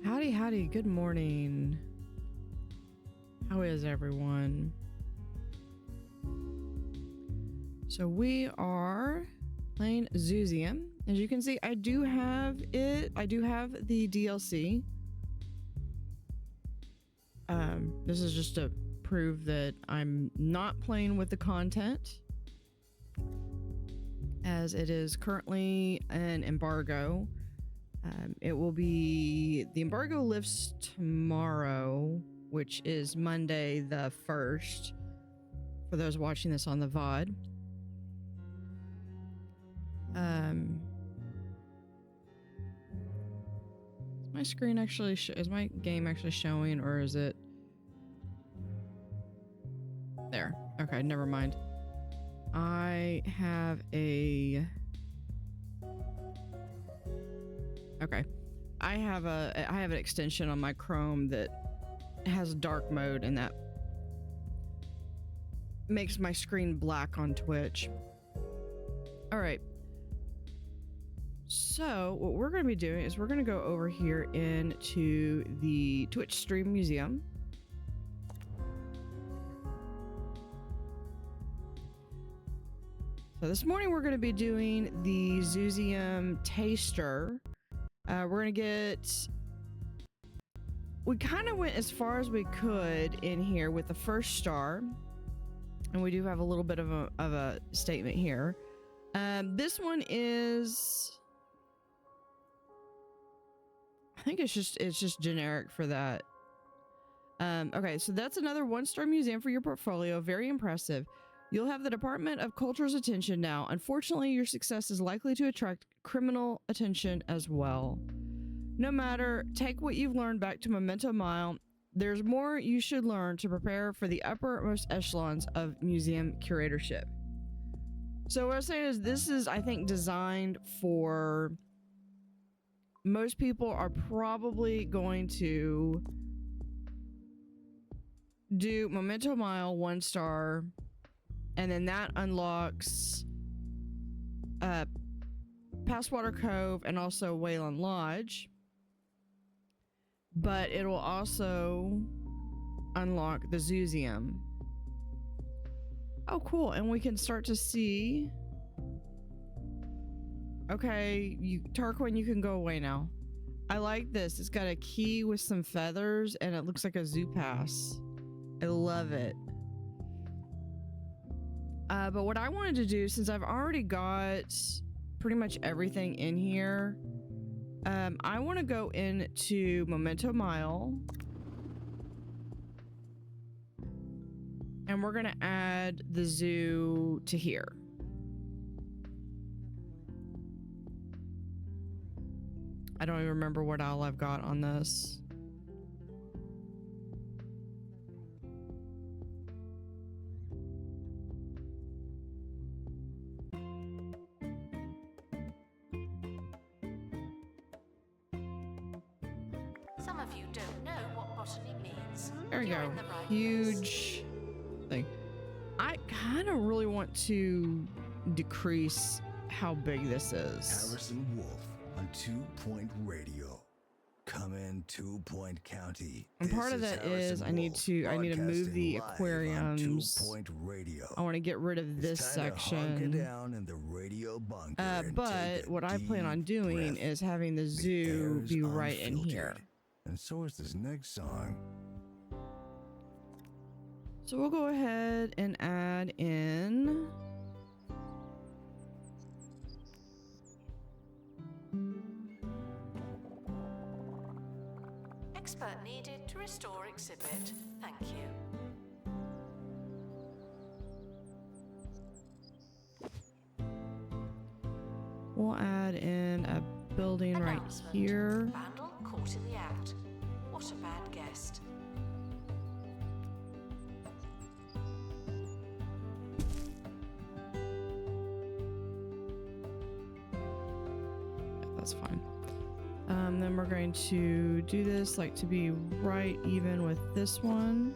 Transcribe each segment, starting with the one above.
Howdy, howdy, good morning. How is everyone? So we are playing Zooseum. As you can see, I do have it. I do have the DLC. This is just to prove that I'm not playing with the content, as it is currently an embargo. It will be, the embargo lifts tomorrow, which is Monday the 1st, for those watching this on the VOD. Is my screen actually, is my game actually showing, or is it? There. Okay, never mind. I have a... Okay. I have an extension on my Chrome that has dark mode, and that makes my screen black on Twitch. All right. So what we're going to be doing is we're going to go over here into the Twitch stream museum. So this morning we're going to be doing the Zooseum taster. We're going to get... We kind of went as far as we could in here with the first star. And we do have a little bit of a statement here. This one is... I think it's just generic for that. Okay, so that's another 1-star museum for your portfolio. Very impressive. You'll have the Department of Culture's attention now. Unfortunately, your success is likely to attract criminal attention as well. No matter, take what you've learned back to Memento Mile. There's more you should learn to prepare for the uppermost echelons of museum curatorship. So what I'm saying is, this is, I think, designed for... Most people are probably going to do Memento Mile 1-star, and then that unlocks Passwater Cove and also Wayland Lodge. But it will also unlock the Zooseum. Oh, cool. And we can start to see... Okay, Tarquin, you can go away now. I like this. It's got a key with some feathers, and it looks like a zoo pass. I love it. But what I wanted to do, since I've already got pretty much everything in here, I want to go into Memento Mile. And we're going to add the zoo to here. I don't even remember what all I've got on this. Some of you don't know what botany means. There we go. You're in the right Huge thing. I kind of really want to decrease how big this is. Harrison Wolf on 2 Point Radio. Come in 2 Point County. And part of that is I need to move the aquariums. 2 Point Radio. I want to get rid of this section. Down in the radio bunker but what I plan on doing is having the zoo be right in here. And so is this next song. So we'll go ahead and add in expert needed to restore exhibit. Thank you. we'll add in a building right here. Vandal caught in the act. What a bad guest. That's fine. Then we're going to do this like to be right even with this one.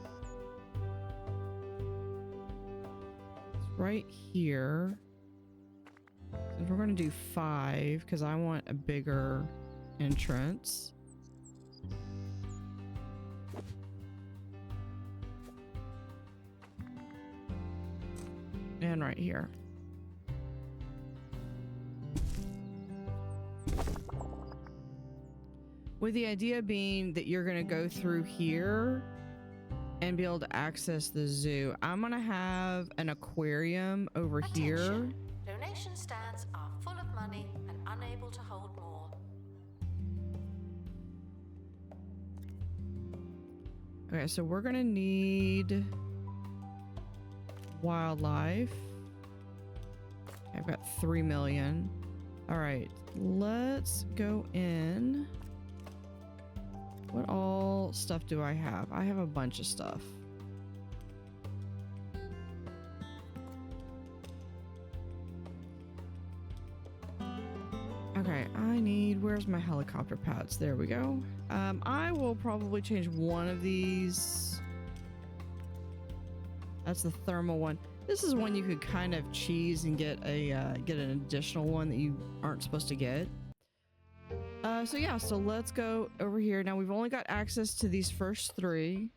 It's right here. And we're going to do 5 because I want a bigger entrance. And right here. With the idea being that you're going to go through here and be able to access the zoo. I'm going to have an aquarium over here. Attention. Donation stands are full of money and unable to hold more. Okay, so we're going to need wildlife. I've got 3 million. All right, let's go in. What all stuff do I have? I have a bunch of stuff. Okay, I need, where's my helicopter pads? There we go. I will probably change one of these. That's the thermal one. This is one you could kind of cheese and get an additional one that you aren't supposed to get. So yeah, so let's go over here. Now we've only got access to these first 3.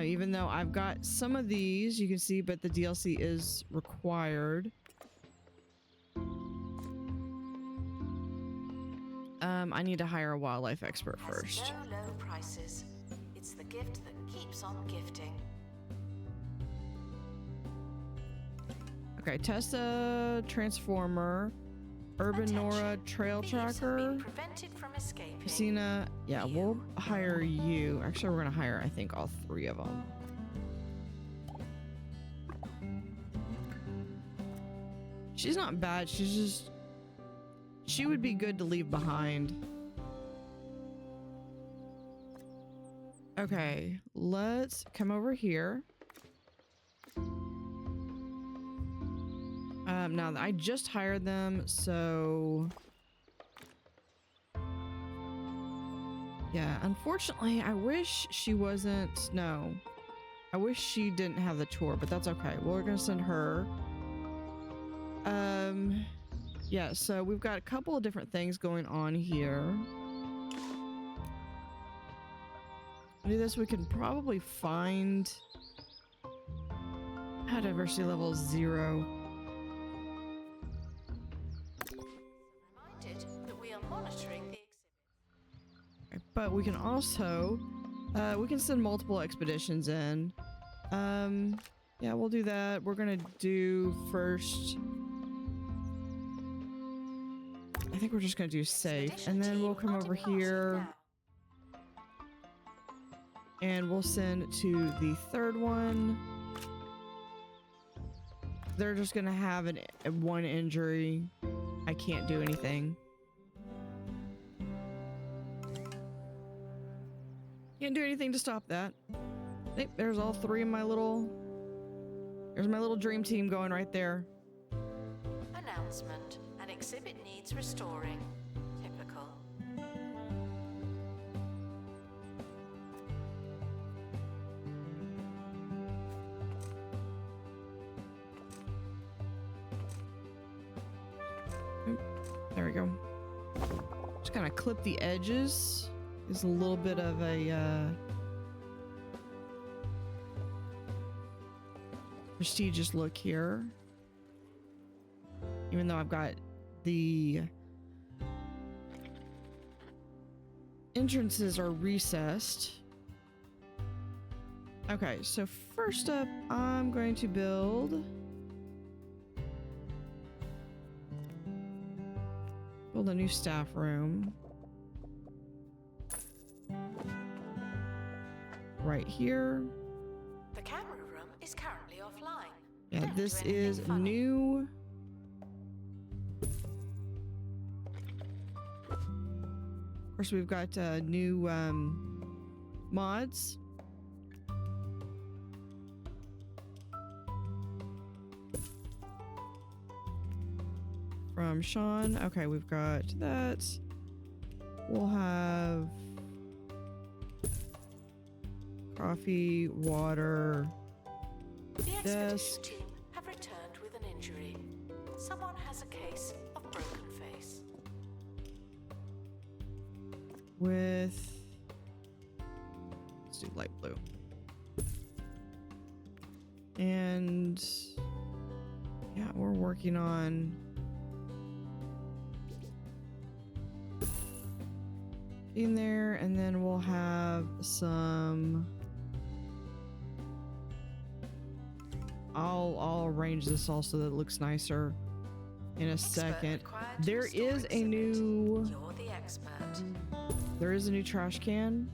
Even though I've got some of these, you can see, but the DLC is required. I need to hire a wildlife expert first. No low prices. It's the gift that keeps on gifting. Okay, Tessa Transformer, Urban Nora Trail Thieves have Tracker, been prevented from escaping. Christina. Yeah, we'll hire you. Actually, we're gonna hire, I think, all 3 of them. She's not bad. She's just, she would be good to leave behind. Okay, let's come over here. Now I just hired them, so yeah, unfortunately I wish she wasn't, no, I wish she didn't have the tour, but that's okay. We're gonna send her. Yeah, so we've got a couple of different things going on here. To do this, we can probably find diversity level 0. Reminded that we are monitoring the exhibit. But we can also, we can send multiple expeditions in. Yeah, we'll do that. We're gonna do first, I think we're just gonna do safe, and then we'll come over here and we'll send to the 3rd one. They're just gonna have one injury. I can't do anything. Can't do anything to stop that. Hey, there's all 3 of my little... There's my little dream team going right there. Announcement. An exhibit needs restoring. Typical. There we go. Just kind of clip the edges. There's a little bit of a prestigious look here. Even though I've got the entrances are recessed. Okay, so first up, I'm going to build a new staff room right here. The camera room is currently offline. Yeah, Don't this do anything is funny. new. Of course, we've got new mods. From Sean. Okay, we've got that. We'll have coffee, water, The desk. expedition team have returned with an injury. Someone has a case of broken face. With, let's do light blue. And yeah, we're working on in there, and then we'll have some. I'll arrange this all so that it looks nicer in a second. There is a new. You're the expert. There is a new trash can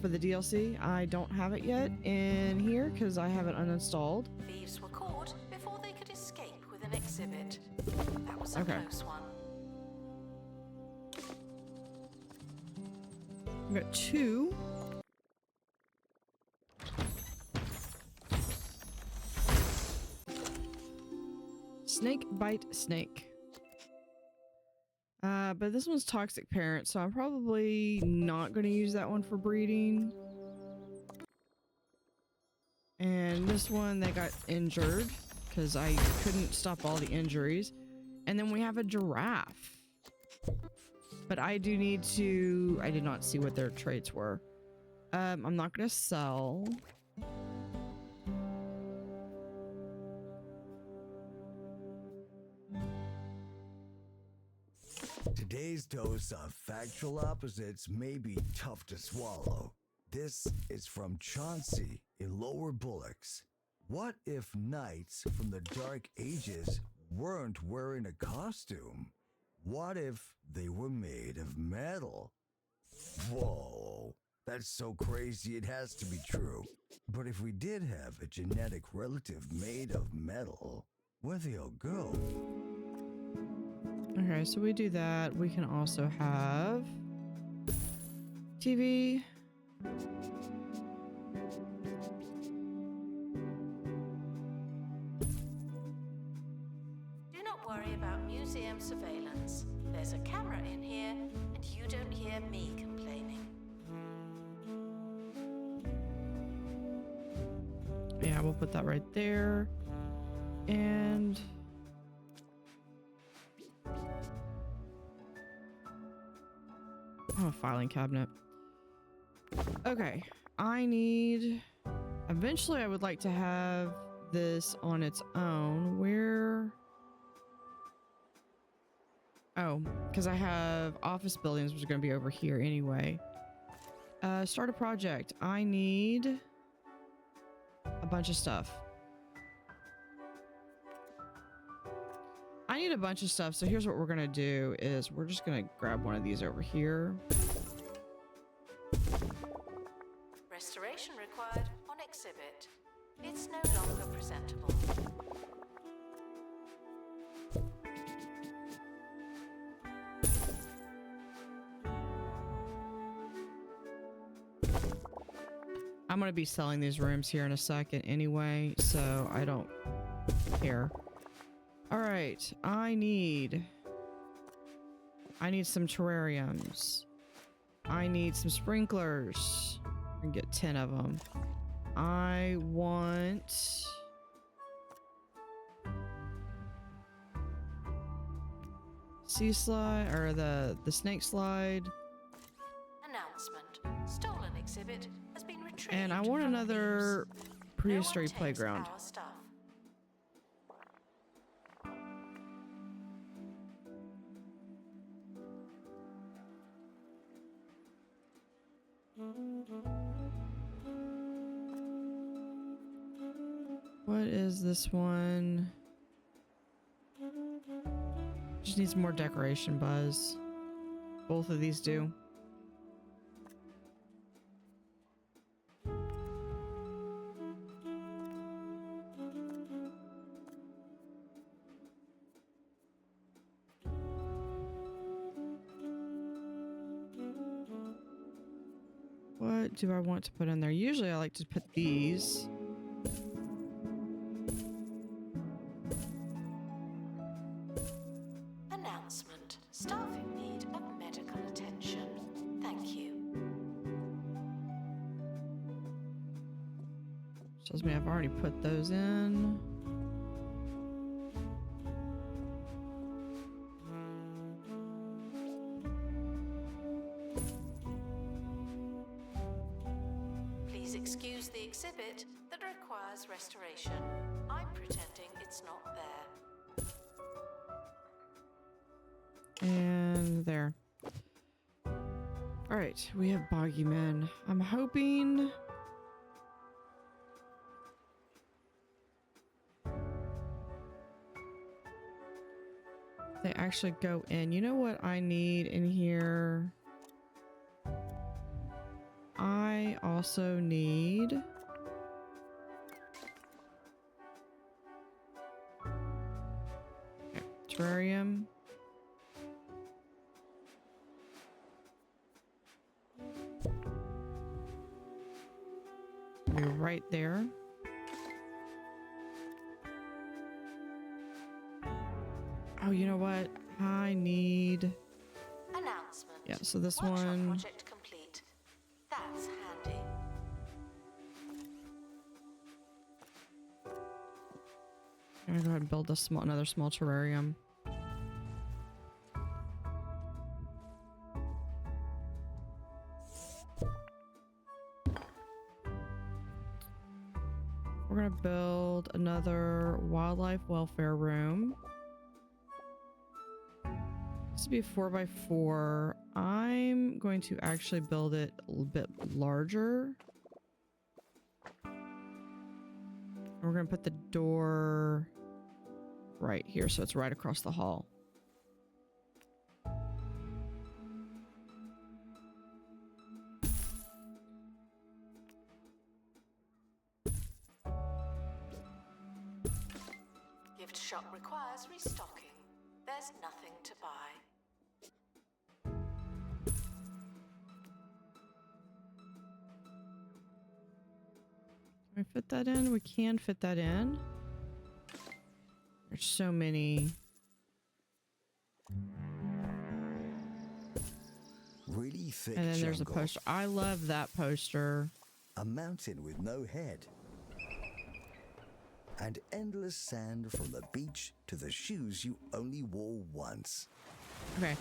for the DLC. I don't have it yet in here because I have it uninstalled. Thieves were caught before they could escape with an exhibit. That was a Okay. close one. We've got 2. Snake bite snake. But this one's toxic parent, so I'm probably not going to use that one for breeding. And this one, they got injured because I couldn't stop all the injuries. And then we have a giraffe. But I do need to... I did not see what their traits were. I'm not going to sell. Today's dose of factual opposites may be tough to swallow. This is from Chauncey in Lower Bullocks. What if knights from the Dark Ages weren't wearing a costume? What if they were made of metal? Whoa, that's so crazy it has to be true. But if we did have a genetic relative made of metal, where'd they all go? Okay, so we do that. We can also have TV. Do not worry about museum surveillance. There's a camera in here, and you don't hear me complaining. Yeah, we'll put that right there. And oh, a filing cabinet. Okay, I need... Eventually, I would like to have this on its own. Where... Oh, because I have office buildings, which are going to be over here anyway. Start a project. I need a bunch of stuff. I need a bunch of stuff, so here's what we're gonna do is we're just gonna grab one of these over here. Restoration required on exhibit. It's no longer presentable. I'm gonna be selling these rooms here in a second anyway, so I don't care. All right, I need some terrariums. I need some sprinklers. I can get 10 of them. I want sea slide or the snake slide. Announcement. Stolen exhibit has been retrieved. And I want from another thieves. prehistory No one takes playground. our stuff. What is this one? Just needs more decoration, Buzz. Both of these do. What do I want to put in there? Usually I like to put these. Announcement. Staff in need of medical attention. Thank you. Tells me I've already put those in. Please Please excuse the exhibit that requires restoration. I'm pretending it's not there. And there. All right, we have boggy men. I'm hoping they actually go in. You know what I need in here? I also need terrarium. You're right there. Oh, you know what? I need... Announcement. Yeah, so this Workshop one... project complete. That's handy. I'm gonna go ahead and build another small terrarium. We're gonna build another wildlife welfare room. This would be a 4x4. I'm going to actually build it a little bit larger. We're gonna put the door right here, so it's right across the hall. Gift shop requires restocking. There's nothing to buy. Can we fit that in? We can fit that in. There's so many. Really thick And then there's a jungle. poster. I love that poster. A mountain with no head. And endless sand from the beach to the shoes you only wore once. Okay.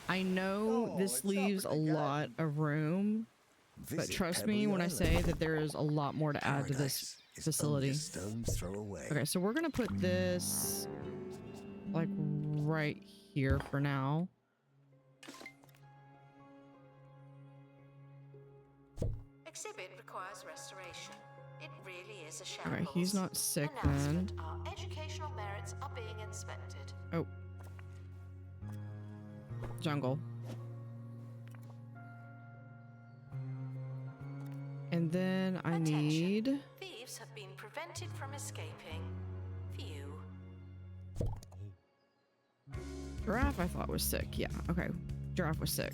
I know Oh, this it's leaves a happening lot again. of room, but Visit trust me Pebbly when I Island. say that there is a lot more to add to this Paradise is facility. only a stone's throw away. Okay, so we're gonna put this like right here for now. Exhibit requires restoration. It really is a Okay, shambles. he's not sick then. Announcement. Our educational merits are being inspected. Oh. Jungle. And then I Attention. need... Thieves have been prevented from escaping. Phew. Giraffe I thought was sick. Yeah, okay. Giraffe was sick.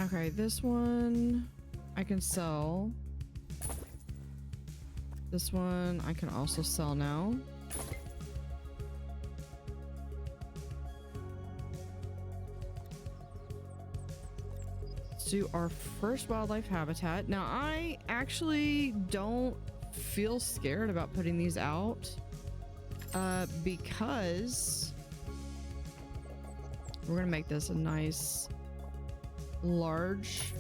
Okay, this one I can sell. This one I can also sell now. Let's do our first wildlife habitat. Now, I actually don't feel scared about putting these out because we're gonna make this a nice large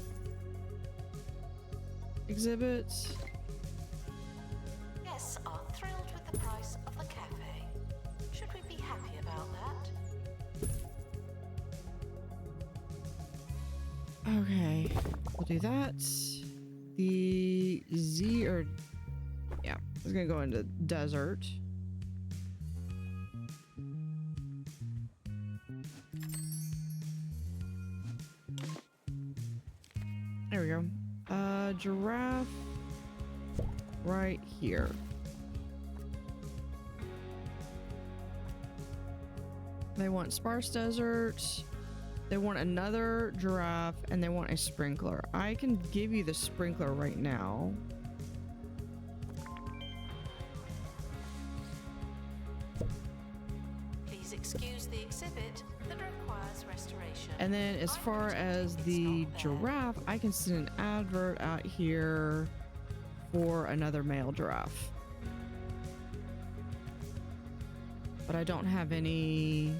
exhibit. Guests are thrilled with the price of the cafe. Should we be happy about that? Okay, we'll do that. The yeah, it's gonna go into desert. There we go. Giraffe right here. They want sparse desert. They want another giraffe, and they want a sprinkler. I can give you the sprinkler right now. Please excuse the exhibit that requires restoration. And then as I'm far as pretending the it's not there. giraffe, I can send an advert out here for another male giraffe. but I don't have any.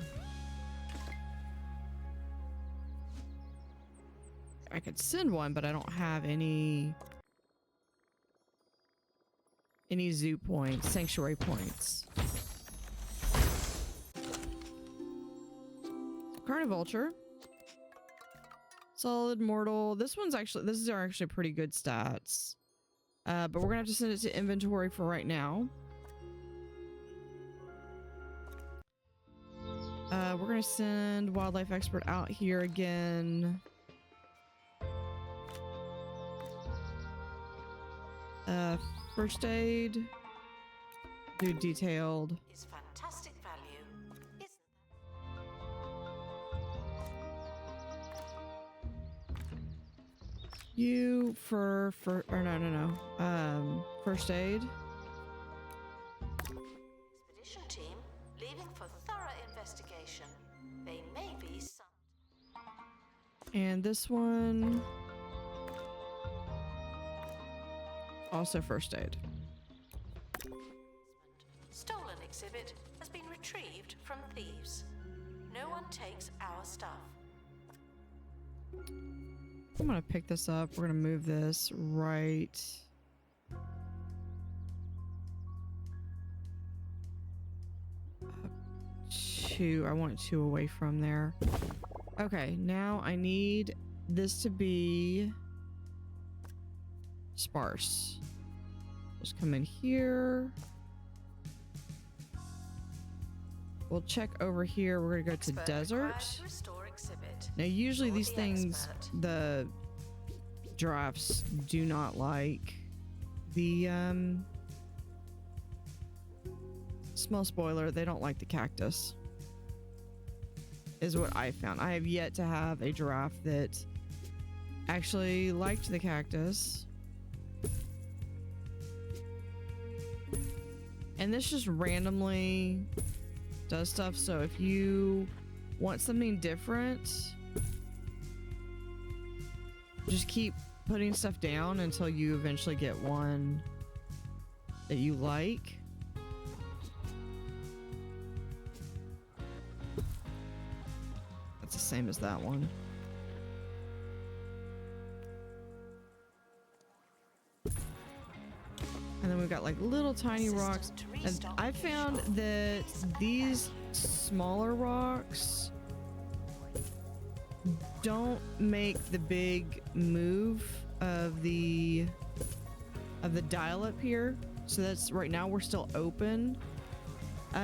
I could send one, but I don't have any zoo points, sanctuary points. Carnivulture. Solid mortal. These are actually pretty good stats. But we're gonna have to send it to inventory for right now. We're gonna send wildlife expert out here again. First aid. Do detailed. Is fantastic value, isn't You for or no. First aid. Expedition team leaving for thorough investigation. They may be some. And this one. Also first aid. Stolen exhibit has been retrieved from thieves. No one takes our stuff. I'm gonna pick this up. We're gonna move this right. I want two away from there. Okay, now I need this to be sparse. Just come in here. We'll check over here. We're gonna go to desert. Now usually these things, the giraffes do not like the small spoiler, they don't like the cactus, is what I found. I have yet to have a giraffe that actually liked the cactus. And this just randomly does stuff, so if you want something different, just keep putting stuff down until you eventually get one that you like. That's the same as that one. And then we've got like little tiny rocks. And I found that these smaller rocks don't make the big move of the dial up here. So that's right now we're still open.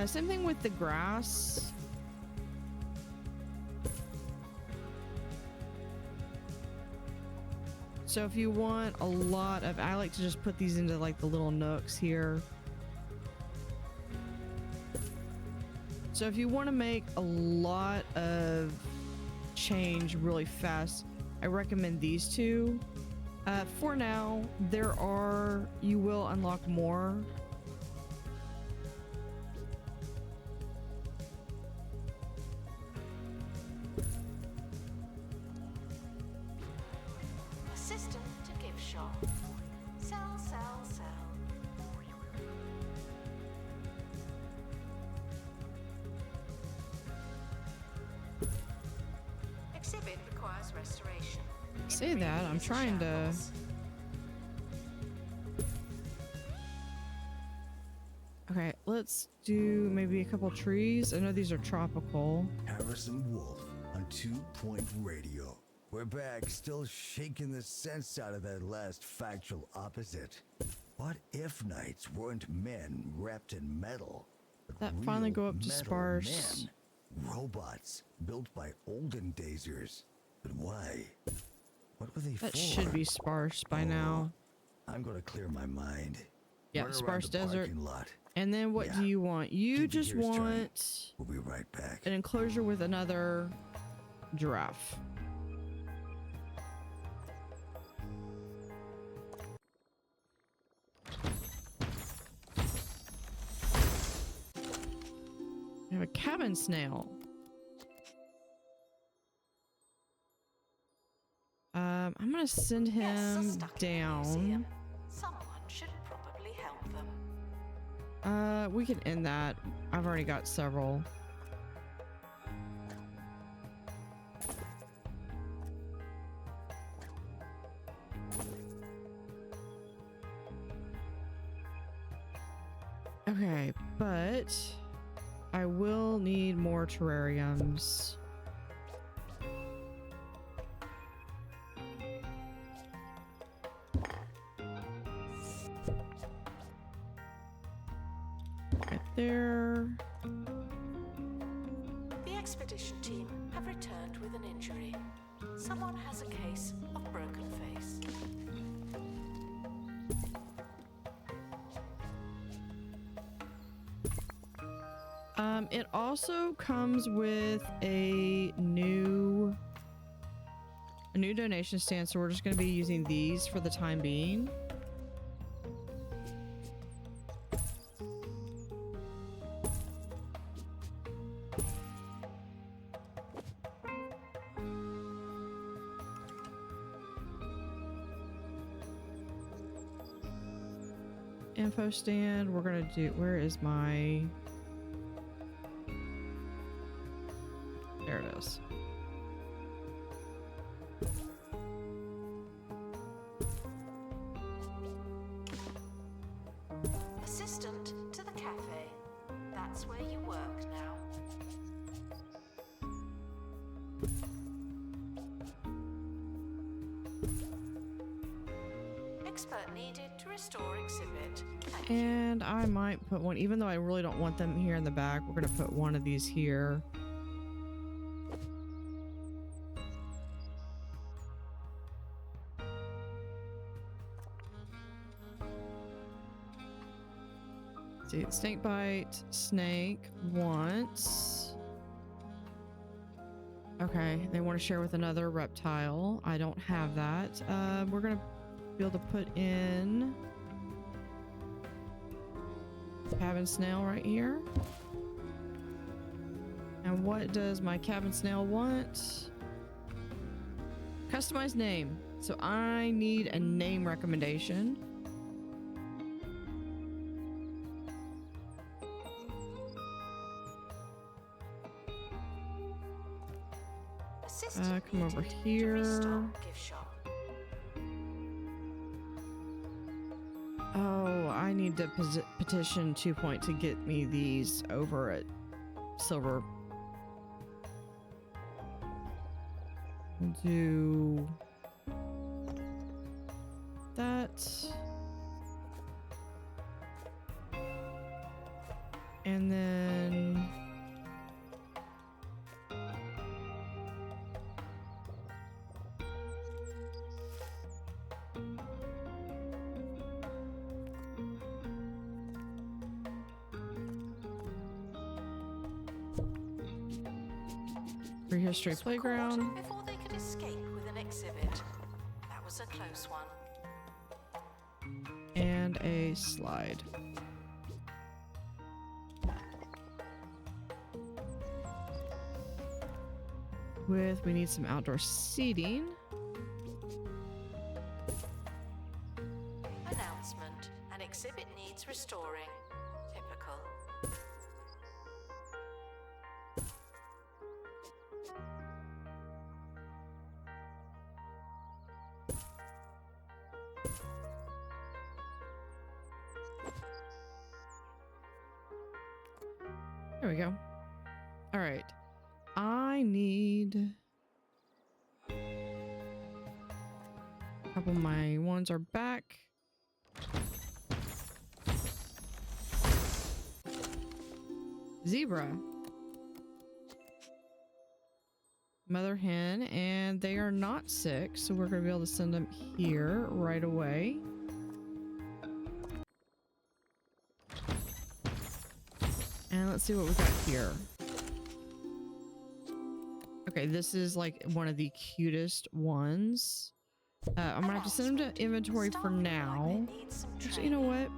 Same thing with the grass. So if you want a lot of, I like to just put these into like the little nooks here. So if you want to make a lot of change really fast, I recommend these two. For now, you will unlock more. Assistant to gift shop. Sell. Exhibit requires restoration. Say that, I'm trying to. Okay, let's do maybe a couple trees. I know these are tropical. Harrison Wolf on 2-Point Radio. We're back, still shaking the sense out of that last factual opposite. What if knights weren't men wrapped in metal? But That finally real go up to metal sparse. Men, robots built by olden daysers. But why? What were they for? That should be sparse by Oh, now. I'm gonna clear my mind. Yeah, Run around sparse the desert. parking lot. And then what Yeah. do you want? You Keep the just gears turning. want We'll be right back. an enclosure with another giraffe. We have a cabin snail. I'm gonna send him Guests are stuck in the down. museum. Someone should probably help them. We can end that. I've already got several. Okay, but I will need more terrariums. Right there. The expedition team have returned with an injury. Someone has a case of broken face. It also comes with a new donation stand, so we're just going to be using these for the time being. Info stand, we're going to do, where is my... There it is. Assistant to the cafe. That's where you work now. Expert needed to restore exhibit. Thank you. And I might put one, even though I really don't want them here in the back, we're going to put one of these here. See, snake bite, snake once. Okay, they want to share with another reptile. I don't have that. We're gonna be able to put in cabin snail right here. And what does my cabin snail want? Customized name. So I need a name recommendation. Come over here. Oh, I need to petition 2 Point to get me these over at Silver. Do that. And then Prehistory Playground. Before they could escape with an exhibit. That was a close one. And a slide. We need some outdoor seating. Announcement. An exhibit needs restoring. Typical. There we go. All right. I need a couple of my ones are back. Zebra. Mother hen, and they are not sick, so we're going to be able to send them here right away. And let's see what we got here. Okay, this is like one of the cutest ones. I'm gonna have to send them to inventory for now. Actually, you know what?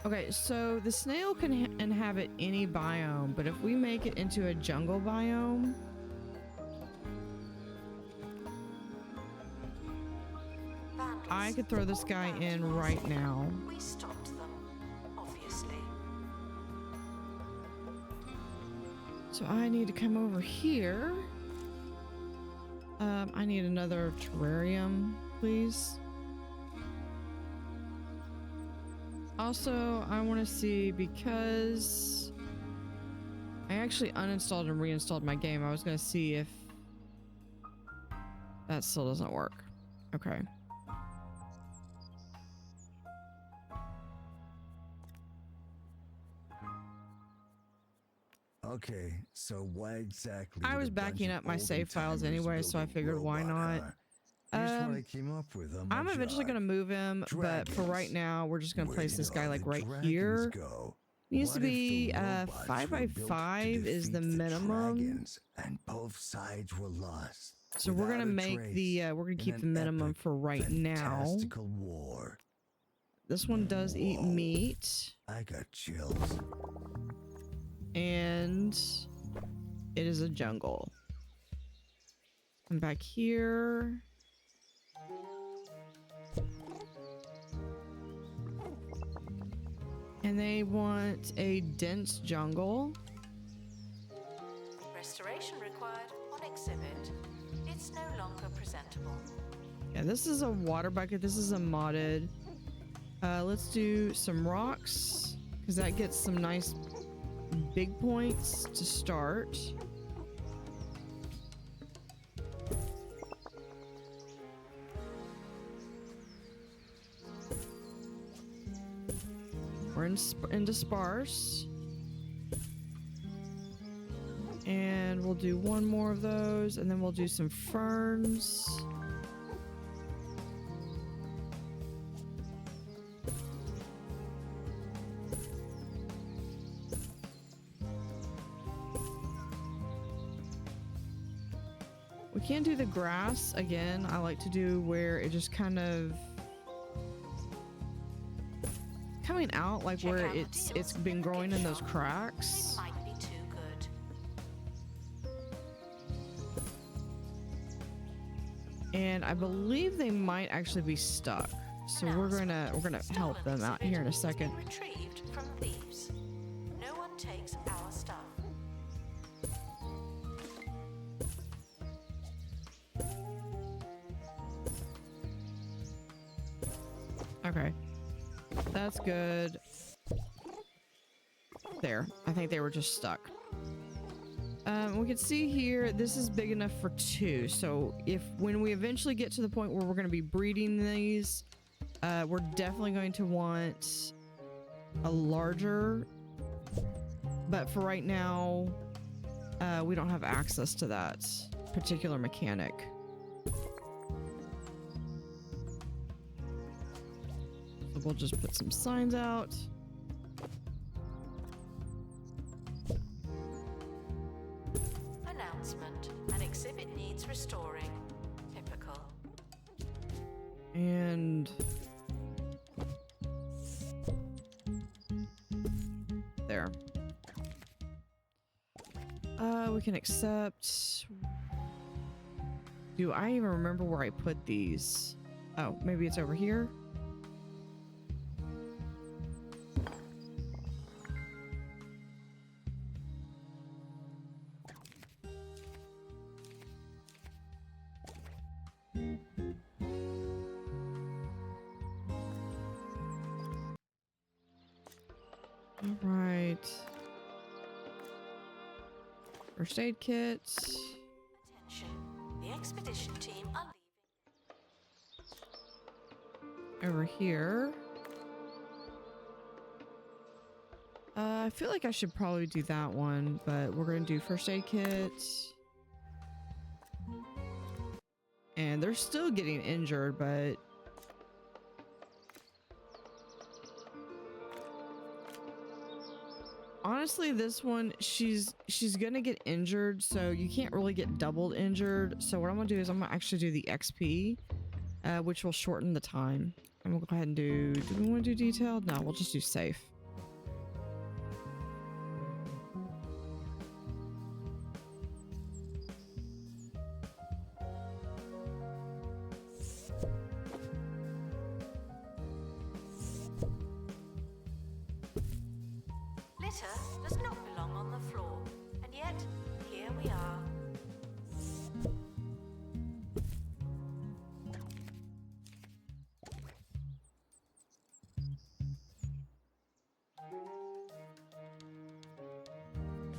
Okay, so the snail can inhabit any biome, but if we make it into a jungle biome, I could throw this guy in right now. We stopped them, obviously. So I need to come over here. I need another terrarium, please. Also, I want to see, because I actually uninstalled and reinstalled my game, I was going to see if that still doesn't work. Okay. Okay, so what exactly? I did was a bunch backing of up my save files old-timers anyway, so I build a figured why robot, not. huh? Here's what I came up with on my I'm eventually job. going to move him, but for right Dragons. now, we're just going to Where place did this guy all like the right dragons here. go? Needs to What if be the robots 5 were by built to 5 is the defeat minimum. dragons, and both sides were lost. So we're gonna without a make the trace we're gonna in keep an the minimum epic, for right now. fantastical war. This one does eat Whoa. meat, I got chills. and it is a jungle. And back here. And they want a dense jungle. Restoration required on exhibit. It's no longer presentable. Yeah, this is a water bucket. This is a modded. Let's do some rocks, because that gets some nice big points to start. We're into sparse. And we'll do one more of those, and then we'll do some ferns. We can't do the grass again. I like to do where it just kind of coming out, like Check where out the it's deals been in the growing gift in those shop. cracks. They might be too good. And I believe they might actually be stuck. So we're gonna help them out here in a second. Retrieved from thieves. No one takes our stuff. Okay. That's good. There. I think they were just stuck. We can see here, this is big enough for 2. So when we eventually get to the point where we're going to be breeding these, we're definitely going to want a larger. But for right now, we don't have access to that particular mechanic. So we'll just put some signs out. Announcement. An exhibit needs restoring. Typical. And there. We can accept. Do I even remember where I put these? Oh, maybe it's over here. All right. First aid kits. Attention. The expedition team are leaving. Over here. I feel like I should probably do that one, but we're going to do first aid kits. And they're still getting injured, but honestly, this one, she's gonna get injured, so you can't really get doubled injured. So what I'm gonna do is I'm gonna actually do the XP, which will shorten the time. And we'll go ahead and do we want to do detailed? No, we'll just do safe. litter does not belong on the floor, and yet here we are.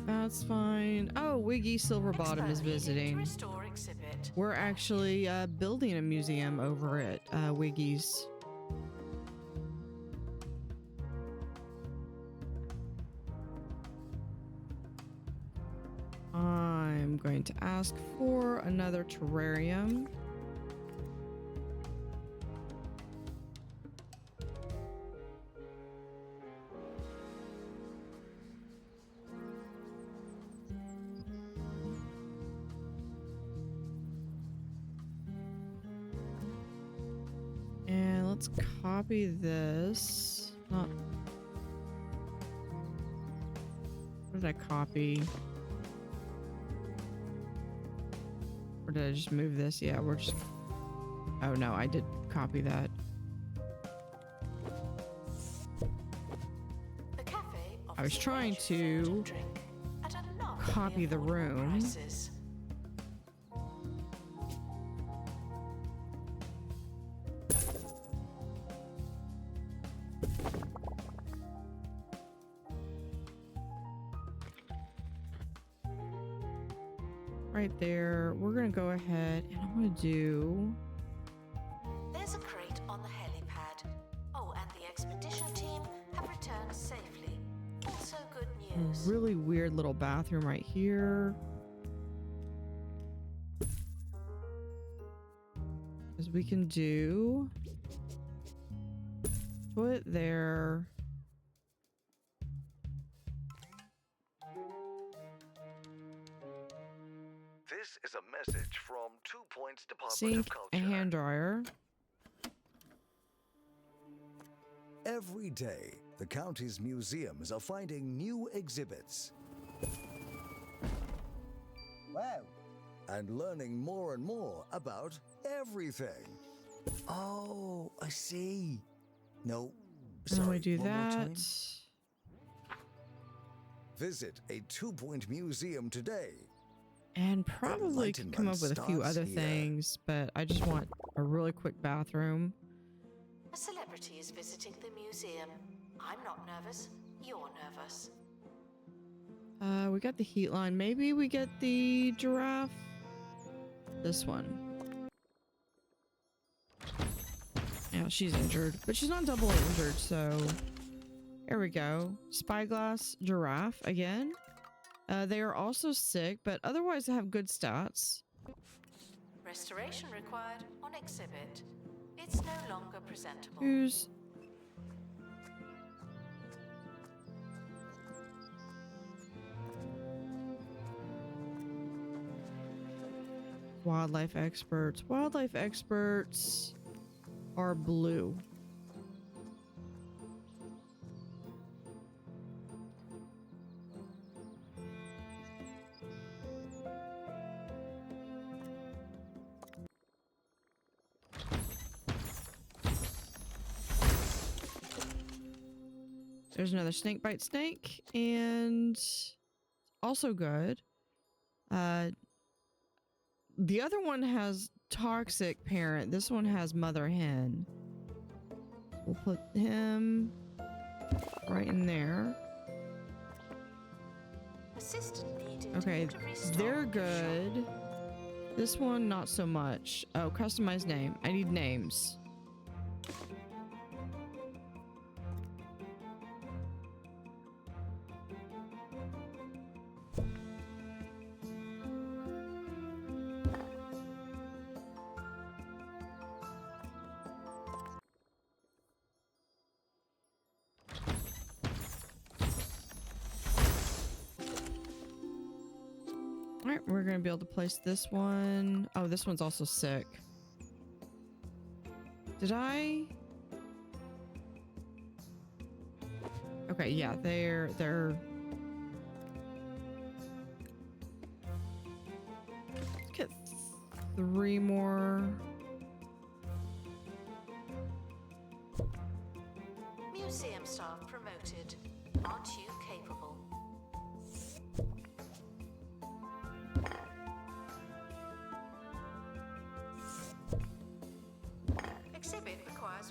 That's fine. Oh, Wiggy Silverbottom is Expo needed to visiting. restore exhibit. We're actually building a museum over at Wiggy's. I'm going to ask for another terrarium. And let's copy this. Not. What did I copy? Or did I just move this? Yeah, we're just... Oh no, I did copy that. The cafe I was offers a trying range of food to and drink at a lot of copy the affordable room. prices. Right there. We're gonna go ahead and I'm gonna do... There's a crate on the helipad. Oh, and the expedition team have returned safely. Also good news. a really weird little bathroom right here. As we can do... Put there... This is a message from 2 Points Department Sink, of a Culture. hand dryer. Every day, the county's museums are finding new exhibits. Wow. And learning more and more about everything. Oh, I see. No, And sorry. we do one more time. that. Visit a 2 Point museum today. And probably could come up with a few Enlightenment other starts here. things, but I just want a really quick bathroom. A celebrity is visiting the museum. I'm not nervous. You're nervous. We got the heat line. Maybe we get the giraffe. This one. Yeah, she's injured, but she's not double injured, so there we go. Spyglass, giraffe again. They are also sick, but otherwise they have good stats. Restoration required on exhibit. It's no longer presentable. Who's... Wildlife experts. Wildlife experts are blue. There's another snake bite snake, and also good. The other one has toxic parent. This one has mother hen. We'll put him right in there. Assistant needed Okay, to restore they're the good. shop. This one, not so much. Oh, customized name. I need names. Alright, we're gonna be able to place this one. Oh, this one's also sick. Did I? Okay, yeah, they're... Let's get 3 more. Museum staff promoted. Aren't you capable?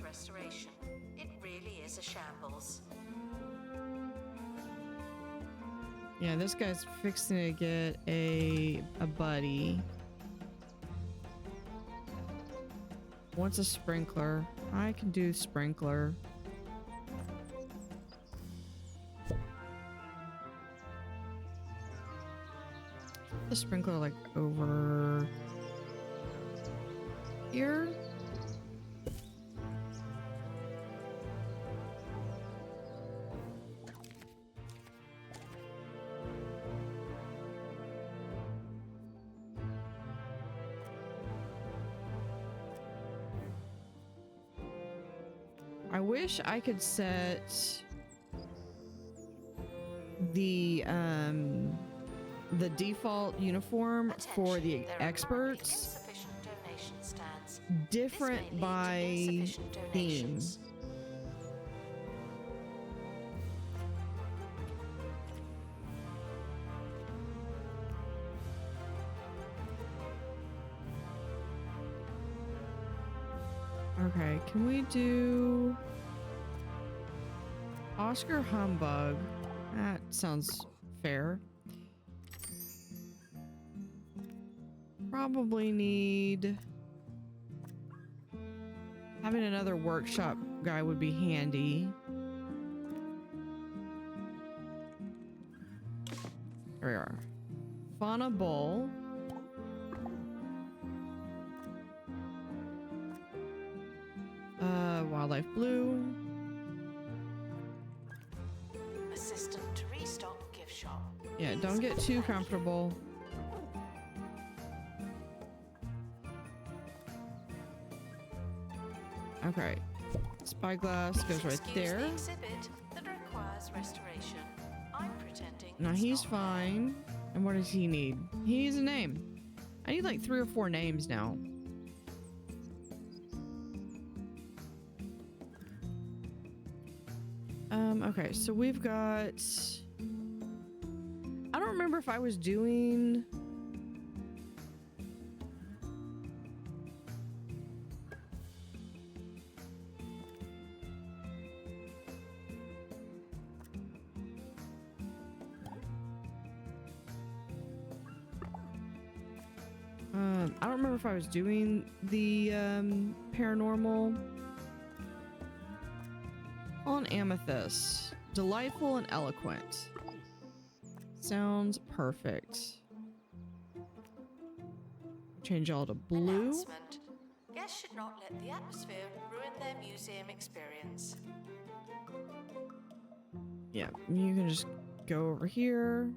restoration. It really is a shambles. Yeah, this guy's fixing to get a buddy. Wants a sprinkler. I can do sprinkler. The sprinkler like over here. I wish I could set the default uniform for the experts different by theme. Okay, can we do Oscar Humbug? That sounds fair. Probably need having another workshop guy would be handy. There we are. Fauna Bull. Wildlife Blue. Assistant to restock gift shop. Yeah, don't get too comfortable. Okay. Spyglass goes right there. The exhibit that requires restoration. I'm pretending. Now it's he's not fine. And what does he need? He needs a name. I need like 3 or 4 names now. Okay, so we've got... I don't remember if I was doing... I don't remember if I was doing the paranormal on Amethyst. Delightful and eloquent. Sounds perfect. Change all to blue. Announcement. Guests should not let the atmosphere ruin their museum experience. Yeah, you can just go over here.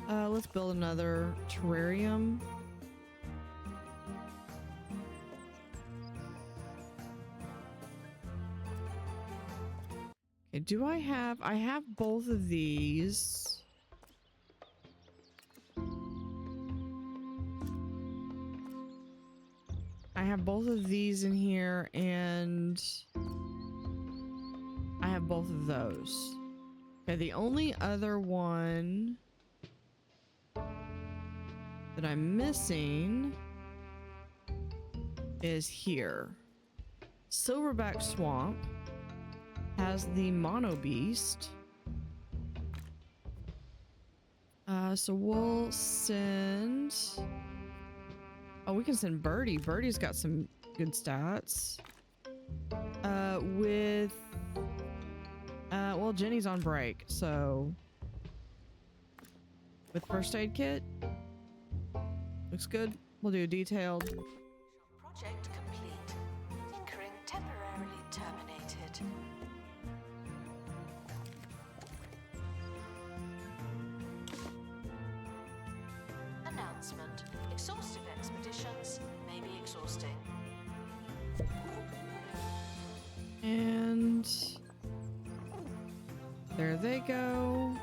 Let's build another terrarium. Okay, do I have both of these. I have both of these in here and I have both of those. Okay, the only other one that I'm missing is here. Silverback Swamp has the Mono Beast. So we'll send... Oh, we can send Birdie. Birdie's got some good stats. Well, Jenny's on break, so... With first aid kit? Looks good. We'll do detailed. Project complete. Tinkering temporarily terminated. Announcement. Exhaustive expeditions may be exhausting. And there they go.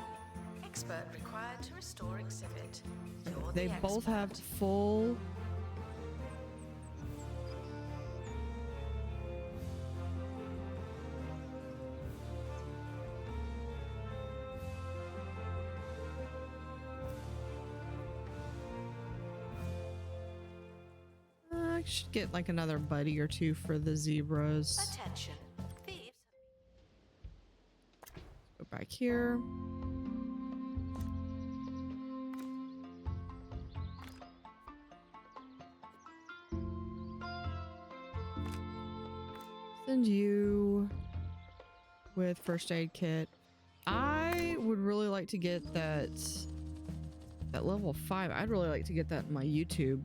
Expert required to restore exhibit. You're They the both have expert. full... I should get like another buddy or two for the zebras. Attention, thieves. Go back here. Send you with first aid kit. I would really like to get that level 5. I'd really like to get that in my YouTube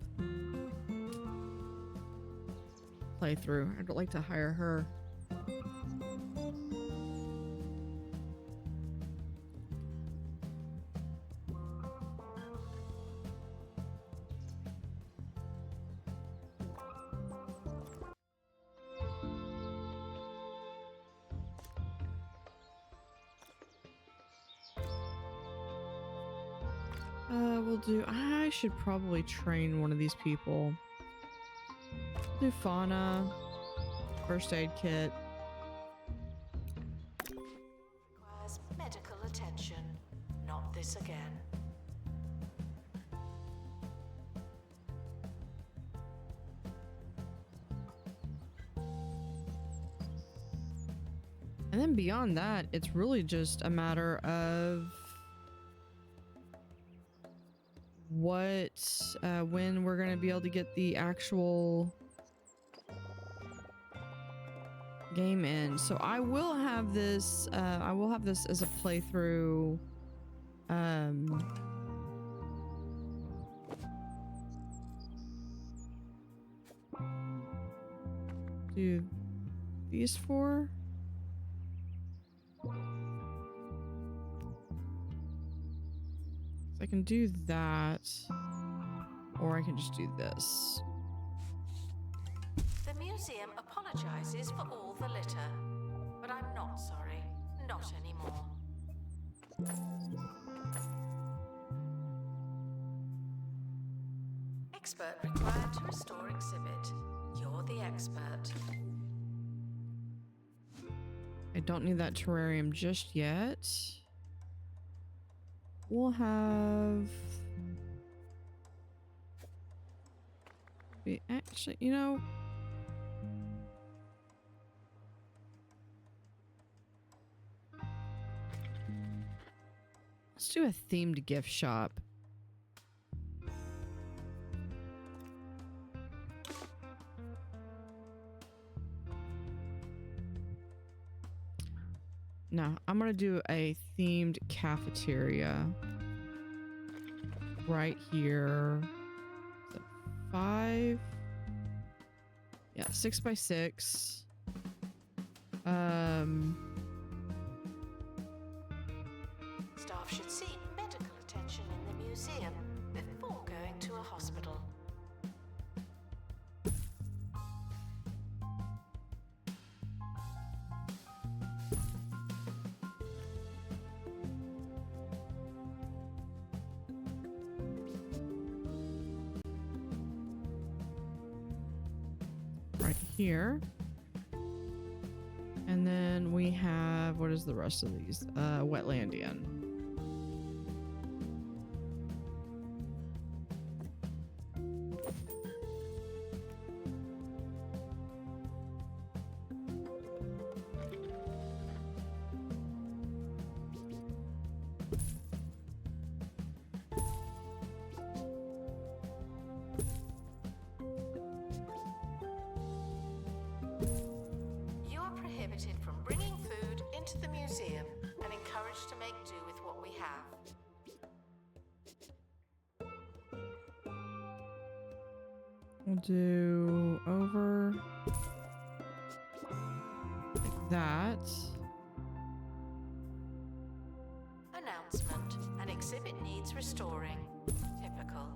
playthrough. I'd like to hire her. I should probably train one of these people. Do fauna, first aid kit. Requires medical attention. Not this again. And then beyond that, it's really just a matter of when we're going to be able to get the actual game in. So I will have this as a playthrough do these four. I can do that, or I can just do this. The museum apologizes for all the litter, but I'm not sorry. Not anymore. Expert required to restore exhibit. You're the expert. I don't need that terrarium just yet. We'll have... Actually, you know... Let's do a themed gift shop. No, I'm gonna do a themed cafeteria right here. Is that 5? Yeah, 6 by 6. Staff should seek medical attention in the museum before going to a hospital. Right here. And then we have, what is the rest of these? Wetlandian. From bringing food into the museum and encouraged to make do with what we have. We'll do over like that. Announcement. An exhibit needs restoring. Typical.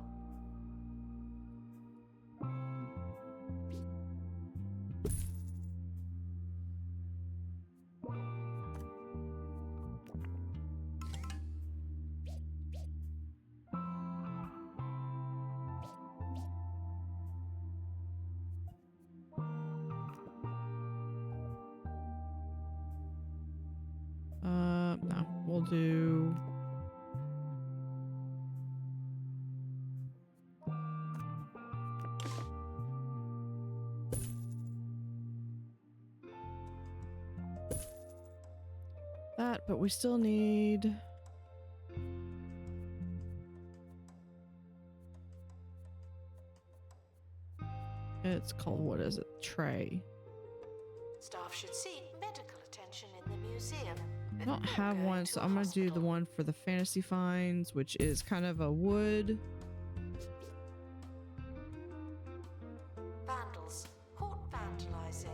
No, we'll do... that, but we still need... It's called, what is it? Tray. Staff should seek medical attention in the museum. I don't have one, so I'm gonna do the one for the fantasy finds, which is kind of a wood. Vandals caught vandalizing.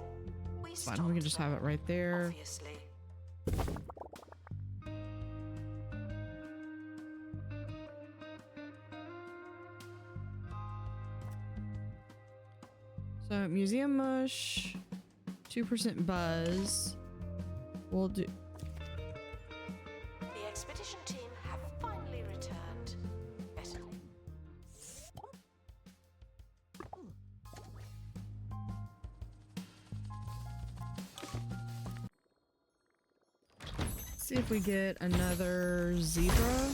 Fine, we can just have it right there. Obviously. So museum mush, 2% buzz. We'll do. The expedition team have finally returned. Botany. See if we get another zebra.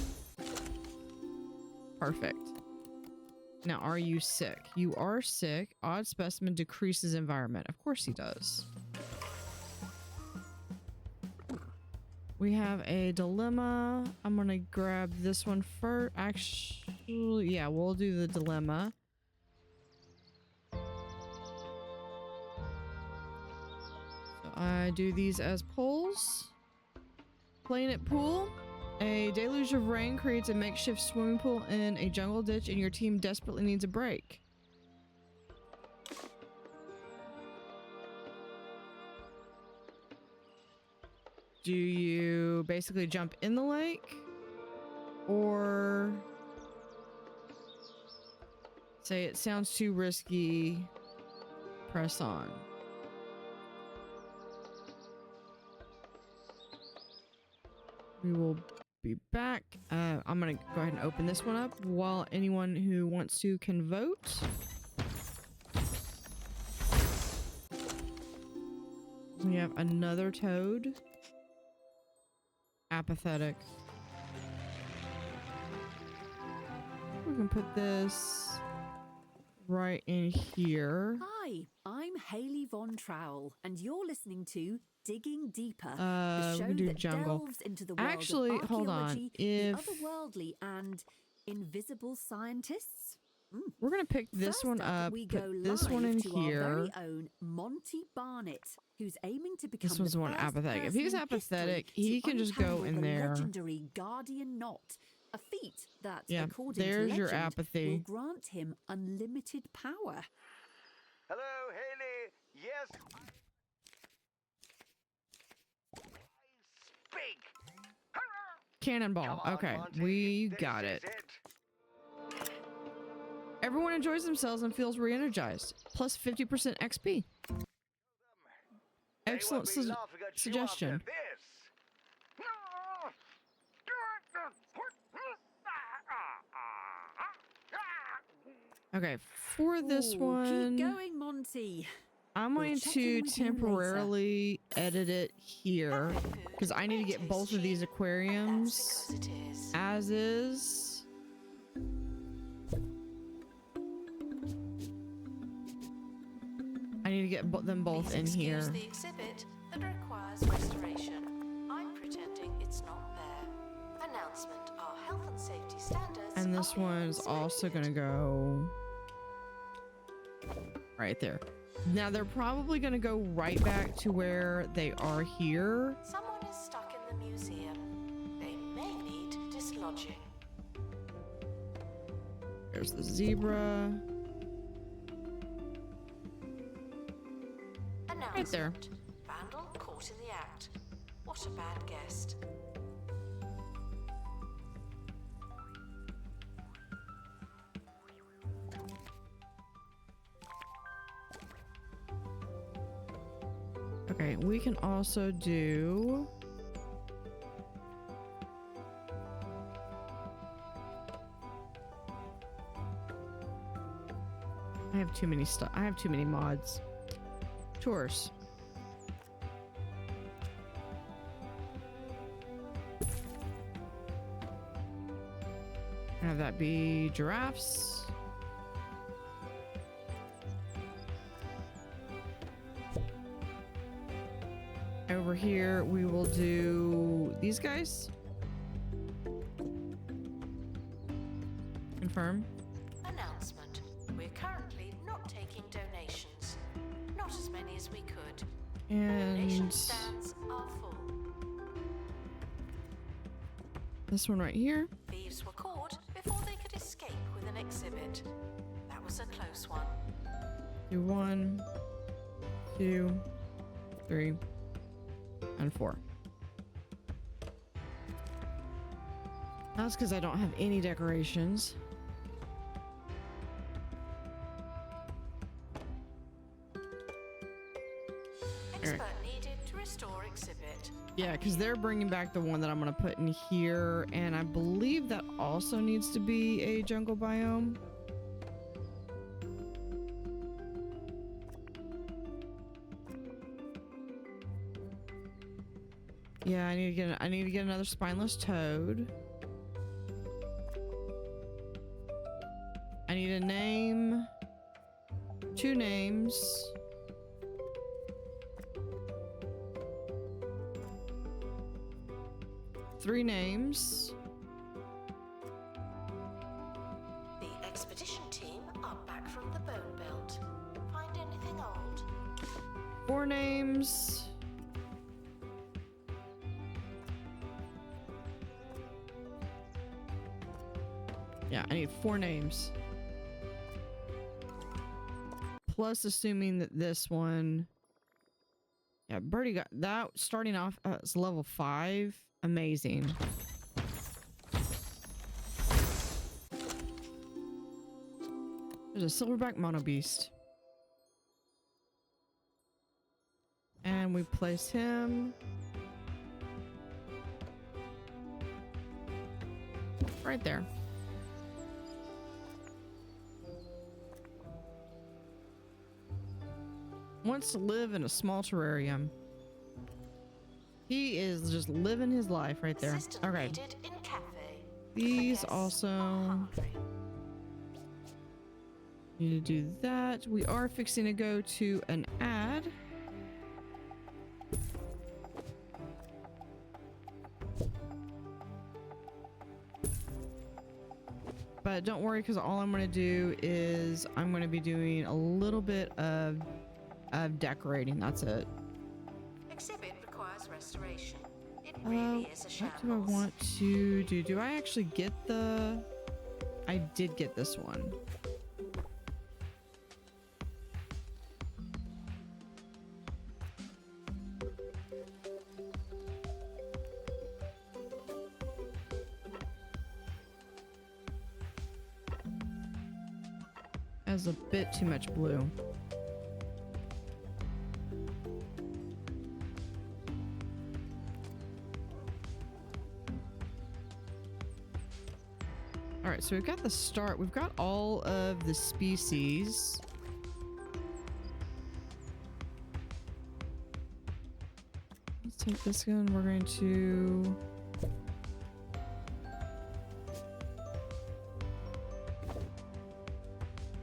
Perfect. Now, are you sick? You are sick. Odd specimen decreases environment. Of course he does. We have a dilemma. I'm gonna grab this one first. Actually, yeah, we'll do the dilemma. So I do these as polls. Planet pool. A deluge of rain creates a makeshift swimming pool in a jungle ditch and your team desperately needs a break. Do you basically jump in the lake? Or say it sounds too risky, press on. We will be back. I'm gonna go ahead and open this one up while anyone who wants to can vote. We have another toad. Apathetic. We can put this right in here. Hi, I'm Hayley Von Trowell, and you're listening to Digging Deeper, the We show can do that jungle. delves into the world Actually, of hold on. archaeology, If the otherworldly, and invisible scientists. we're gonna pick this First one up, we go put this one live in to our here. very own Monty Barnett, who's aiming to become This one's the one first apathetic. If person he's in apathetic, history he to can just go untangle in the there. legendary Guardian knot, a feat that, Yeah, according there's to your legend, apathy. will grant him unlimited power. Hello, Haley. Yes. Speak. Cannonball. Come on, Okay, Monty. we This got is it. Everyone enjoys themselves and feels re-energized. Plus 50% XP. They Excellent will be laughing at you after suggestion. this. Okay, for this Ooh, one, keep going, Monty. I'm going check to in with you later. temporarily edit it here because I need to get both of these aquariums That's because it is. as is. I need to get them both Please in excuse here. the exhibit that requires restoration. I'm pretending it's not there. Announcement: our health and safety standards. And this are being one's also inspected. gonna go right there. Now they're probably gonna go right back to where they are here. Someone is stuck in the museum. They may need dislodging. There's the zebra. Announcement. there. Vandal caught in the act. What a bad guest. Okay, we can also do... I have too many stuff. I have too many mods. Tours. Have that be giraffes. Over here, we will do These guys? Confirm. Announcement. We're currently not taking donations. Not as many as we could. Donation And stands are full. this one right here. Thieves were caught before they could escape with an exhibit. That was a close one. Do 1, 2, 3, and 4. That's because I don't have any decorations. Expert needed to restore exhibit. Yeah, because they're bringing back the one that I'm going to put in here, and I believe that also needs to be a jungle biome. Yeah, I need to get another spineless toad. I need a name, 2 names. Three names. The expedition team are back from the bone belt. Find anything old? 4 names. Yeah, I need 4 names. Plus, assuming that this one. Yeah, Birdie got that starting off as level 5. Amazing. There's a silverback mono beast. And we place him right there. Wants to live in a small terrarium. He is just living his life right there. Assistant Okay. needed in cafe. These The guests also are hungry. need to do that. We are fixing to go to an ad. But don't worry, because all I'm going to do is I'm going to be doing a little bit of decorating. That's it. Exhibit requires restoration. It really is a What shambles. do I want to do? Do I actually get the... I did get this one. Has a bit too much blue. All right, so we've got the start. We've got all of the species. Let's take this gun. We're going to...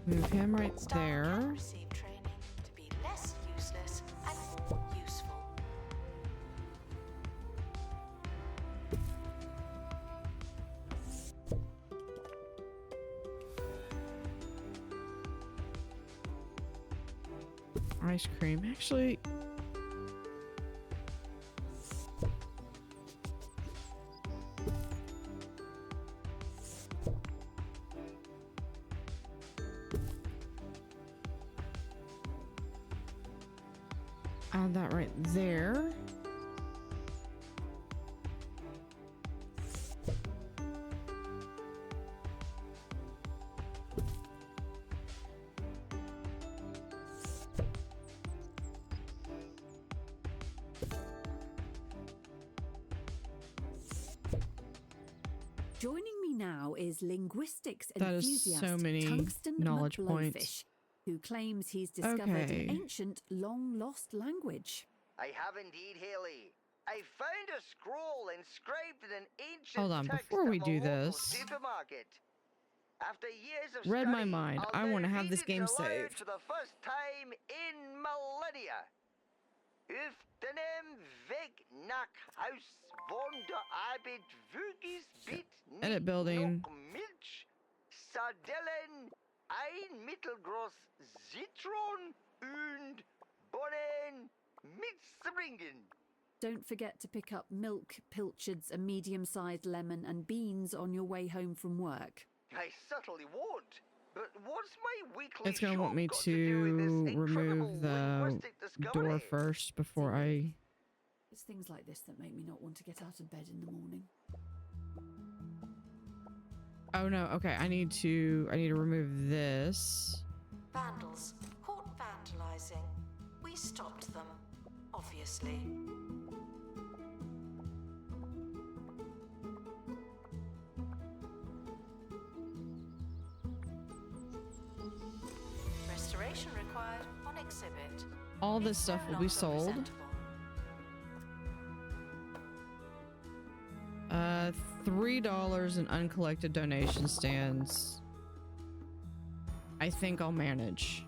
move him right Staff there. can receive training to be less useless and more useful. Ice cream. Actually, add that right there. Joining me now is linguistics That is enthusiast so many Tungsten knowledge McBlowfish, points. who claims he's discovered Okay. an ancient, long-lost language. I have indeed, Haley. I found a scroll inscribed in an ancient Hold on, text before we of a do local this. supermarket. After years of Read my study, mind. I'll I now wanna have read this it game aloud saved. for the first time in millennia. Öftenem weg nach Haus von der Arbeit Vögis bit Edit building. noch Milch, Sardellen, ein mittelgroß Zitron und Bohnen mitbringen. Don't forget to pick up milk, pilchards, a medium-sized lemon and beans on your way home from work. I certainly won't. But what's my weekly It's gonna want shop me got to do with to this incredible remove the linguistic discovery? door first before I... It's things like this that make me not want to get out of bed in the morning. Oh no, okay, I need to remove this. Vandals caught vandalizing. We stopped them, obviously. Restoration required on exhibit. All this It's stuff no will be longer sold. presentable. $3 in uncollected donation stands. I think I'll manage.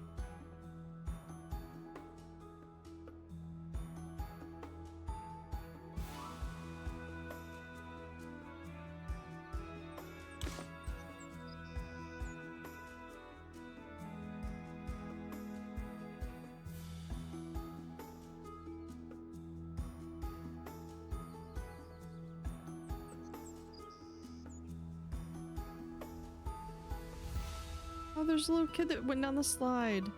Oh, there's a little kid that went down the slide.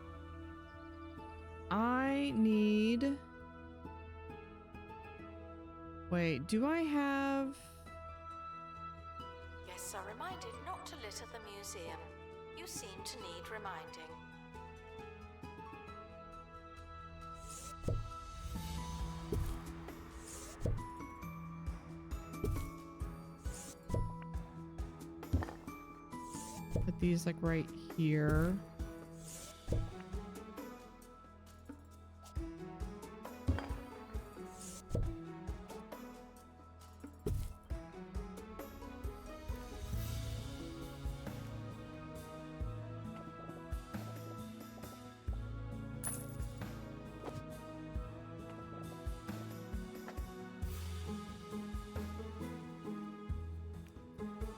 I need... Wait, do I have... Guests are reminded not to litter the museum. You seem to need reminding. Put these like right here.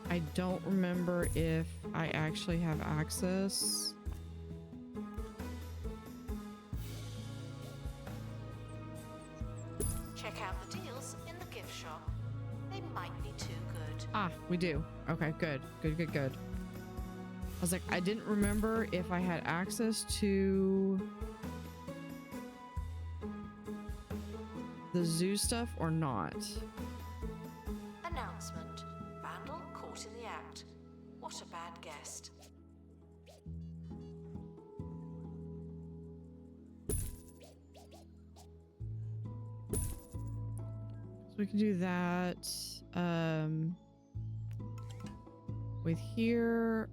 I don't remember if I actually have access. Check out the deals in the gift shop. They might be too good. Ah, we do. Okay, good. Good. I was like, I didn't remember if I had access to the zoo stuff or not. Announcement. Vandal caught in the act. What a bad guest. So we can do that. With here,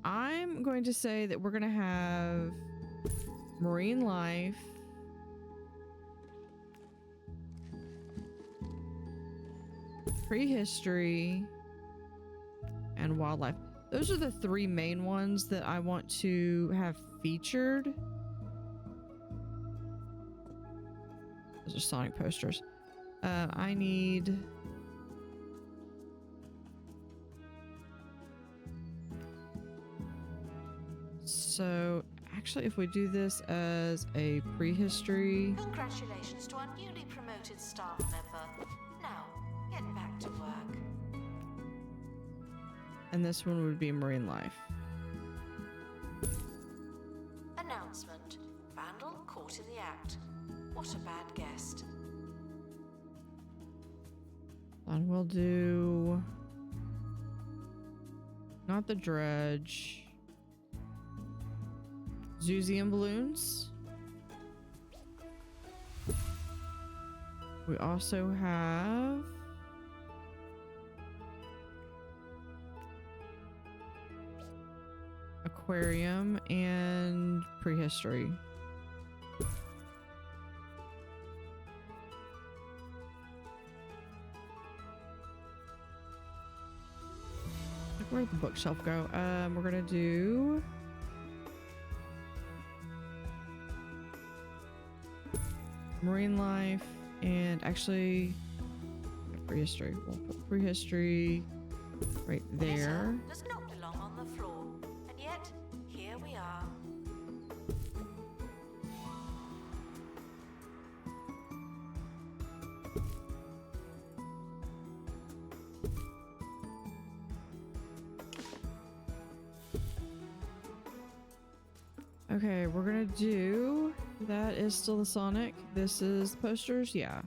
I'm going to say that we're going to have marine life, prehistory, and wildlife. Those are the three main ones that I want to have featured. Those are Sonic posters. I need... So, actually, if we do this as a prehistory... Congratulations to our newly promoted staff member. Now, get back to work. And this one would be marine life. Announcement. Vandal caught in the act. What a bad guest. And we'll do... Not the dredge. Zooseum balloons. We also have... aquarium and prehistory. Where'd the bookshelf go? We're gonna do... marine life, and actually prehistory. We'll put prehistory right This there. home does not belong on the floor, and yet here we are. Okay, we're gonna do, that is still the Sonic. This is the posters, yeah.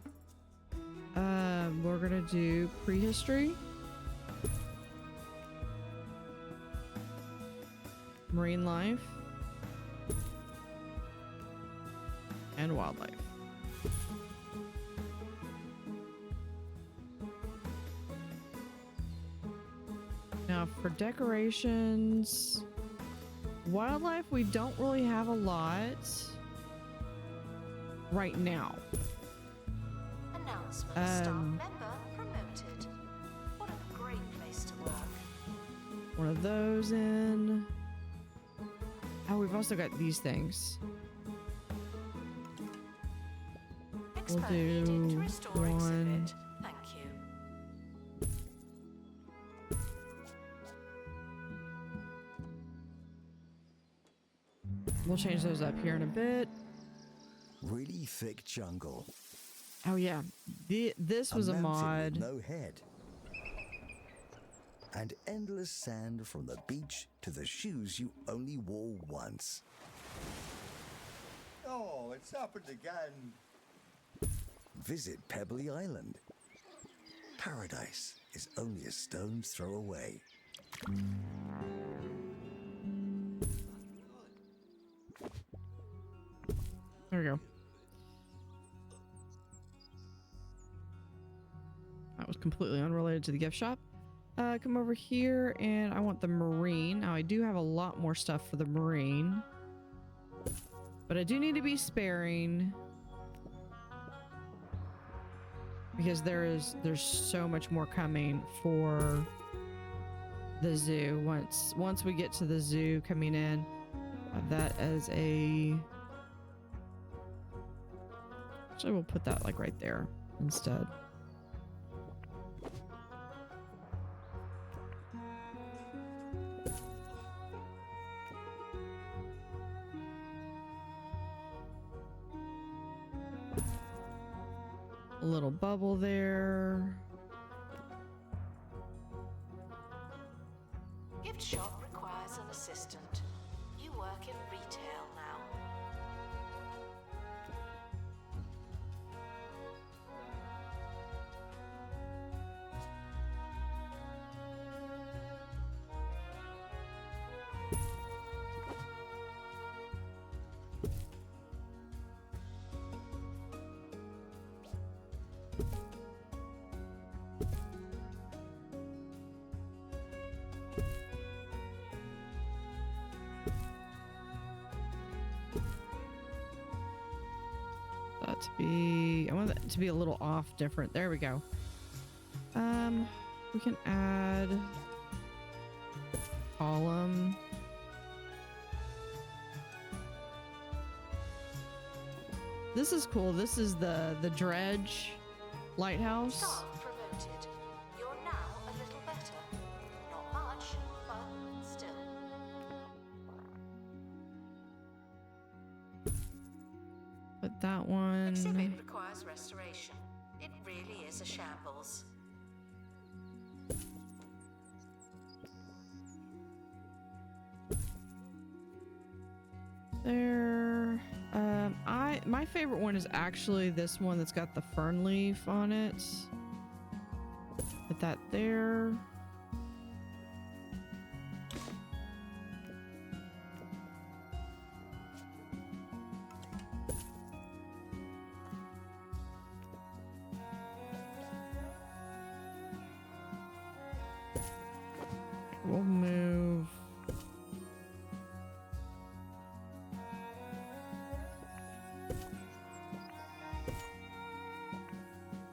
We're gonna do prehistory, marine life, and wildlife. Now for decorations, wildlife, we don't really have a lot right now. Announcement. Staff member promoted. What a great place to work. One of those in. Oh, we've also got these things. We'll Expert needed to do restore one. exhibit. Thank you. We'll change those up here in a bit. Really thick jungle. Oh yeah, this was a mountain with mod. no head. And endless sand from the beach to the shoes you only wore once. Oh, it's happened again. Visit Pebbly Island. Paradise is only a stone's throw away. There we go. That was completely unrelated to the gift shop. Come over here, and I want the marine. Now I do have a lot more stuff for the marine, but I do need to be sparing because there's so much more coming for the zoo. Once we get to the zoo coming in, that as a, actually we'll put that like right there instead. A little bubble there. Gift shop requires an assistant. You work in retail now. That to be, I want that to be a little off different. There we go. We can add column. This is cool. This is the Dredge lighthouse. Staff promoted. You're now a little better. Not much, but still. Put that one. Exhibit requires restoration. It really is a shambles. There. My favorite one is actually this one that's got the fern leaf on it. Put that there. We'll move.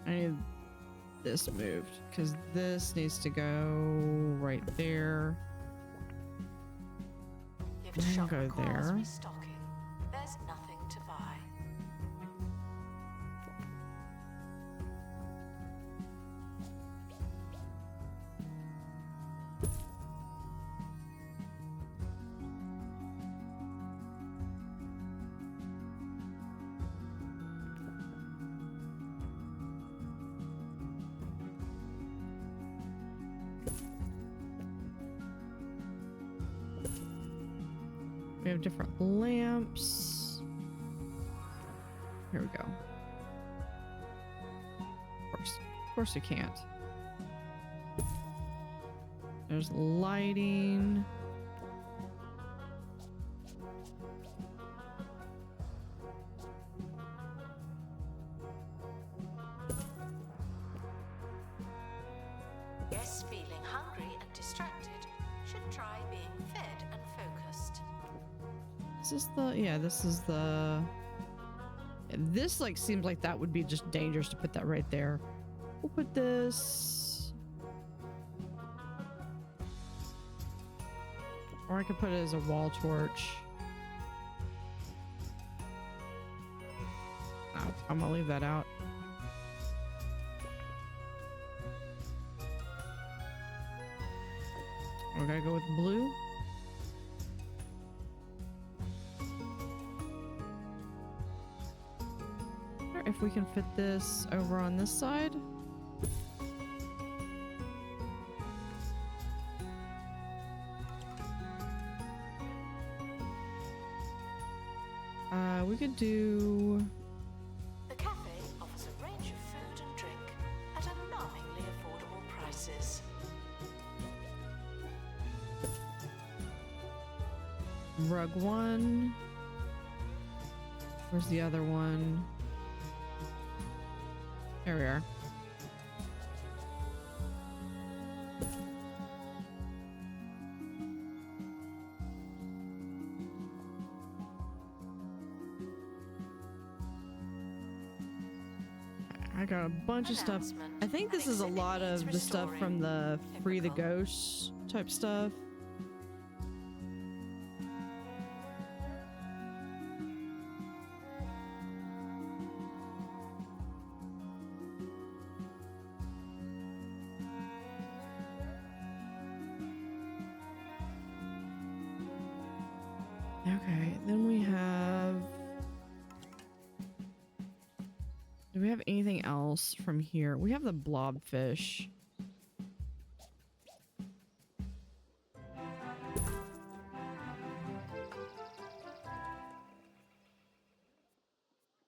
I need this moved because this needs to go right there. Gift shop go requires there. restocking. There's nothing to buy. We have different lamps. Here we go. Of course you can't. There's lighting. Guests feeling hungry and distracted should try being fed and focused. This is the, yeah, this is the, this like seems like that would be just dangerous to put that right there. We'll put this, or I could put it as a wall torch. No, I'm gonna leave that out. We're gonna go with blue. If we can fit this over on this side. We could do... The cafe offers a range of food and drink at alarmingly affordable prices. Rug 1. Where's the other one? There we are. I got a bunch of stuff. I think this is a lot of the stuff from the Free the Ghosts type stuff. Okay, then we have... Do we have anything else from here? We have the blobfish.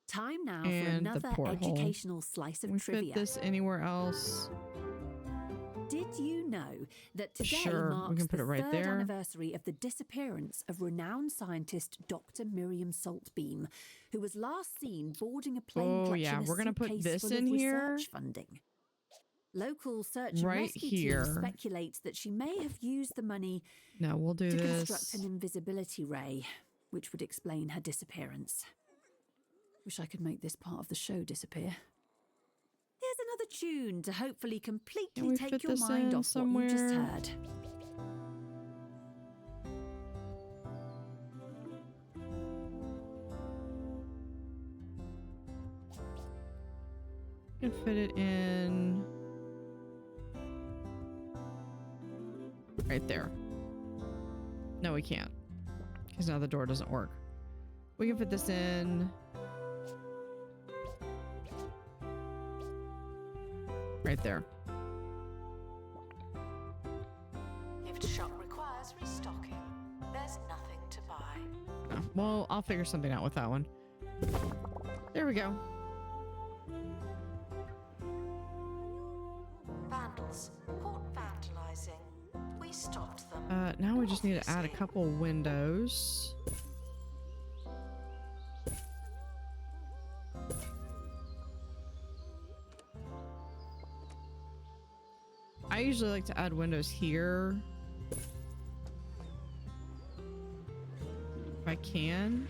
Time now for And the another porthole. educational slice of Can we trivia. fit this anywhere else? Did you know that today Sure, we marks can put the it right third there. anniversary of the disappearance of renowned scientist Dr. Miriam Saltbeam, who was last seen boarding a plane Oh, clutching yeah, a we're gonna put suitcase this full in of here. research funding. Local search and Right rescue here. teams speculate that she may have used the money No, we'll do to this. construct an invisibility ray, which would explain her disappearance. Wish I could make this part of the show disappear. Here's another tune to hopefully Can completely we take fit your this mind in off what you just somewhere? heard. We can fit it in right there. No, we can't, because now the door doesn't work. We can fit this in right there. Gift shop requires restocking. There's nothing to buy. Oh, well, I'll figure something out with that one. There we go. Vandals caught vandalizing. We stopped them. Now we just need to add a Obviously. couple windows. I usually like to add windows here. If I can.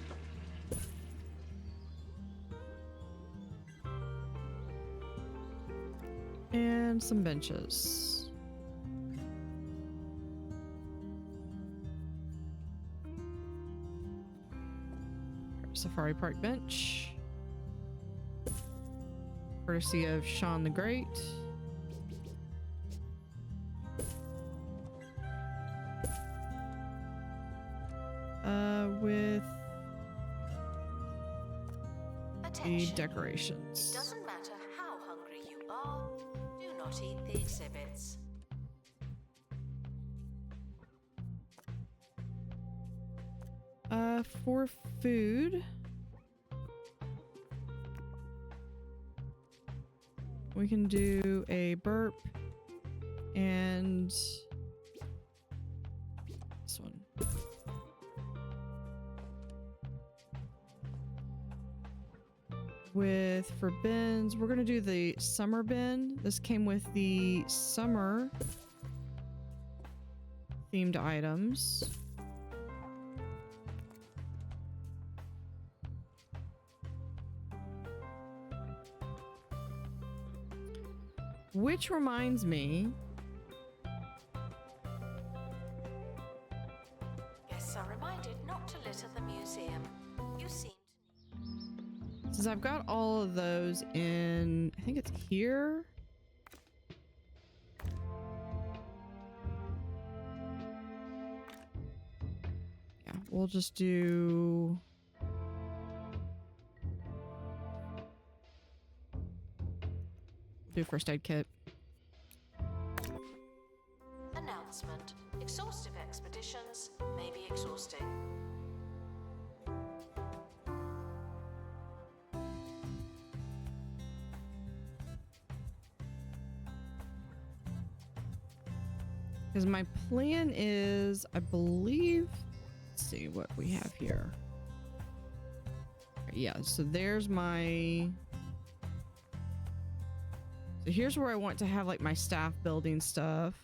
And some benches. Safari Park bench. Courtesy of Sean the Great. With the Attention. decorations. It doesn't matter how hungry you are. Do not eat the exhibits. For food, we can do a burp and this one. For bins, we're gonna do the summer bin. This came with the summer themed items. Which reminds me, Guests are reminded not to litter the museum. You seem since I've got all of those in, I think it's here. Yeah, we'll just do first aid kit. Announcement. Exhaustive expeditions may be exhausting. Because my plan is, I believe, let's see what we have here. Yeah, so there's my, so here's where I want to have like my staff building stuff.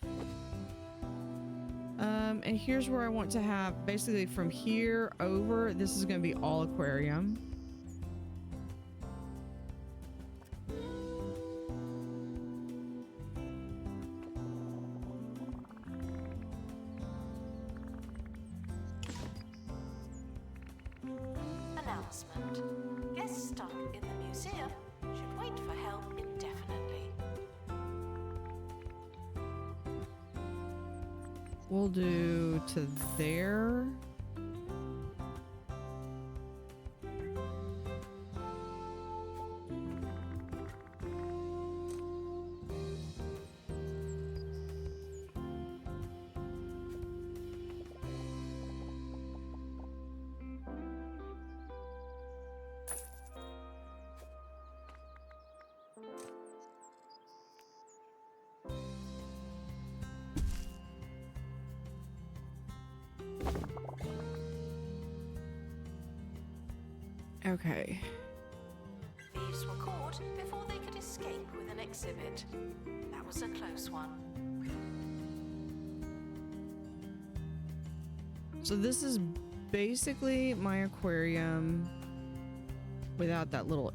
And here's where I want to have basically from here over, this is going to be all aquarium. Announcement. Guests stuck in the museum should wait for help indefinitely. We'll do to there. Okay. Thieves were caught before they could escape with an exhibit. That was a close one. So this is basically my aquarium without that little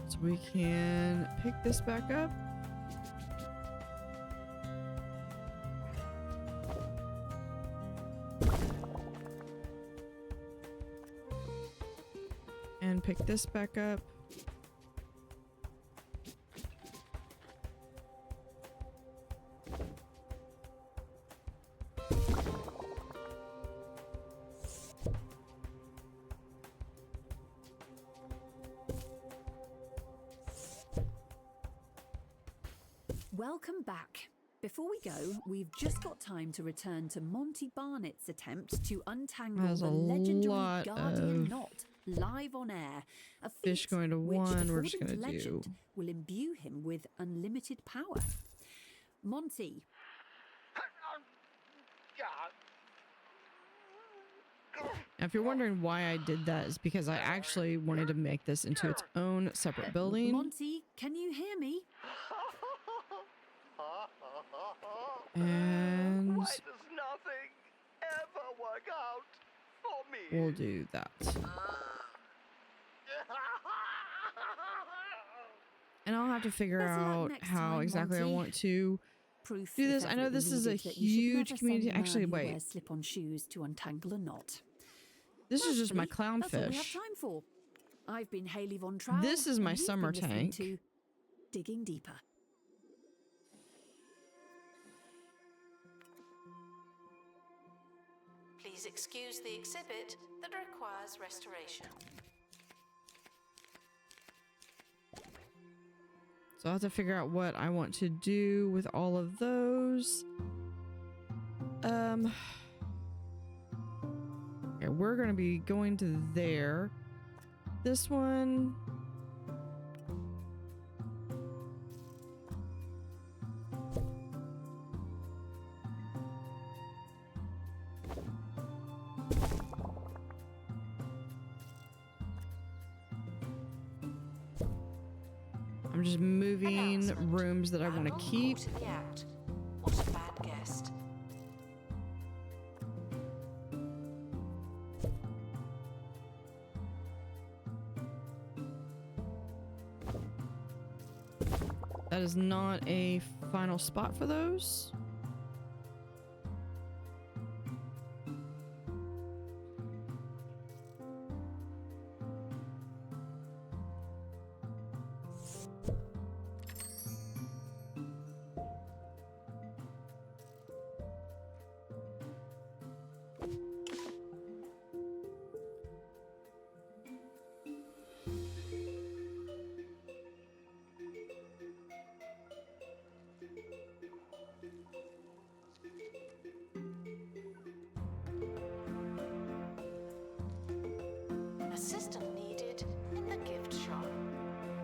so we can pick this back up. And pick this back up. Welcome back. Before we go, we've just got time to return to Monty Barnett's attempt to untangle There's the a legendary lot Guardian of knot live on air. A fish feat going to which, one, we're just according gonna to do. legend, will imbue him with unlimited power. Monty, Now, if you're wondering why I did that, is because I actually wanted to make this into its own separate building. Monty, can you hear me? And Why does nothing ever work out for me? we'll do that. And I'll have to figure Better luck out next how time, exactly I Monty. want to Proof do this. if I ever know it this is a needed that you should huge never community. send a man Actually, who wait. wears slip-on shoes to untangle a knot. This is just my Actually, that's all we have clownfish. time for. I've been Haley Von Trowell. This is my and you've summer been listening tank. to Digging Deeper. Please excuse the exhibit that requires restoration. So I'll have to figure out what I want to do with all of those. Okay, we're going to be going to there. This one. I'm just moving rooms that I want to keep. To the act. What a bad guest. That is not a final spot for those. Assistant needed in the gift shop.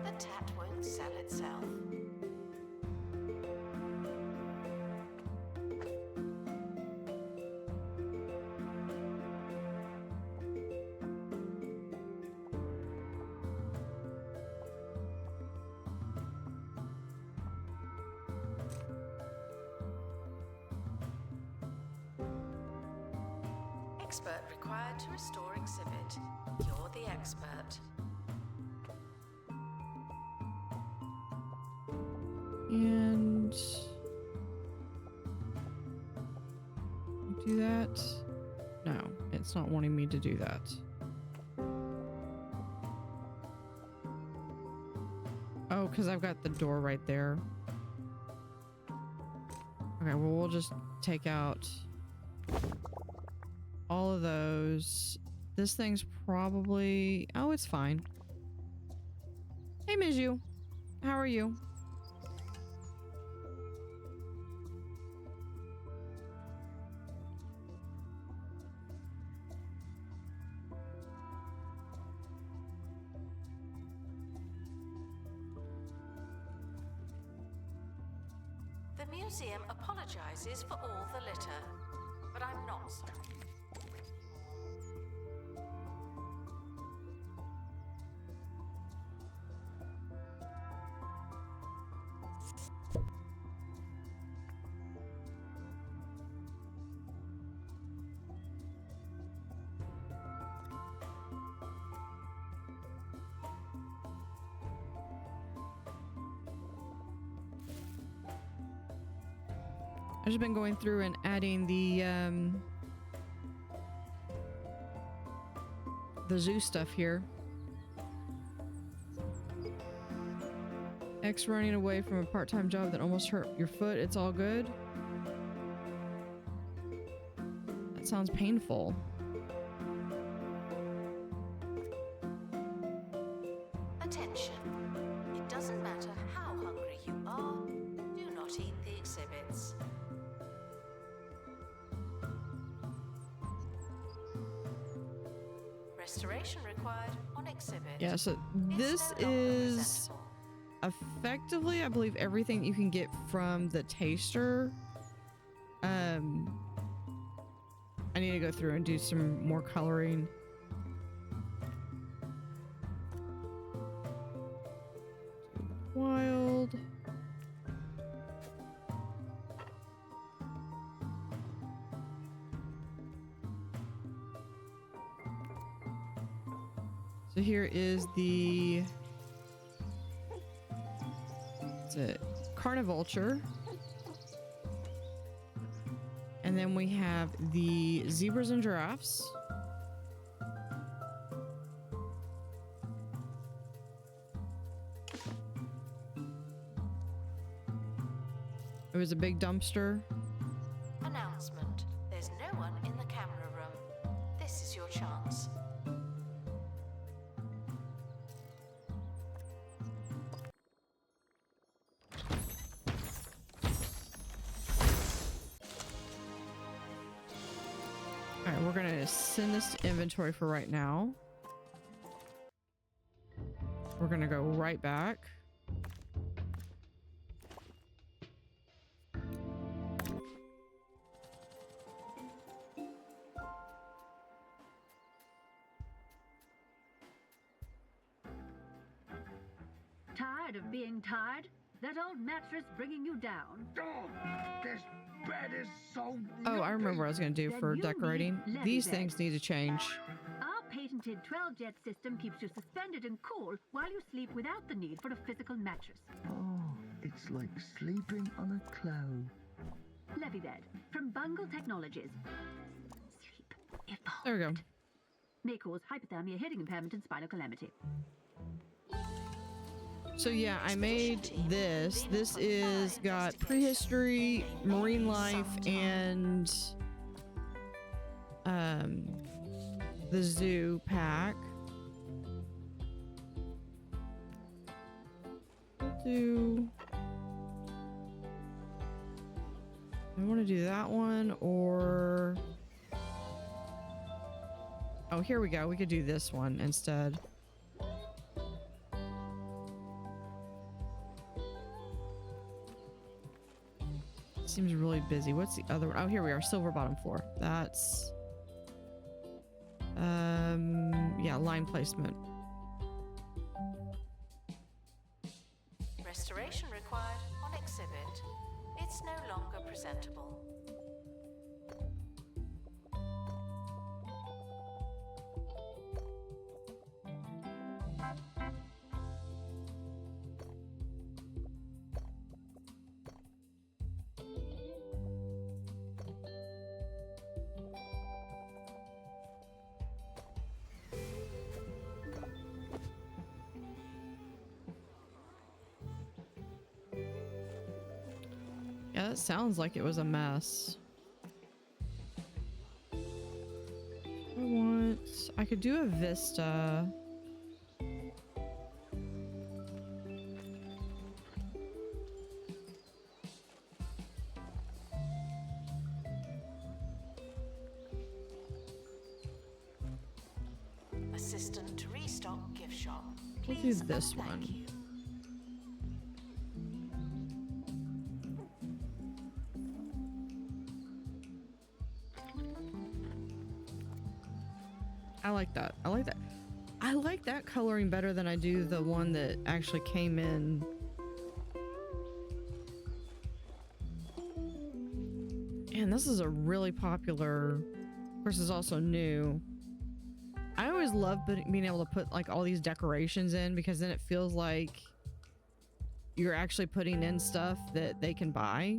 The tat won't sell itself. Expert required to restore exhibit. You're the expert. And do that. No, it's not wanting me to do that. Oh, because I've got the door right there. Okay, well, we'll just take out all of those. This thing's probably... Oh, it's fine. Hey, Miju. How are you? The museum apologizes for all the litter, but I'm not sorry. I've just been going through and adding the zoo stuff here. X running away from a part-time job that almost hurt your foot. It's all good. That sounds painful. Attention. It doesn't matter how hungry you are. Do not eat the exhibits. Restoration required on exhibit. Yeah, so It's this no longer is presentable. effectively, I believe, everything you can get from the taster. I need to go through and do some more coloring. Wild. So here is the... What's it? Carnivulture. And then we have the zebras and giraffes. It was a big dumpster. Announcement. There's no one in the camera room. This is your chance. gonna send this to inventory for right now. We're gonna go right back. Tired of being tired? That old mattress bringing you down? Oh, this bed is so. Oh, I remember what I was gonna do Then for you decorating. need levy These bed. things need to change. Our patented 12-jet system keeps you suspended and cool while you sleep without the need for a physical mattress. Oh, it's like sleeping on a cloud. Levy bed from Bungle Technologies. Sleep evolved. There we go. May cause hypothermia, hearing impairment, and spinal calamity. So yeah, I made this. This is got prehistory, marine life, and the zoo pack. Do I want to do that one or? Oh, here we go. We could do this one instead. Seems really busy. What's the other one? Oh, here we are. Silver bottom floor. That's yeah, line placement. Restoration required on exhibit. It's no longer presentable. Yeah, that sounds like it was a mess. I could do a vista. Assistant to restock gift shop. We'll do Please this and thank one. you. I like that. I like that. I like that coloring better than I do the one that actually came in. And this is a really popular, of course it's also new. I always love being able to put like all these decorations in because then it feels like you're actually putting in stuff that they can buy.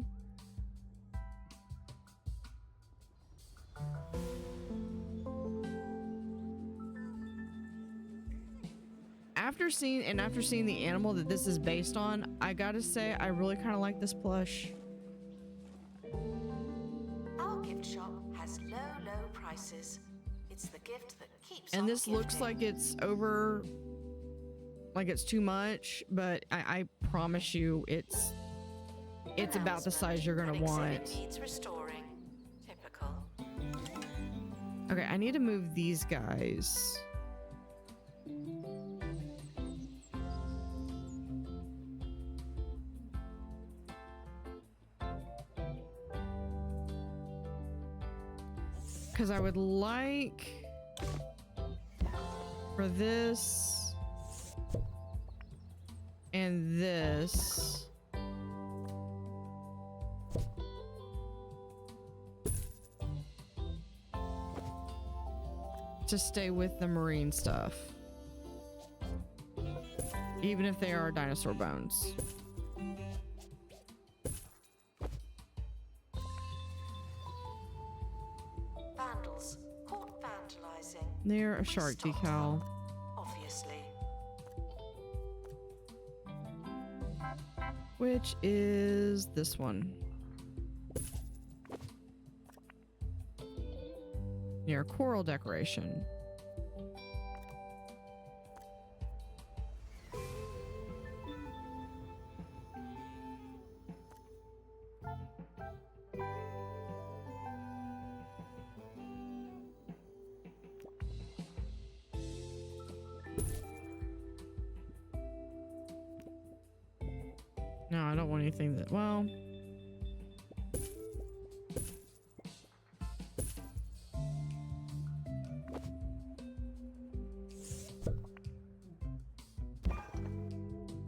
After seeing the animal that this is based on, I gotta say I really kind of like this plush. Our gift shop has low prices. It's the gift that keeps And on this looks gifting. like it's over, like it's too much, but I promise you it's about the size you're gonna An exhibit want. needs restoring. Typical. Okay, I need to move these guys. Because I would like for this and this to stay with the marine stuff, even if they are dinosaur bones. Vandals caught vandalizing. They're a shark Stopped decal. them, obviously. Which is this one. Near coral decoration. No, I don't want anything that, well.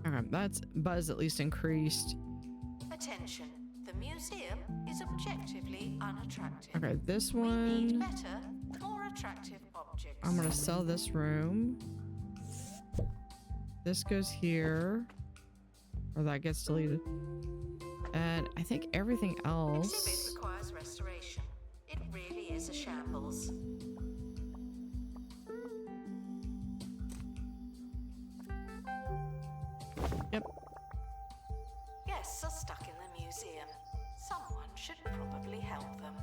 Okay, that's buzz at least increased. Attention, the museum is objectively unattractive. Okay, this We need one. better, more attractive objects. I'm gonna sell this room. This goes here. Or that gets deleted. And I think everything Exhibit else. requires restoration. It really is a shambles. Yep. Guests are stuck in the museum. Someone should probably help them.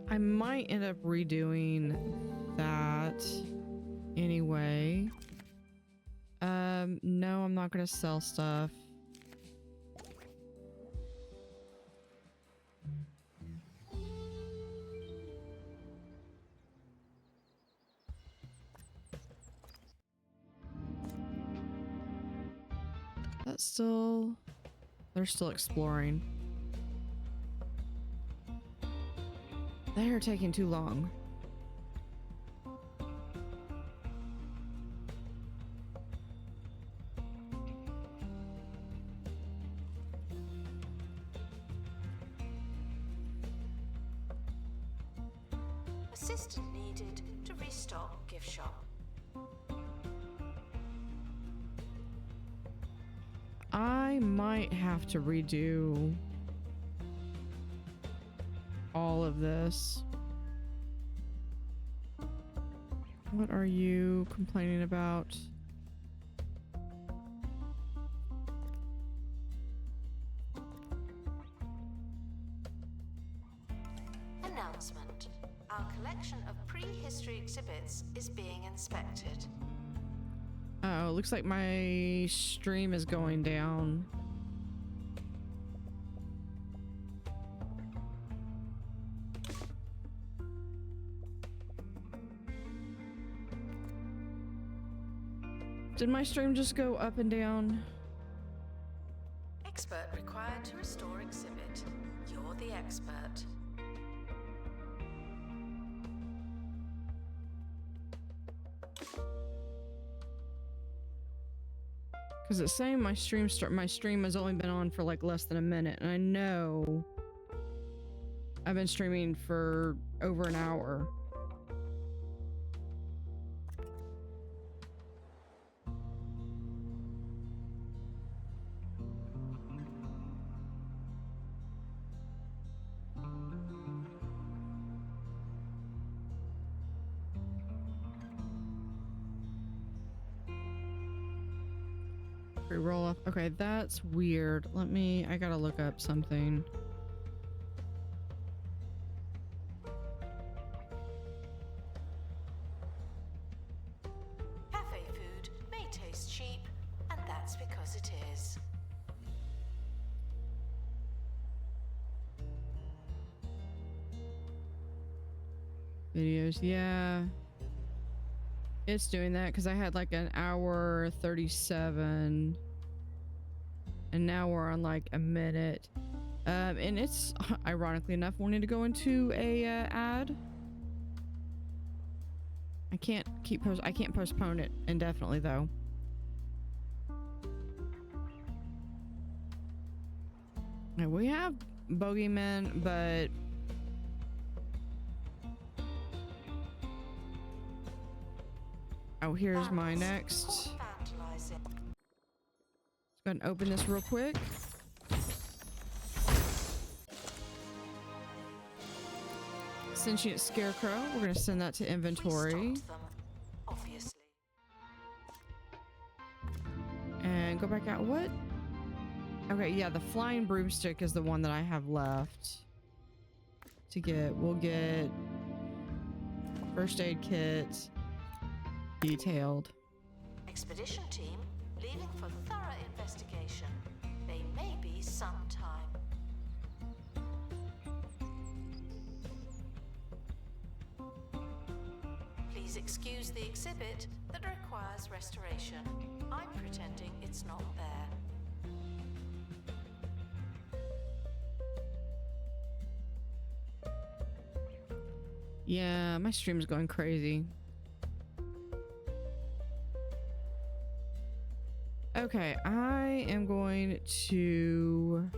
I might end up redoing that anyway. No, I'm not gonna sell stuff. That's still... They're still exploring. They are taking too long. Assistant needed to restock gift shop. I might have to redo all of this. What are you complaining about? Announcement. Our collection of prehistory exhibits is being inspected. Oh, looks like my stream is going down. Did my stream just go up and down? Expert required to restore exhibit. You're the expert. Because it's saying my stream has only been on for like less than a minute, and I know I've been streaming for over an hour. Roll off. Okay, that's weird. I gotta look up something. Cafe food may taste cheap, and that's because it is. Videos, yeah. It's doing that because I had like an hour 37 and now we're on like a minute. And it's ironically enough wanting to go into a ad. I can't postpone it indefinitely though. Now, we have bogeymen, but oh, here's my next. Let's go ahead and open this real quick. Sentient Scarecrow. We're going to send that to inventory. Obviously. And go back out. What? Okay, yeah, the flying broomstick is the one that I have left to get. We'll get first aid kit. Detailed. Expedition team leaving for thorough investigation. They may be some time. Please excuse the exhibit that requires restoration. I'm pretending it's not there. Yeah, my stream's going crazy. Okay, I am going to...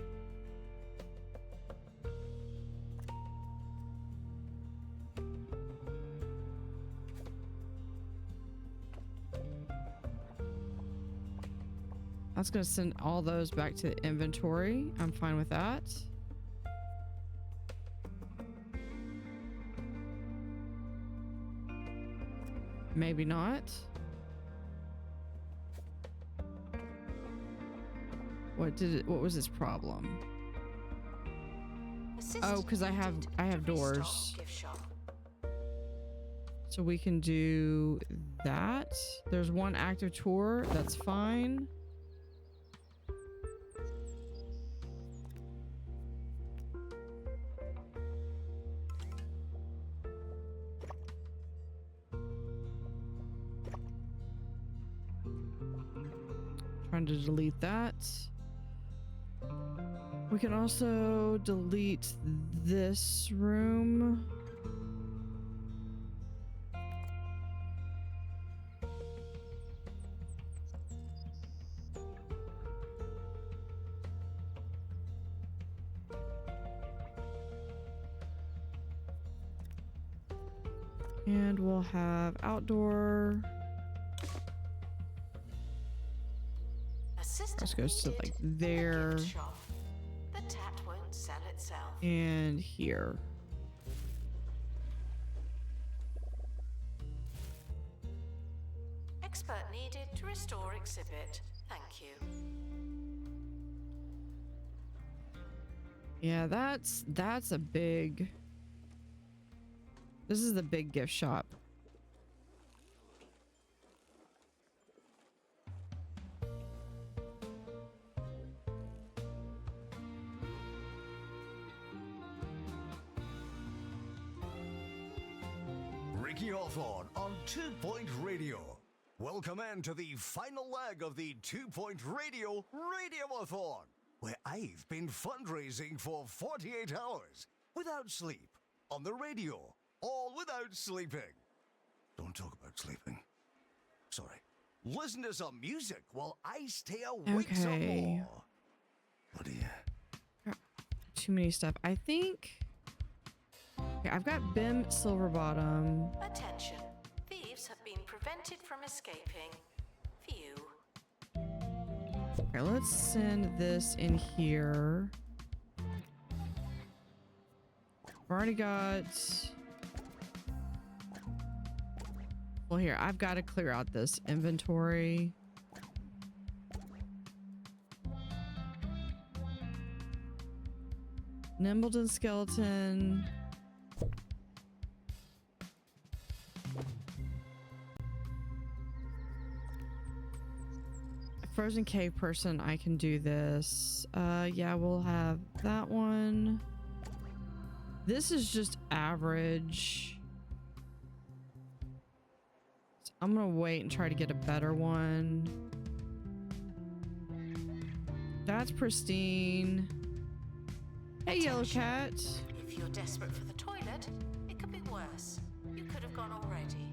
That's going to send all those back to the inventory. I'm fine with that. Maybe not. What was his problem? Oh, because I have doors. So we can do that. There's one active tour. That's fine. Trying to delete that. We can also delete this room. And we'll have outdoor. This goes to like there. The tat won't sell itself. And here. Expert needed to restore exhibit. Thank you. Yeah, that's a big... This is the big gift shop. Hawthorne on 2 Point Radio. Welcome in to the final leg of the 2 Point Radio Radiomathon, where I've been fundraising for 48 hours without sleep on the radio, all without sleeping. Don't talk about sleeping. Sorry. Listen to some music while I stay awake some more. Oh dear. Too many stuff. I think... Okay, I've got BIM silver bottom. Attention. Thieves have been prevented from escaping. Phew. Okay, let's send this in here. I've already got... Well, here, I've got to clear out this inventory. Nimbleton skeleton. Frozen cave person, I can do this. Yeah, we'll have that one. This is just average. So I'm gonna wait and try to get a better one. That's pristine. Hey, Yellow Cat. If you're desperate for the toilet, it could be worse. You could have gone already.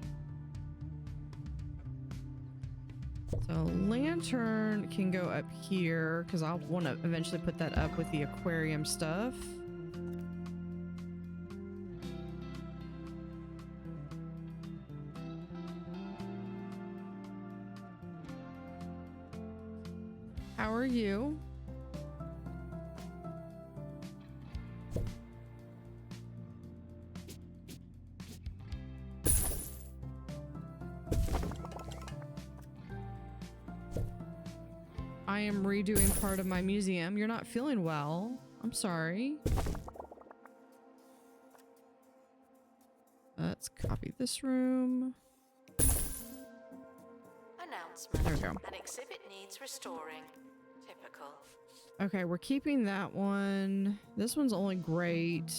So lantern can go up here because I'll want to eventually put that up with the aquarium stuff. How are you? I am redoing part of my museum. You're not feeling well. I'm sorry. Let's copy this room. Announcement. There we go. An exhibit needs restoring. Typical. Okay, we're keeping that one. This one's only great.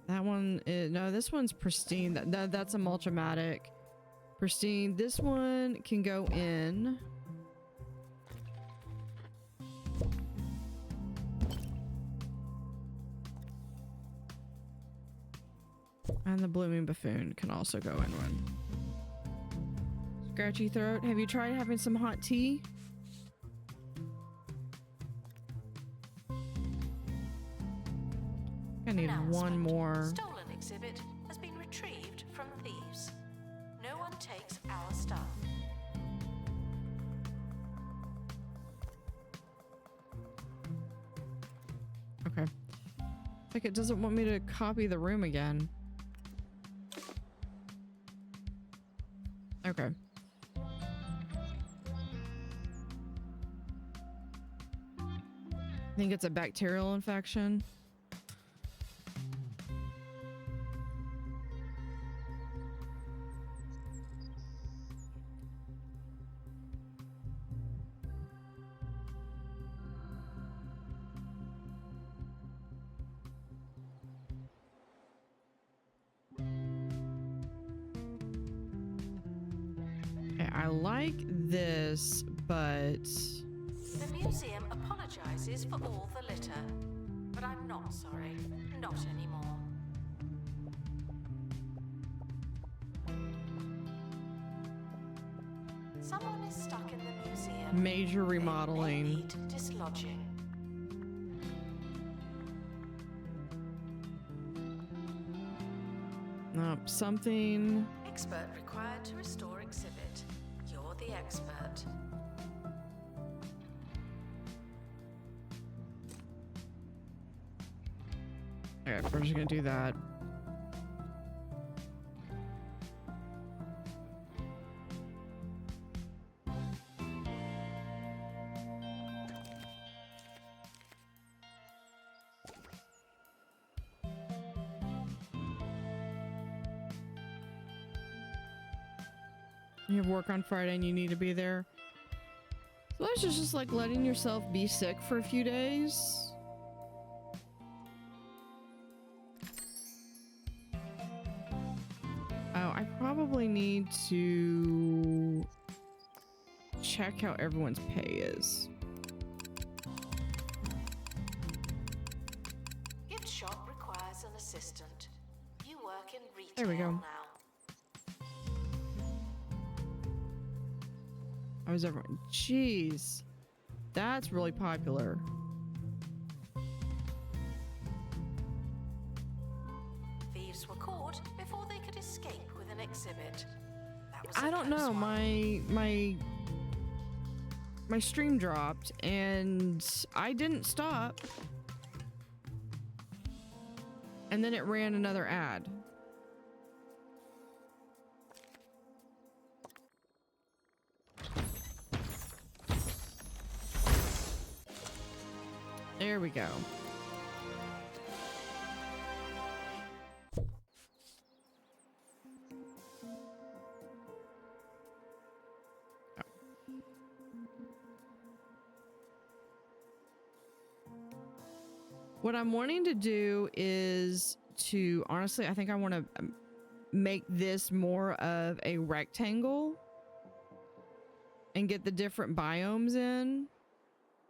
That one is, no, this one's pristine. That's a Mulchamatic. Pristine. This one can go in. And the Blooming Buffoon can also go in one. Scratchy throat. Have you tried having some hot tea? I need one more. Stolen exhibit has been retrieved from thieves. No one takes our stuff. Okay. Like it doesn't want me to copy the room again. Okay. I think it's a bacterial infection. I like this, but The museum apologizes for all the litter, but I'm not sorry. Not anymore. Someone is stuck in the museum. major They may remodeling. need dislodging. Something. Expert required to restore exhibit. You're the expert. Okay, we're just gonna do that. You have work on Friday and you need to be there. So that's just like letting yourself be sick for a few days. Oh, I probably need to check how everyone's pay is. Gift shop requires an assistant. You work in retail There we go. now. How is everyone? Jeez. That's really popular. Thieves were caught before they could escape with an exhibit. That was I a don't close know. one. My stream dropped and I didn't stop. And then it ran another ad. There we go. What I'm wanting to do is to, honestly, I think I want to make this more of a rectangle and get the different biomes in.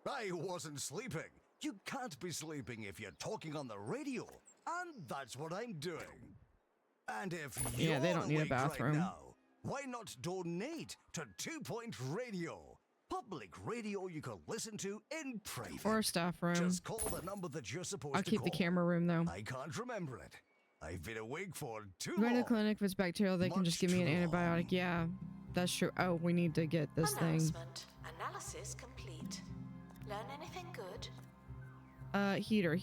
I wasn't sleeping. You can't be sleeping if you're talking on the radio. And that's what I'm doing. And if you're Yeah, they don't need a awake right bathroom. now, why not donate to 2 Point Radio? Public radio you can listen to in private. Or a staff room. Just call the number that you're supposed I'll to keep call. the camera room though. I can't remember it. I've been awake for too Going to long. the clinic if it's bacterial, they can just Much give me an too long. antibiotic. Yeah, that's true. Oh, we need to get this thing. Announcement. Analysis complete. Learn anything good? Heater.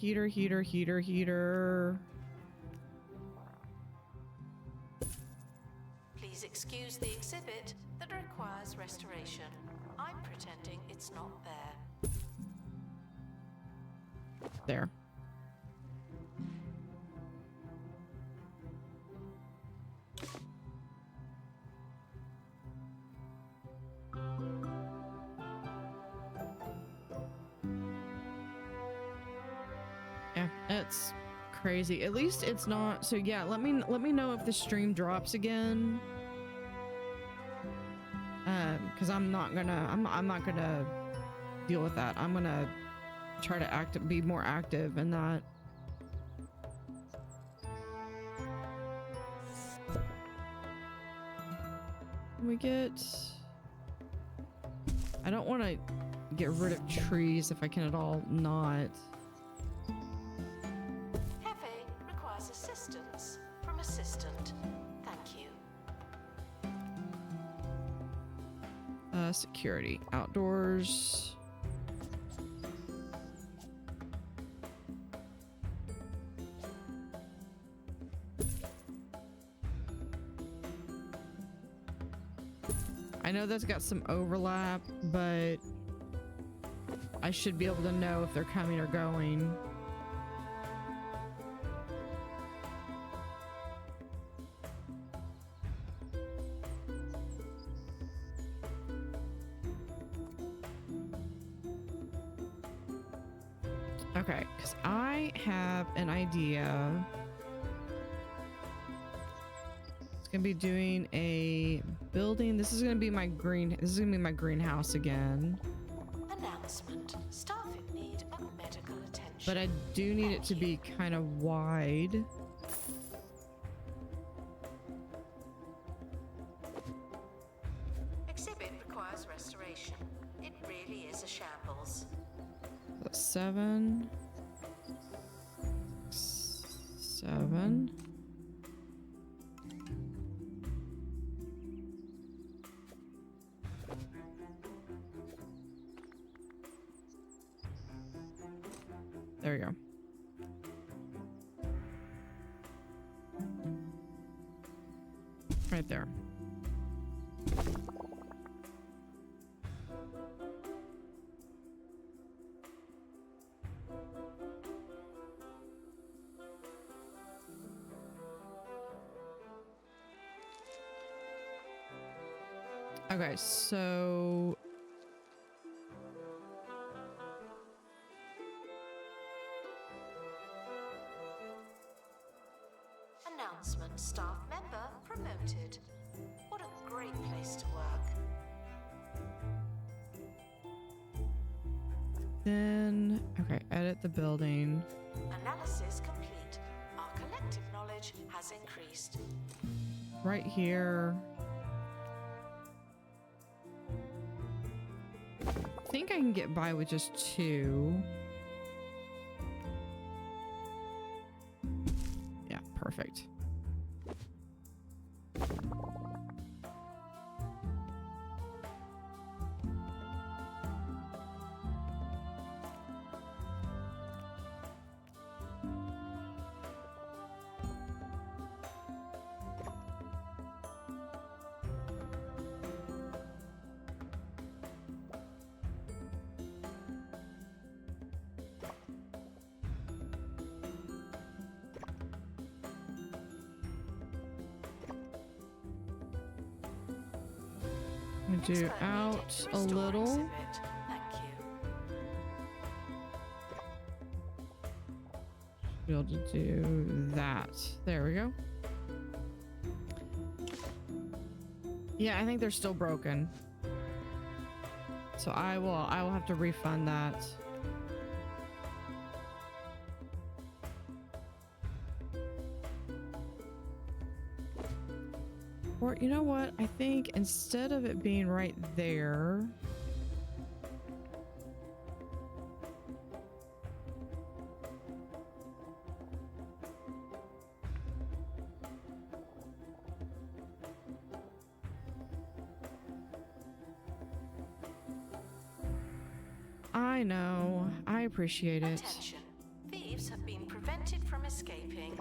Please excuse the exhibit that requires restoration. I'm pretending it's not there. There. Yeah, it's crazy. At least it's not. So yeah, let me know if the stream drops again. Because I'm not gonna deal with that. I'm gonna try to be more active in that. Can we get? I don't want to get rid of trees if I can at all not. Hefe requires assistance from assistant. Thank you. Security. Outdoors. I know that's got some overlap, but I should be able to know if they're coming or going. Okay, because I have an idea. It's gonna be doing a building. This is gonna be my greenhouse again. Announcement. Staff in need of medical attention. But I do need it to be kind of wide. Exhibit requires restoration. It really is a shambles. 7. 7. There we go. Right there. Okay, so Announcement. Staff member promoted. What a great place to work. then, okay, edit the building. Analysis complete. Our collective knowledge has increased. Right here. I think I can get by with just 2. Yeah, perfect. Do out a little. Exhibit. Thank you. Be able to do that. There we go. Yeah, I think they're still broken. So I will have to refund that. Or you know what? I think instead of it being right there, I know. I appreciate it. Attention. Thieves have been prevented from escaping.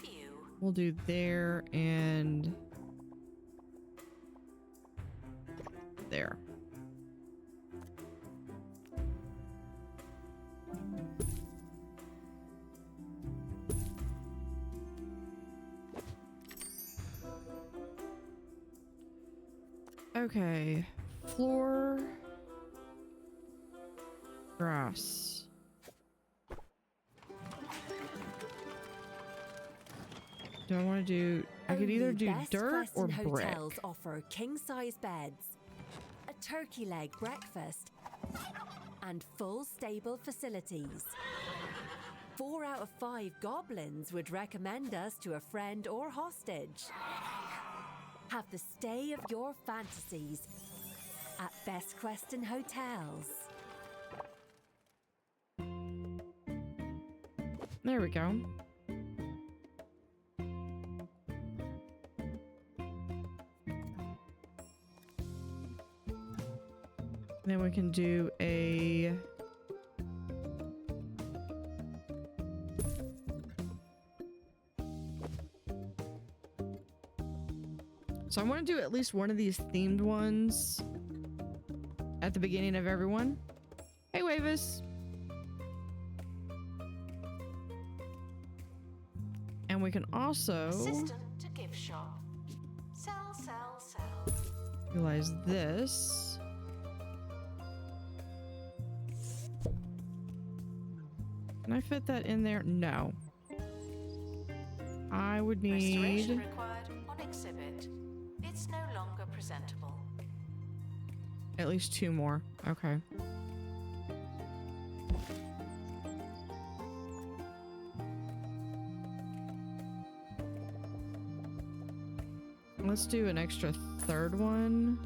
View. We'll do there and there. Okay, floor, Do I want to do... I could either do Best dirt or Western brick. hotels offer king-size beds, a turkey leg breakfast, and full stable facilities. 4 out of 5 goblins would recommend us to a friend or hostage. Have the stay of your fantasies at Best Western Hotels. There we go. Then we can do a... So I want to do at least one of these themed ones at the beginning of everyone. Hey, Wavis. And we can also Assistant to gift shop. Sell, sell, sell. utilize this. Can I fit that in there? No. I would Restoration need required on exhibit. It's no longer presentable. at least 2 more. Okay. Let's do an extra 3rd one.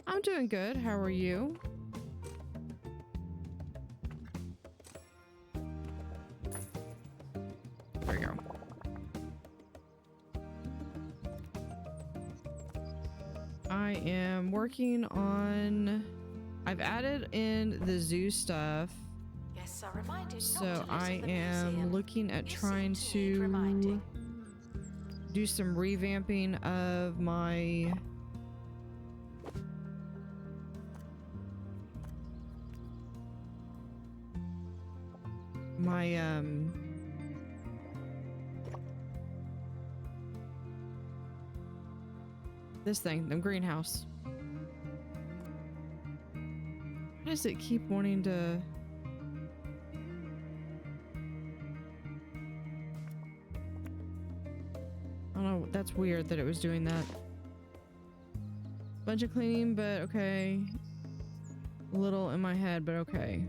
I'm doing good. How are you? There we go. I am working on... I've added in the zoo stuff. Yes, I reminded not So to litter I the am museum. looking at You trying seem to need to reminding. do some revamping of my this thing, the greenhouse. Why does it keep wanting to... I don't know, that's weird that it was doing that. Bunch of cleaning, but okay. A little in my head, but okay.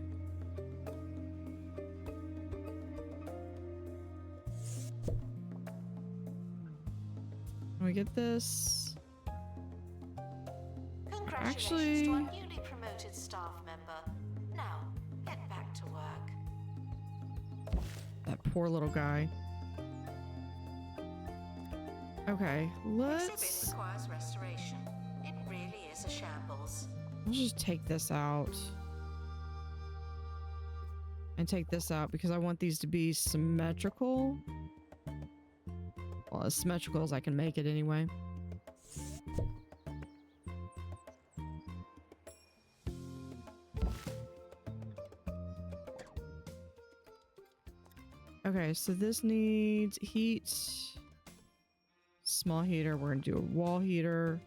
Can we get this? Congratulations Actually- to our newly promoted staff member. Now, get back to work. That poor little guy. Okay, Exhibit let's requires restoration. It really is a shambles. just take this out. And take this out because I want these to be symmetrical. Well, as symmetrical as I can make it anyway. Okay, so this needs heat. Small heater. We're gonna do a wall heater.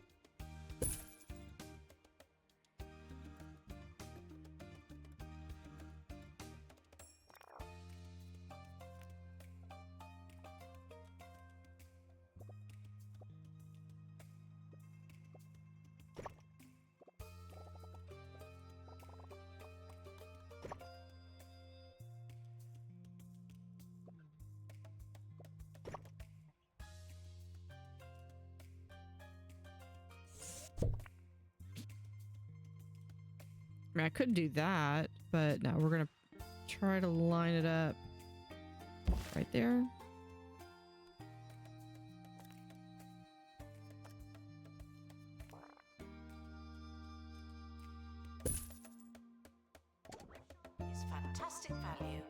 I mean, I could do that, but no, we're gonna try to line it up right there. Is fantastic value.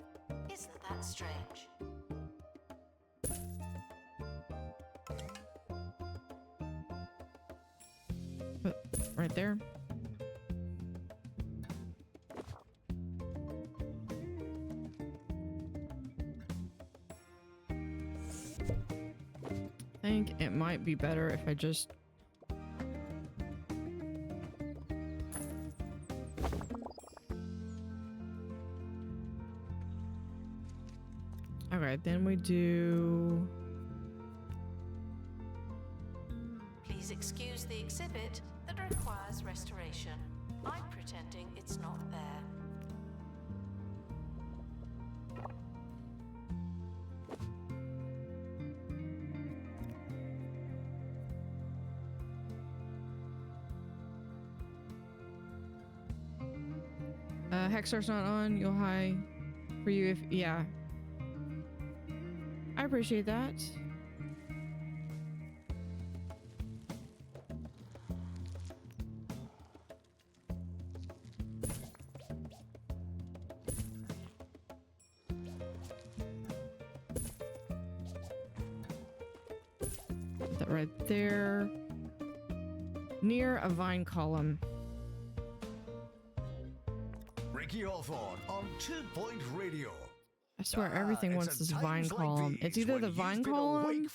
Isn't that strange? Put right there. think it might be better if I just... Okay, then we do... Please excuse the exhibit that requires restoration. I'm pretending it's not there. Hexar's not on. You'll high for you if... Yeah. I appreciate that. Put that right there. Near a vine column. Ricky Hawthorne on 2 Point Radio. I swear everything wants this vine column. It's either the vine column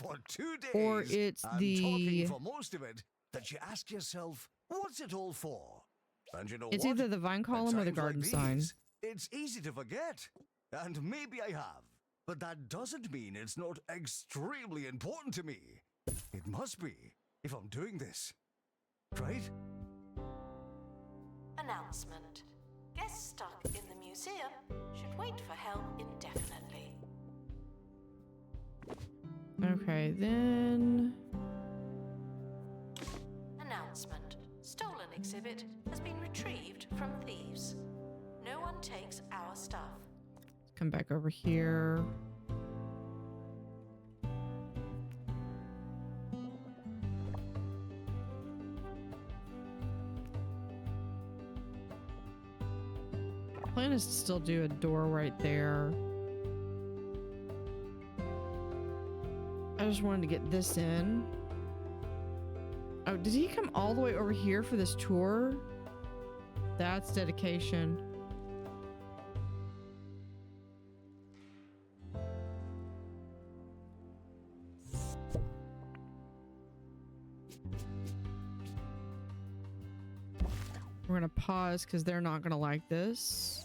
or it's the... For most of it, that you ask yourself, what's it all for? And you know It's what? either the vine At column or the times garden like sign. these, it's easy to forget. And maybe I have. But that doesn't mean it's not extremely important to me. It must be, if I'm doing this. Right? Announcement. Guests stuck in the museum should wait for help indefinitely. Okay, then... Announcement. Stolen exhibit has been retrieved from thieves. No one takes our stuff. Come back over here. Plan is to still do a door right there. I just wanted to get this in. Oh, did he come all the way over here for this tour? That's dedication. We're gonna pause because they're not gonna like this.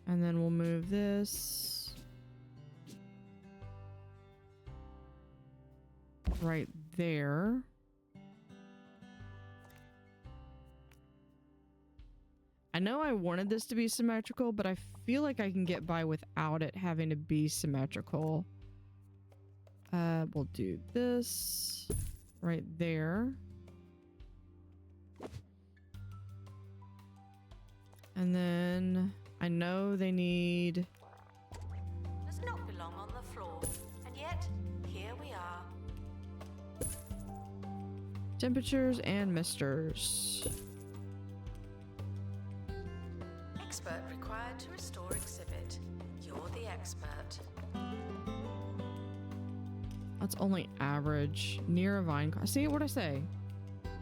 And then we'll move this right there. I know I wanted this to be symmetrical, but I feel like I can get by without it having to be symmetrical. We'll do this right there. And then I know they need... Does not belong on the floor, and yet here we are. temperatures and misters. Expert required to restore exhibit. You're the expert. That's only average. Near a vine. See what I say?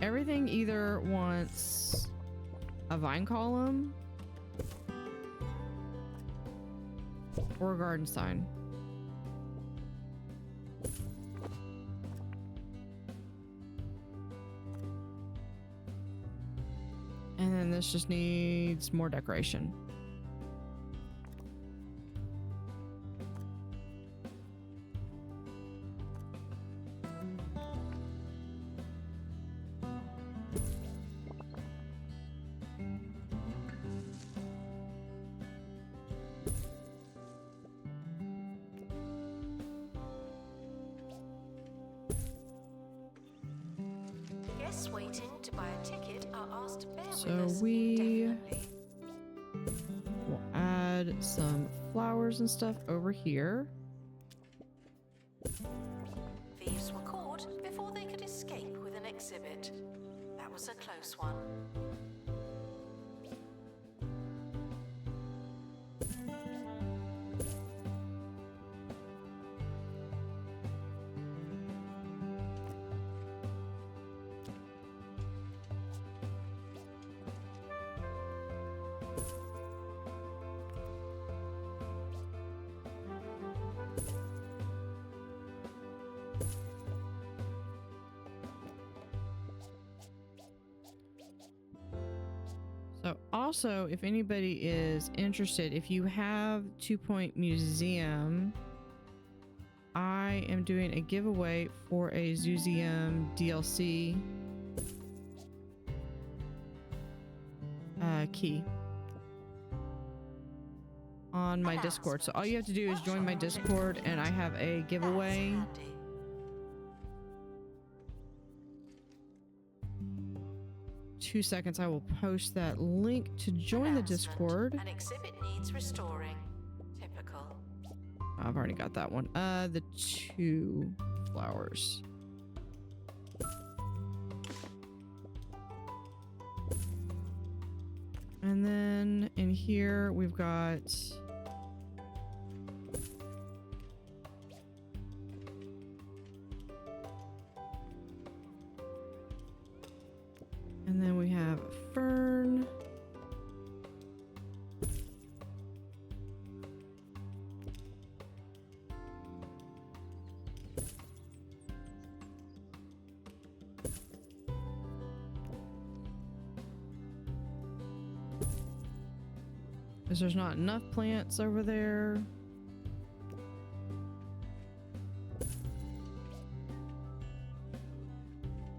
Everything either wants a vine column or a garden sign. And then this just needs more decoration. Guests waiting to buy a ticket are asked to bear So with us we indefinitely. will add some flowers and stuff over here. Thieves were caught before they could escape with an exhibit. That was a close one. So also, if anybody is interested, if you have 2 Point Museum, I am doing a giveaway for a Zooseum DLC key on my Discord. So all you have to do is join my Discord and I have a giveaway. 2 seconds, I will post that link to join the Discord. An exhibit needs restoring. Typical. I've already got that one. The 2 flowers. And then in here we've got and then we have a fern. Because there's not enough plants over there.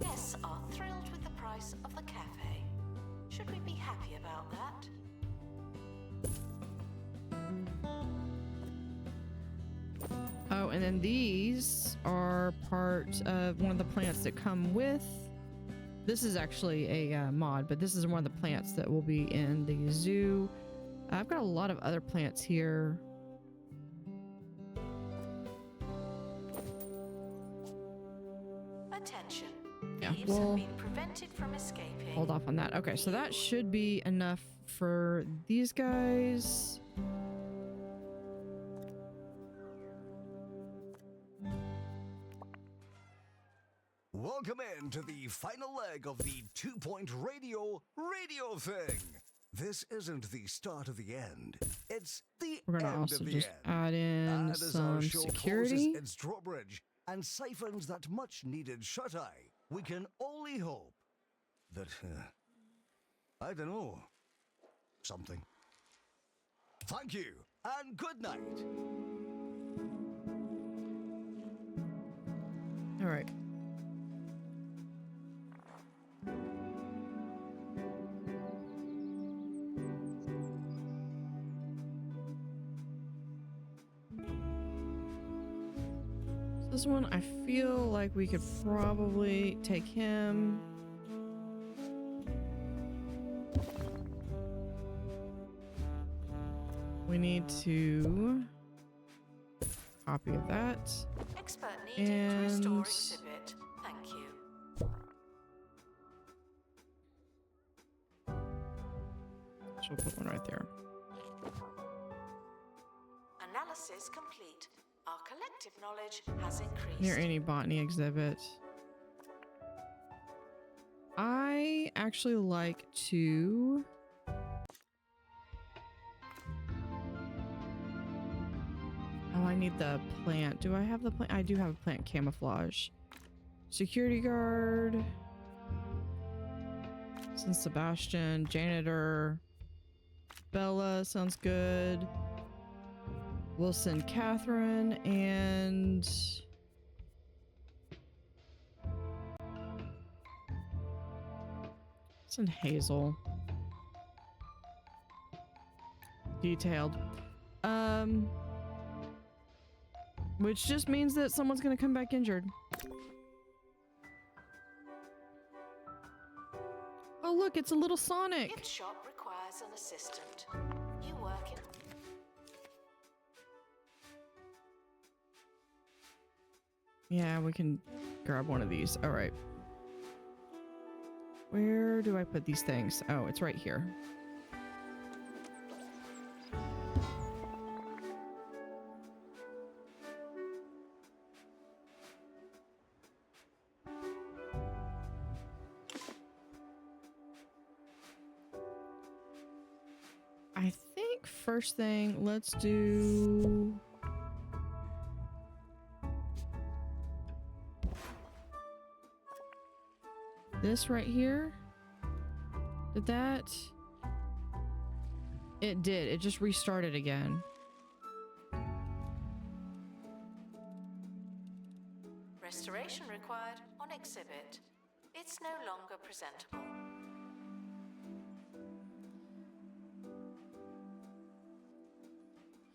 Guests are thrilled with the price of the cafe. Should we be happy about that? Oh, and then these are part of one of the plants that come with. This is actually a mod, but this is one of the plants that will be in the zoo. I've got a lot of other plants here. Attention. Yeah, Thieves have been prevented from escaping. Hold off on that. Okay, so that should be enough for these guys. Welcome in to the final leg of the 2 Point radio thing. This isn't the start of the end. It's the We're gonna end also of the just end. add in As our some show security. closes its drawbridge and siphons that much-needed shut-eye, we can only hope that, I don't know, something. Thank you, and good night. All right. This one, I feel like we could probably take him. We need to copy of that. Expert needed to restore And exhibit. Thank you. so we'll put one right there. Analysis complete. Our collective knowledge has increased. Near any botany exhibit. I actually like to oh, I need the plant. Do I have the plant? I do have a plant camouflage. Security guard. San Sebastian. Janitor. Bella sounds good. Wilson, Catherine, and it's in Hazel. Detailed. Which just means that someone's gonna come back injured. Oh look, it's a little Sonic. Gift shop requires an assistant. You work in. Yeah, we can grab one of these. All right. Where do I put these things? Oh, it's right here. I think first thing, let's do this right here. Did that? It did. It just restarted again. Restoration required on exhibit. It's no longer presentable.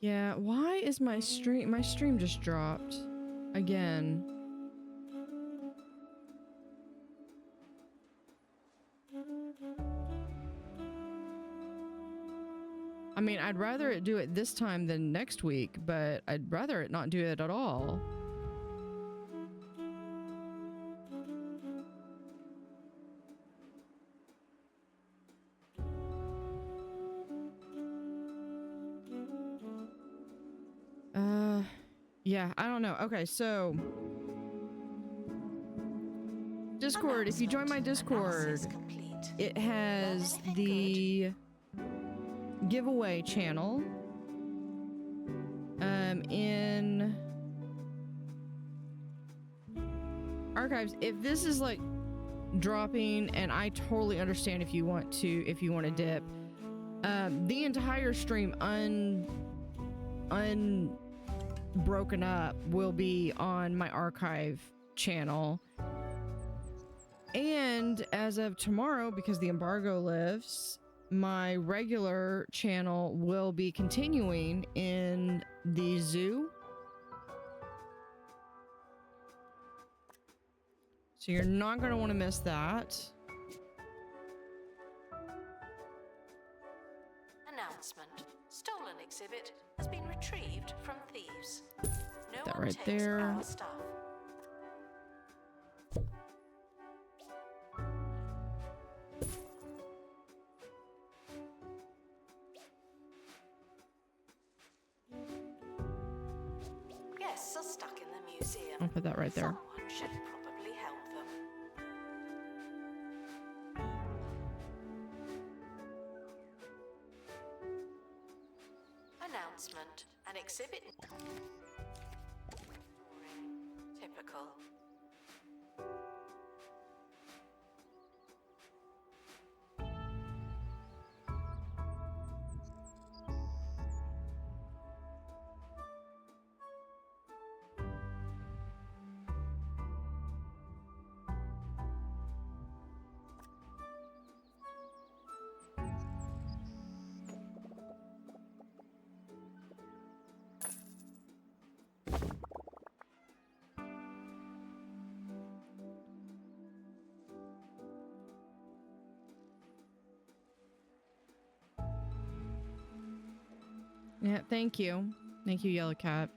Yeah, why is my stream... My stream just dropped. Again. I mean, I'd rather it do it this time than next week, but I'd rather it not do it at all. Yeah, I don't know. Okay, so Discord, if you join my Discord, it has the giveaway channel in archives. If this is like dropping, and I totally understand if you want to dip, the entire stream broken up will be on my archive channel. And as of tomorrow, because the embargo lifts, my regular channel will be continuing in the zoo. So you're not going to want to miss that. Announcement. Stolen exhibit has been retrieved from thieves. No That one right takes there. our stuff. Guests are stuck in the museum. I'll put that right there. Someone should probably help them. Announcement. An exhibit. Typical. Yeah, thank you. Thank you, Yellow Cat.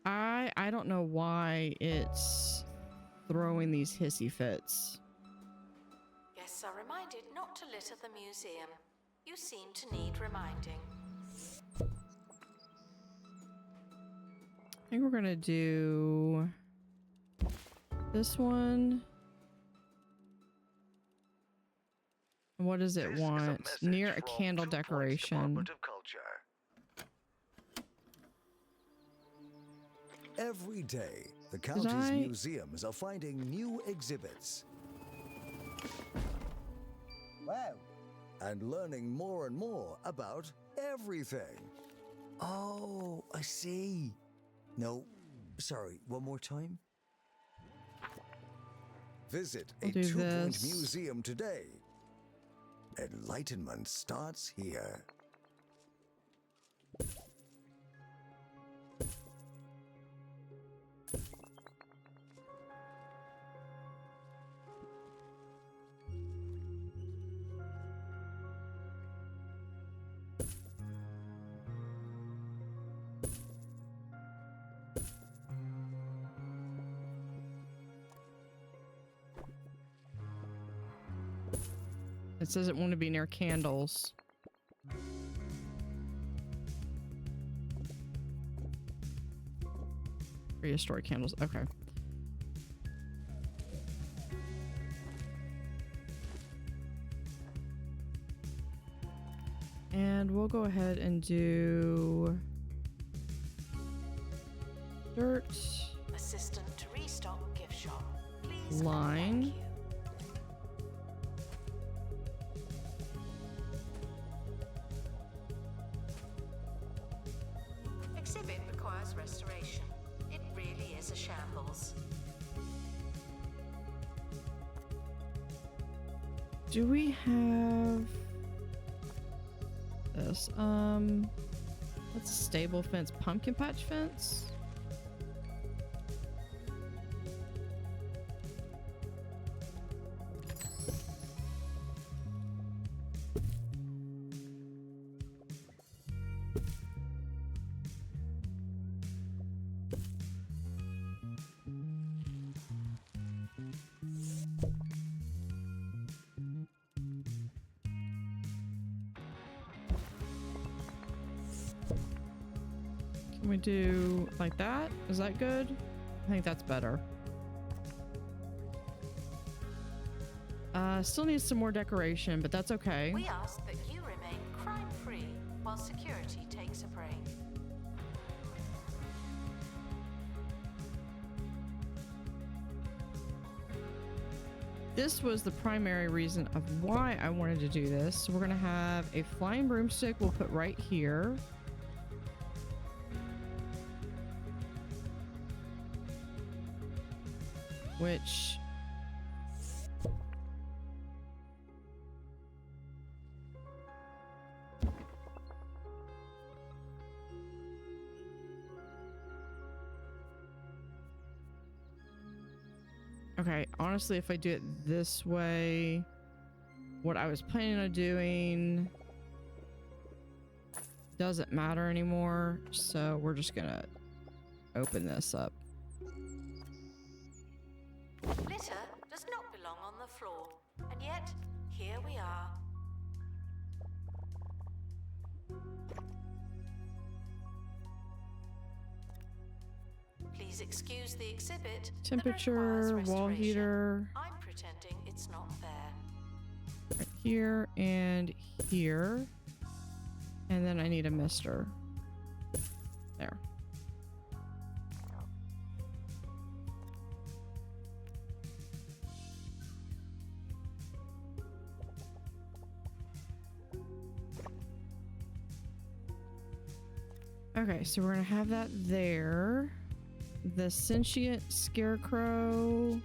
I don't know why it's throwing these hissy fits. Guests are reminded not to litter the museum. You seem to need reminding. I think we're gonna do this one. What does it This is a want? message Near a from candle 2 Points decoration. Department of Culture. Every day, the county's I- museums are finding new exhibits. Wow. And learning more and more about everything. Oh, I see. No, sorry, one more time. Visit a We'll do 2 Point this. museum today. Enlightenment starts here. It says it want to be near candles. Prehistory candles. Okay. And we'll go ahead and do dirt Assistant to restock gift shop. Please. line. Thank you. restoration. It really is a shambles. Do we have this? What's a stable fence? Pumpkin patch fence? Can we do like that? Is that good? I think that's better. Still needs some more decoration, but that's okay. We ask that you remain crime-free while security takes a break. This was the primary reason of why I wanted to do this. So we're gonna have a flying broomstick we'll put right here. Which okay, honestly, if I do it this way, what I was planning on doing doesn't matter anymore, so we're just gonna open this up. Litter does not belong on the floor, and yet here we are. Please excuse the exhibit. that Temperature, requires wall restoration. heater, I'm pretending it's not there. right here and here. And then I need a mister. There. Okay, so we're gonna have that there. The sentient scarecrow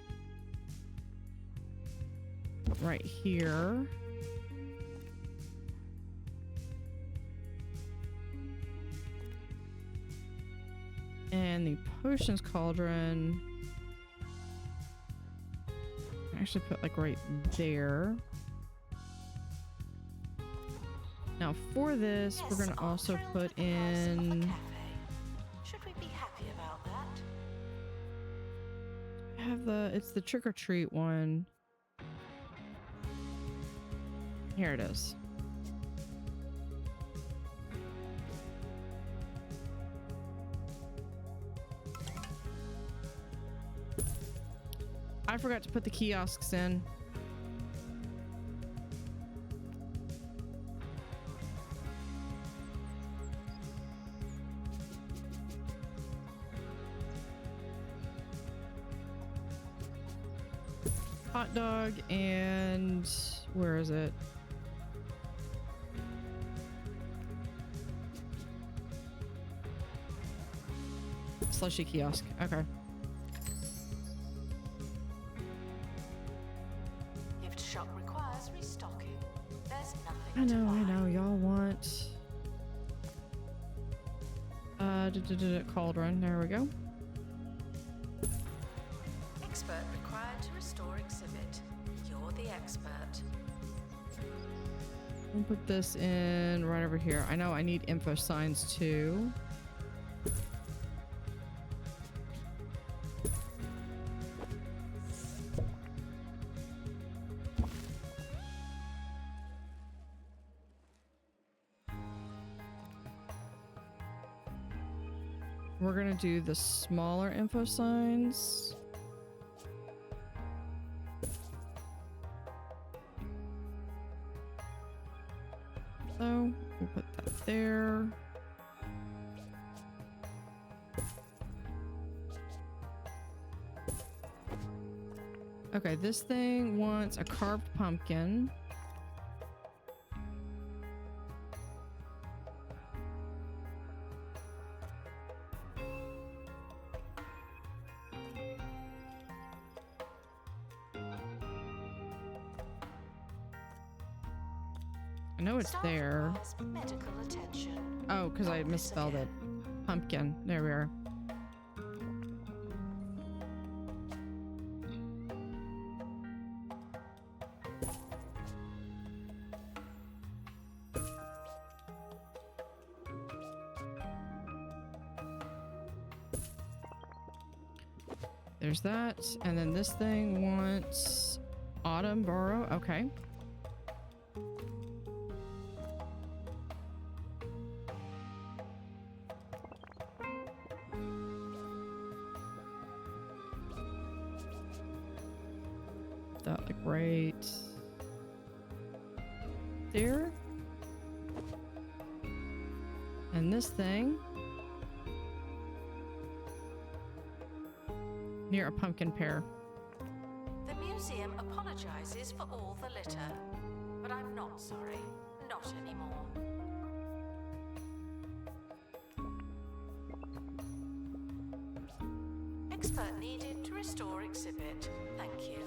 right here. And the potions cauldron, I actually put like right there. Now for this, we're Yes, gonna our also friend put the house of a in. cafe. Should we be happy about that? I have it's the trick or treat one. Here it is. I forgot to put the kiosks in. Hot dog and where is it? Slushy kiosk. Okay. Gift shop requires restocking. There's nothing I to know, buy. I know. Y'all want cauldron. There we go. Expert required to restore exhibit. You're the expert. We'll put this in right over here. I know I need info signs too. We're gonna do the smaller info signs. So we'll put that there. Okay, this thing wants a carved pumpkin. I know it's Staff there. requires medical attention. Oh, because I misspelled it. Pumpkin. There we are. There's that. And then this thing wants Autumn Burrow. Okay. That like right there. And this thing near a pumpkin pear. The museum apologizes for all the litter, but I'm not sorry. Not anymore. Expert needed to restore exhibit. Thank you.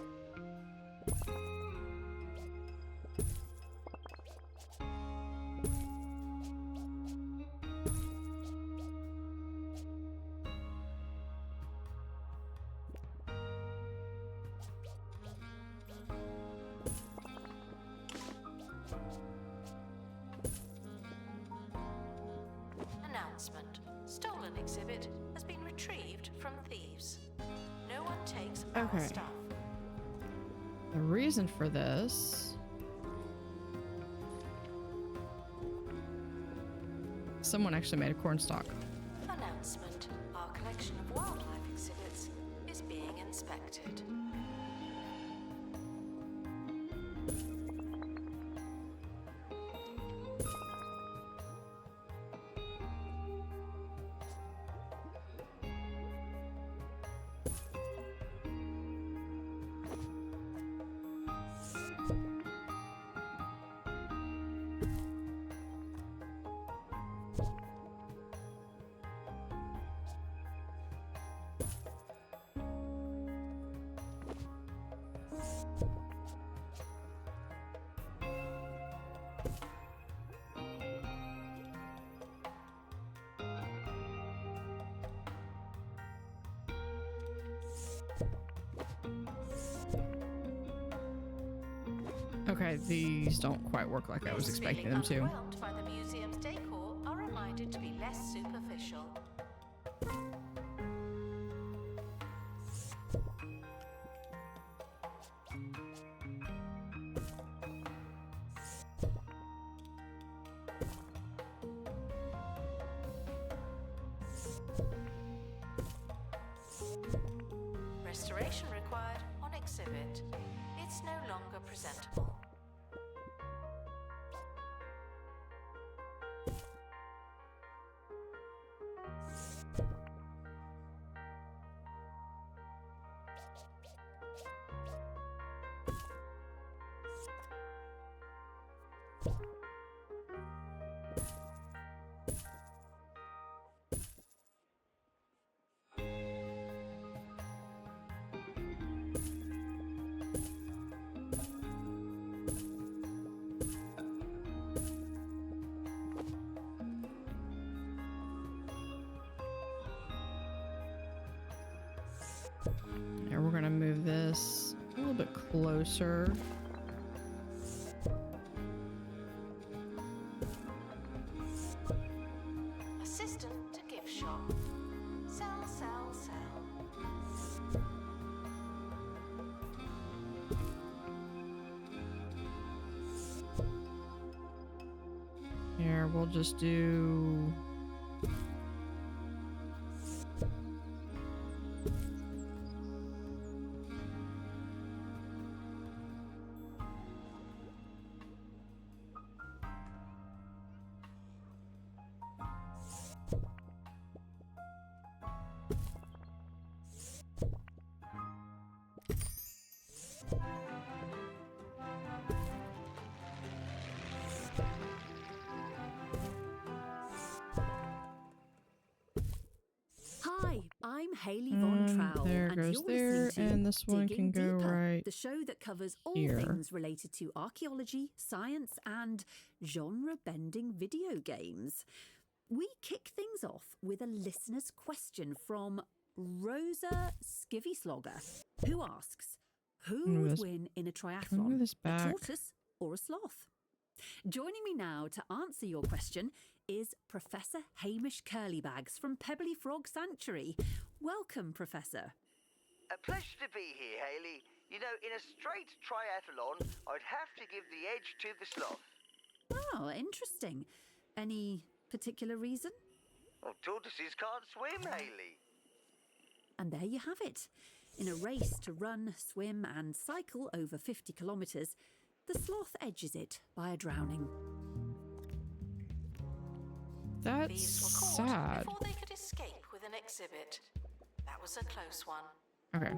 Announcement. Stolen exhibit has been retrieved from thieves. No one takes our Okay. stuff. The reason for this. Someone actually made a corn stalk. Announcement. Our collection of wildlife exhibits is being inspected. Okay, these don't quite work like I was Those expecting feeling them to. underwhelmed by the museum's decor are reminded to be less superficial. Restoration required on exhibit. It's no longer presentable. And we're gonna move this a little bit closer. Assistant to gift shop. Sell, sell, sell. Here, we'll just do. Haley Von Trowell, there and goes you're there, listening to and this one Digging can go Deeper, right the show that covers all here. things related to archaeology, science, and genre-bending video games. We kick things off with a listener's question from Rosa Skivyslogger, who asks, who Move would this- win in a Can we move triathlon, this a back? tortoise or a sloth? Joining me now to answer your question is Professor Hamish Curlybags from Pebbly Frog Sanctuary. Welcome, Professor. A pleasure to be here, Haley. You know, in a straight triathlon, I'd have to give the edge to the sloth. Oh, interesting. Any particular reason? Well, tortoises can't swim, Haley. And there you have it. In a race to run, swim, and cycle over 50 kilometres, the sloth edges it by a drowning. That's Thieves were caught sad. before they could escape with an exhibit. That was a close one. Okay.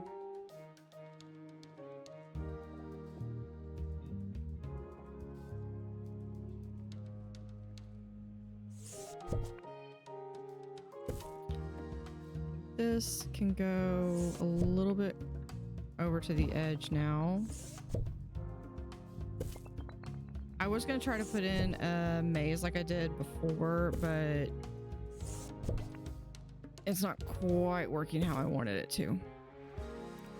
This can go a little bit over to the edge now. I was gonna try to put in a maze like I did before, but it's not quite working how I wanted it to.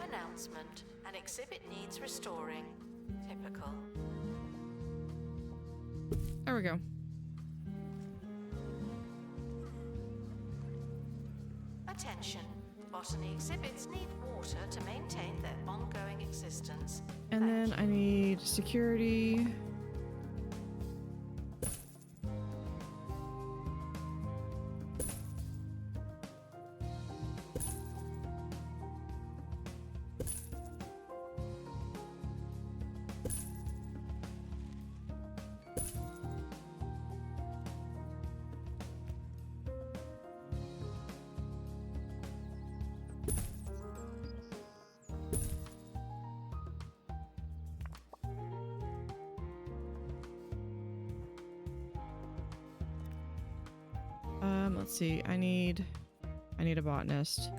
Announcement. An exhibit needs restoring. Typical. There we go. Attention. Botany exhibits need water to maintain their ongoing existence. And then I need security. Let's see. I need a botanist.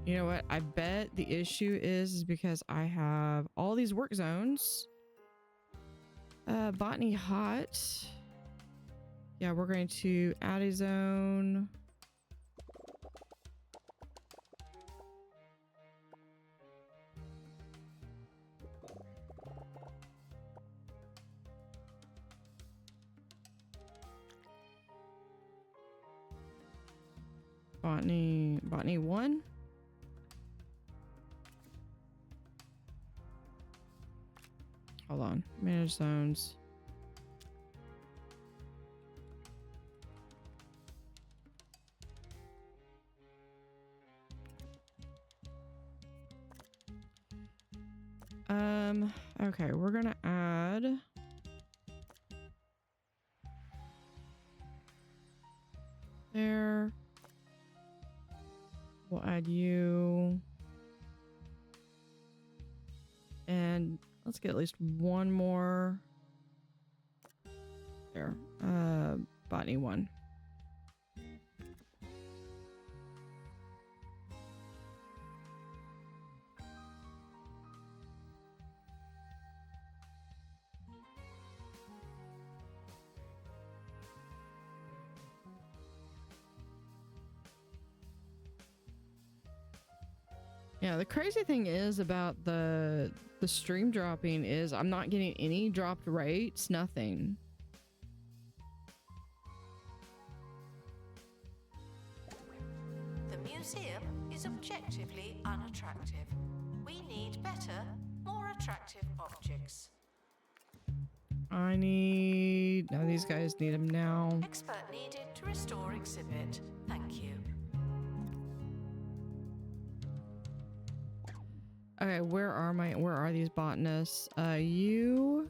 You know what? I bet the issue is because I have all these work zones. Botany hot. Yeah, we're going to add a zone. Botany 1. Hold on. Manage zones. Okay, we're gonna add there. We'll add you. And let's get at least one more. There. Botany 1. Yeah, the crazy thing is about the stream dropping is I'm not getting any dropped rates, nothing. The museum is objectively unattractive. We need better, more attractive objects. I need... No, these guys need them now. Expert needed to restore exhibit. Thank you. Okay, where are these botanists? You...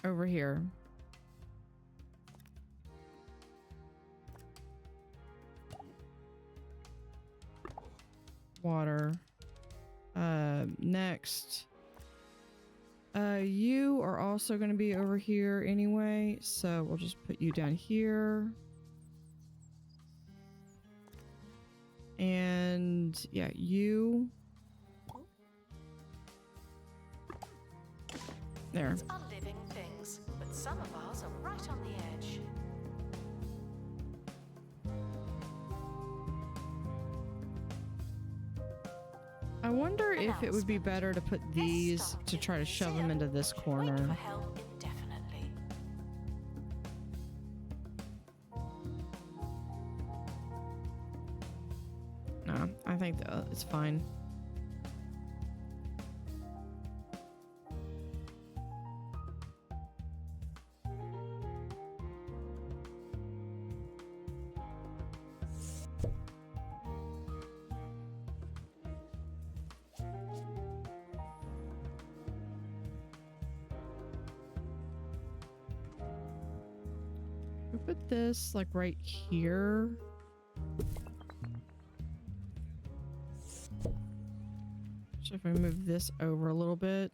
Over here. Water. Next. You are also going to be over here anyway, so we'll just put you down here. And yeah, you. There. These are living things, but some of ours are right on the edge. I wonder if it would be better to put these to try to shove them into this Wait corner. for help indefinitely. No, I think it's fine. We put this like right here. So if we move this over a little bit.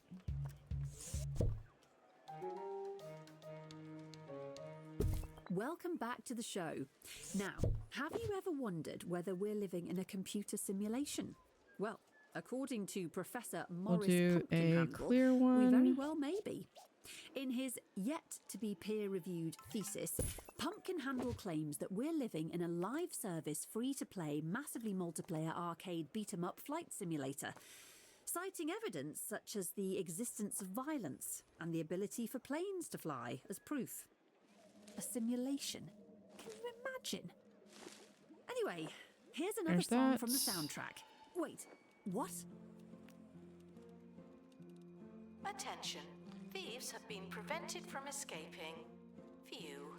Welcome back to the show. Now, have you ever wondered whether we're living in a computer simulation? Well, according to Professor We'll Morris do a Pumpkinhandle, clear one. we very well may be. In his yet-to-be peer-reviewed thesis, Pumpkinhandle claims that we're living in a live-service, free-to-play, massively multiplayer arcade beat-em-up flight simulator, citing evidence such as the existence of violence and the ability for planes to fly as proof. A simulation? Can you imagine? Anyway, here's another There's song that. from the soundtrack. Wait, what? Attention. Thieves have been prevented from escaping. Phew.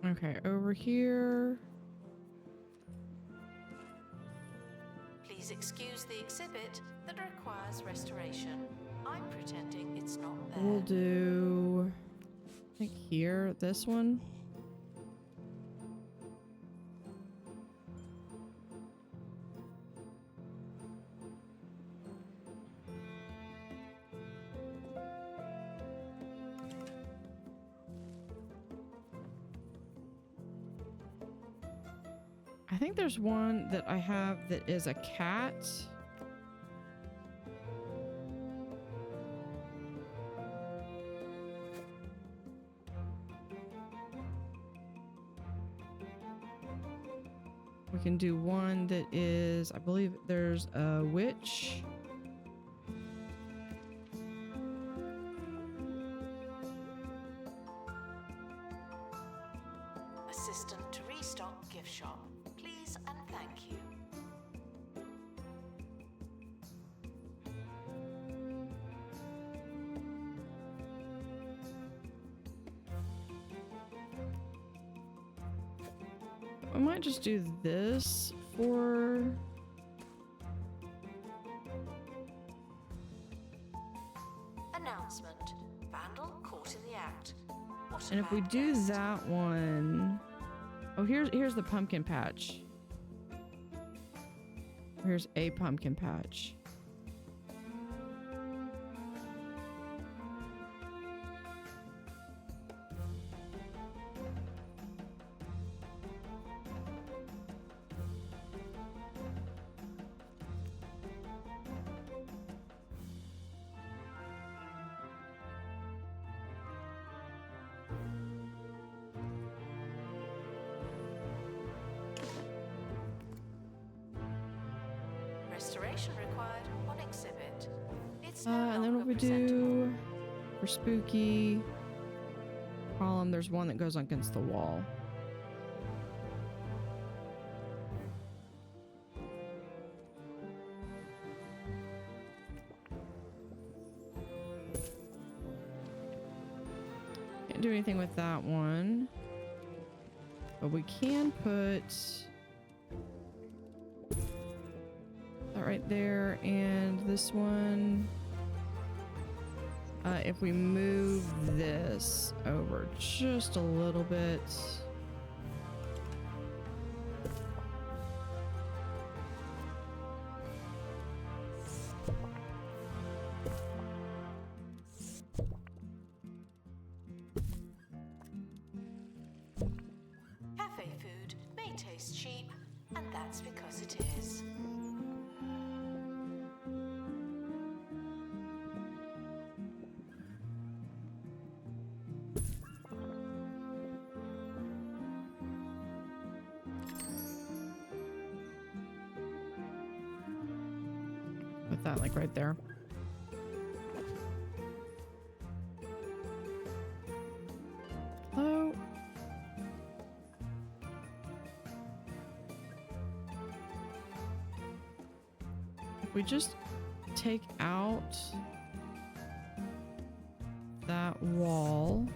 Okay, over here. Please excuse the exhibit that requires restoration. I'm pretending it's not there. We'll do, I think here, this one. I think there's one that I have that is a cat. We can do one that is, I believe there's a witch. Assistant to restock gift shop. Please and thank you. I might just do this for... Announcement. Vandal caught in the act. What a And if we bad do guest. that one... Oh, here's the pumpkin patch. Here's a pumpkin patch. Restoration required on exhibit. It's no And then what longer we presentable. do for spooky column, there's one that goes against the wall. Can't do anything with that one, but we can put that right there, and this one. If we move this over just a little bit. tastes cheap, and that's because it is. Put that like right there. Hello. If we just take out that wall.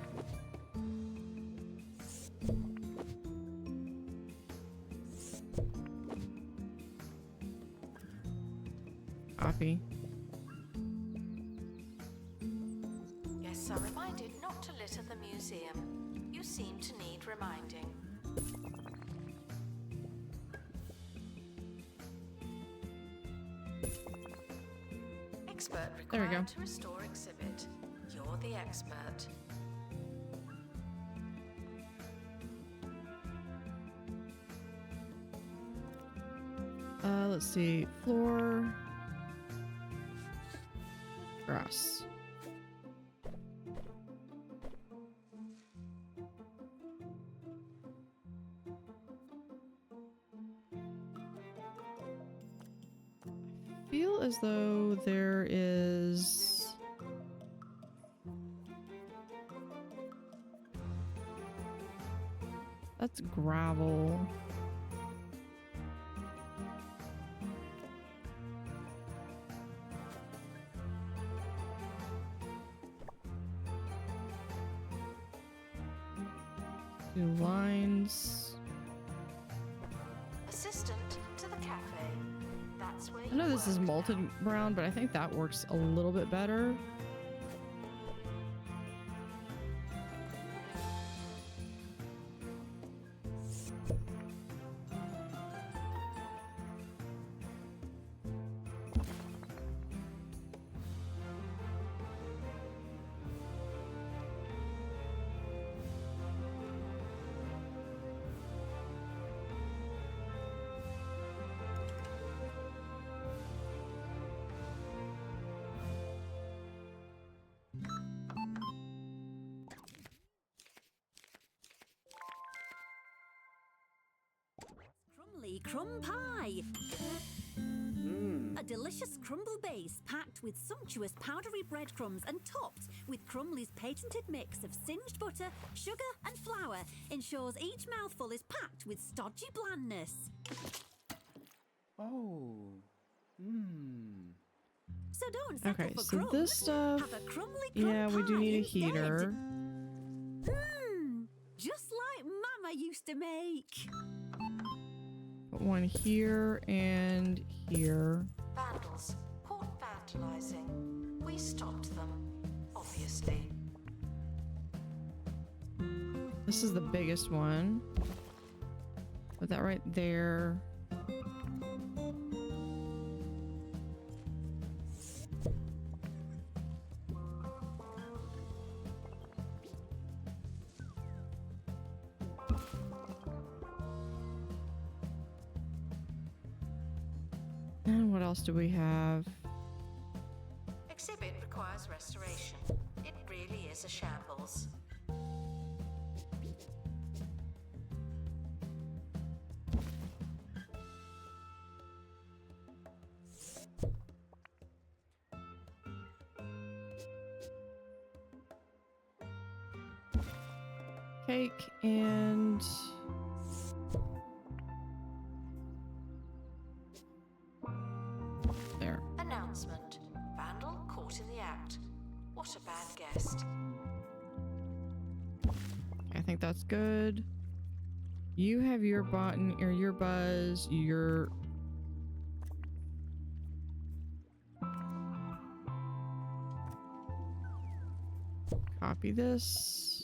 Copy. Yes, I'm reminded not to litter the museum. You seem to need reminding. Expert There we go. required to restore exhibit. You're the expert. Let's see. Floor. Grass. I feel as though there is that's gravel. Two lines. Assistant to the cafe. That's where I know you this is work malted now. brown, but I think that works a little bit better. Crumbly crumb pie. A delicious crumble base packed with sumptuous powdery breadcrumbs and topped with Crumbly's patented mix of singed butter, sugar and flour ensures each mouthful is packed with stodgy blandness. Oh. So don't settle Okay, for so crumbs. this stuff, Have a crumbly crumb yeah, we do pie need a instead. heater. Just like Mama used to make. Put one here and here. Vandals. Caught vandalizing. We stopped them, obviously. This is the biggest one. Put that right there. And what else do we have? Exhibit requires restoration. It really is a shambles. Cake and there. Announcement. Vandal caught in the act. What a bad guest. I think that's good. You have your button or your buzz, your copy this.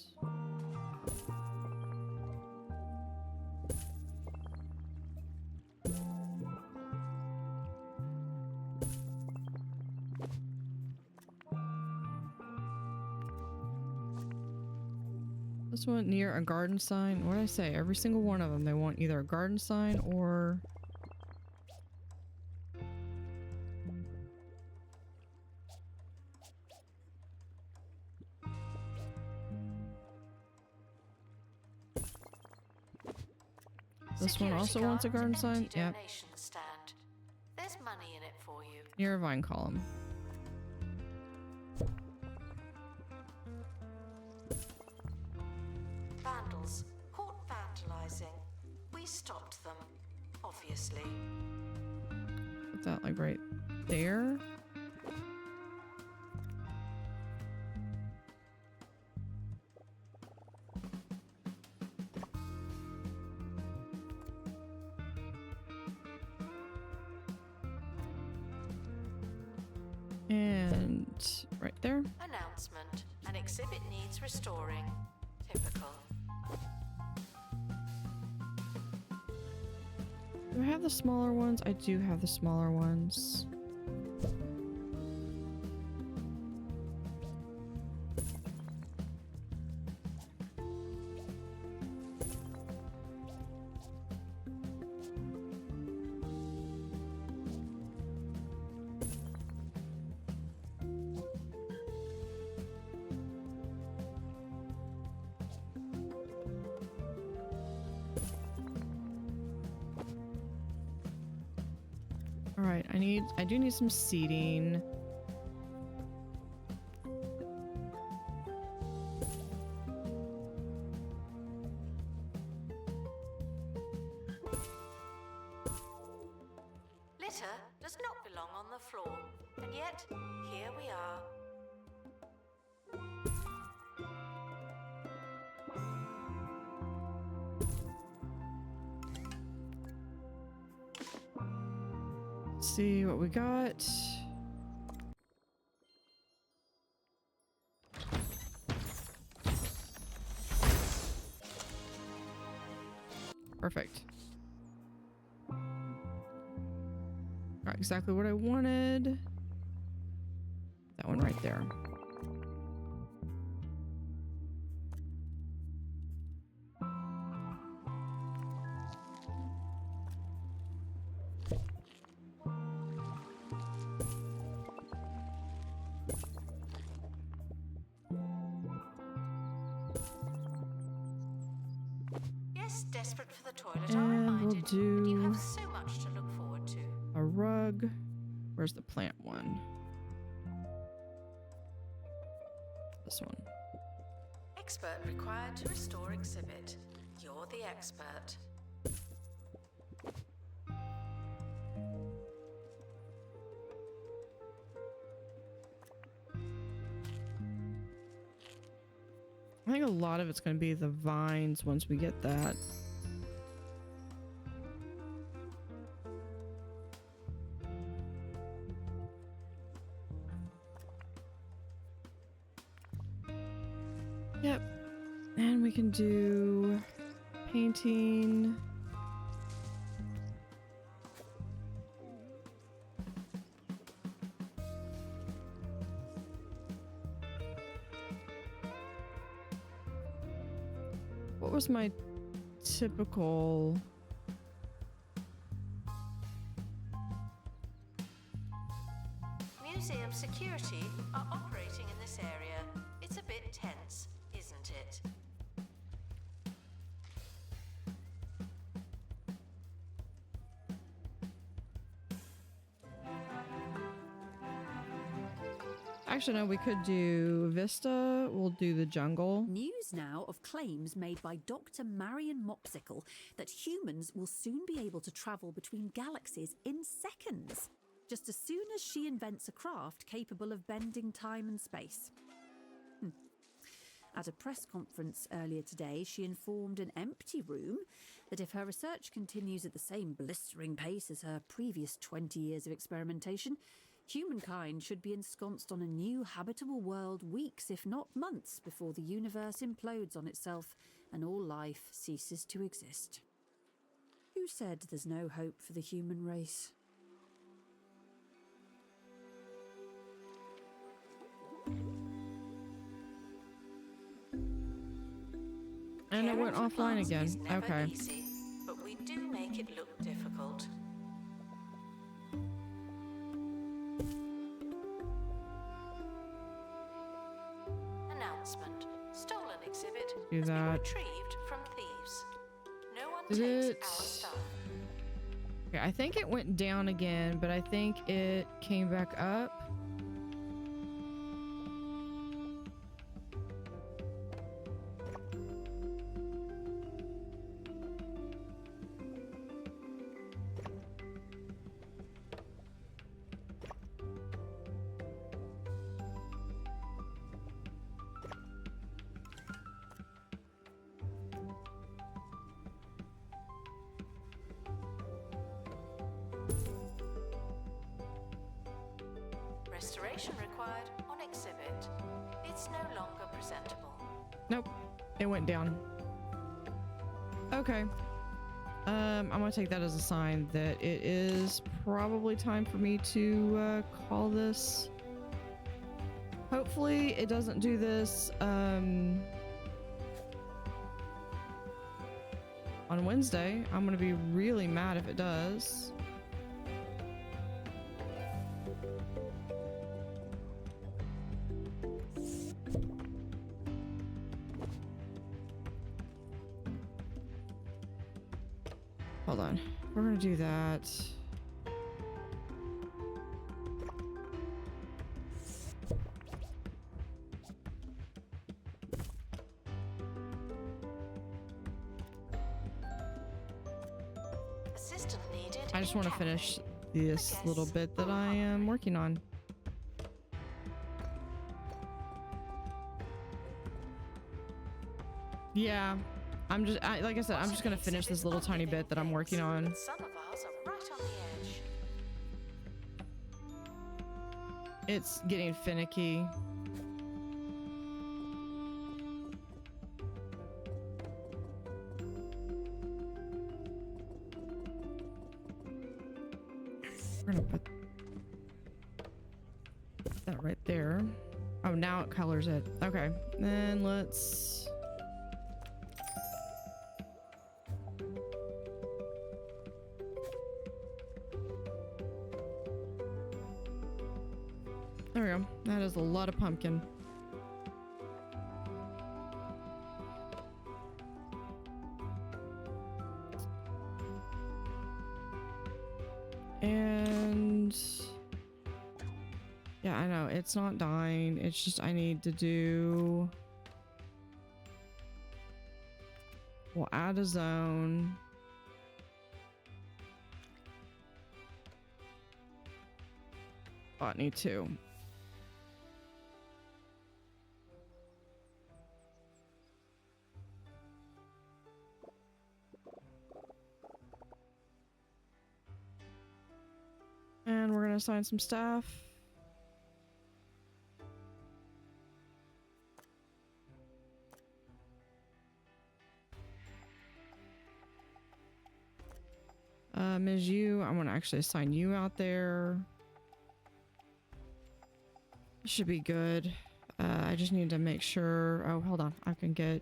This one near a garden sign. What did I say? Every single one of them. They want either a garden sign or... This one also wants a garden sign. Yep. Stand. There's money in it for you. Near a vine column. Vandals caught vandalizing. We stopped them, obviously. Put that like right there. And right there. Announcement. An exhibit needs restoring. Typical. Do I have the smaller ones? I do have the smaller ones. Alright, I do need some seating. Litter does not belong on the floor, and yet here we are. See what we got. Perfect. Got exactly what I wanted. That one right there. Yes, desperate for the toilet, And I'm we'll reminded. But you do have so much to look forward to. a rug. Where's the plant one? This one. Expert required to restore exhibit. You're the expert. I think a lot of it's going to be the vines once we get that. Yep. And we can do painting. What was my typical... Museum security are operating in this area. It's a bit tense, isn't it? Actually, no, we could do Vista. We'll do the jungle. News now of claims made by Dr. Marion Mopsicle that humans will soon be able to travel between galaxies in seconds, just as soon as she invents a craft capable of bending time and space. At a press conference earlier today, she informed an empty room that if her research continues at the same blistering pace as her previous 20 years of experimentation, humankind should be ensconced on a new habitable world weeks, if not months, before the universe implodes on itself and all life ceases to exist. Who said there's no hope for the human race? And it went Caring for offline plants again. is never Okay. easy, but we do make it look difficult. Announcement. Stolen exhibit Do has been that. retrieved from thieves. No one Did takes it- our stuff. Okay, I think it went down again, but I think it came back up. Restoration required on exhibit. It's no longer presentable. Nope, it went down. Okay. I'm gonna take that as a sign that it is probably time for me to call this. Hopefully it doesn't do this on Wednesday. I'm gonna be really mad if it does. Hold on. We're gonna do that. Assistant needed. I just in want to cabin. finish this little bit that I am working on. Yeah, like I said, I'm just gonna finish this little tiny bit that I'm working on. But some of ours are right on the edge. It's getting finicky. We're gonna put that right there. Oh, now it colors it. Okay, then let's. There we go. That is a lot of pumpkin. And yeah, I know it's not dying. It's just I need to do. We'll add a zone. Botany 2. And we're gonna assign some staff. Ms. You, I'm gonna actually assign you out there. Should be good. I just need to make sure. Oh, hold on. I can get.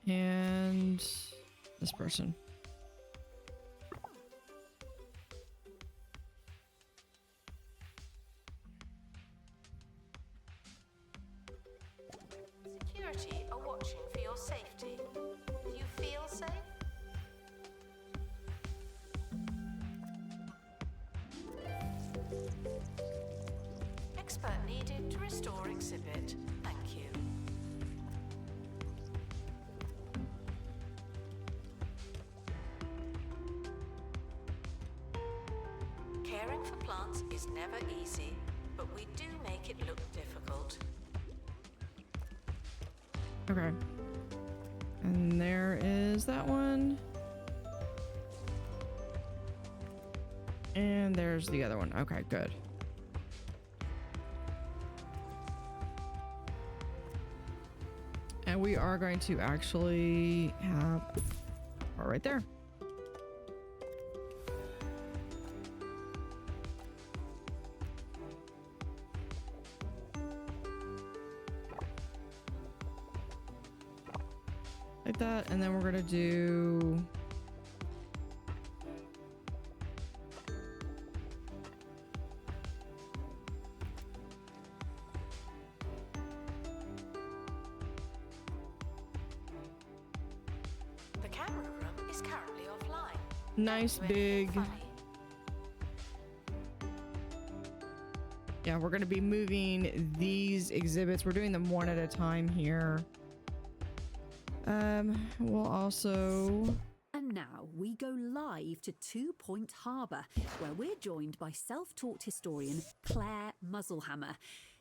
And this person. Security are watching for your safety. Do you feel safe? Expert needed to restore exhibit. Thank you. Caring for plants is never easy, but we do make it look difficult. Okay. And there is that one. And there's the other one. Okay, good. And we are going to actually have right there. like that, and then we're gonna do The camera room is currently offline. nice Don't do anything big. funny. Yeah, we're gonna be moving these exhibits. We're doing them one at a time here. We'll also And now we go live to 2 Point Harbour, where we're joined by self-taught historian Claire Muzzlehammer.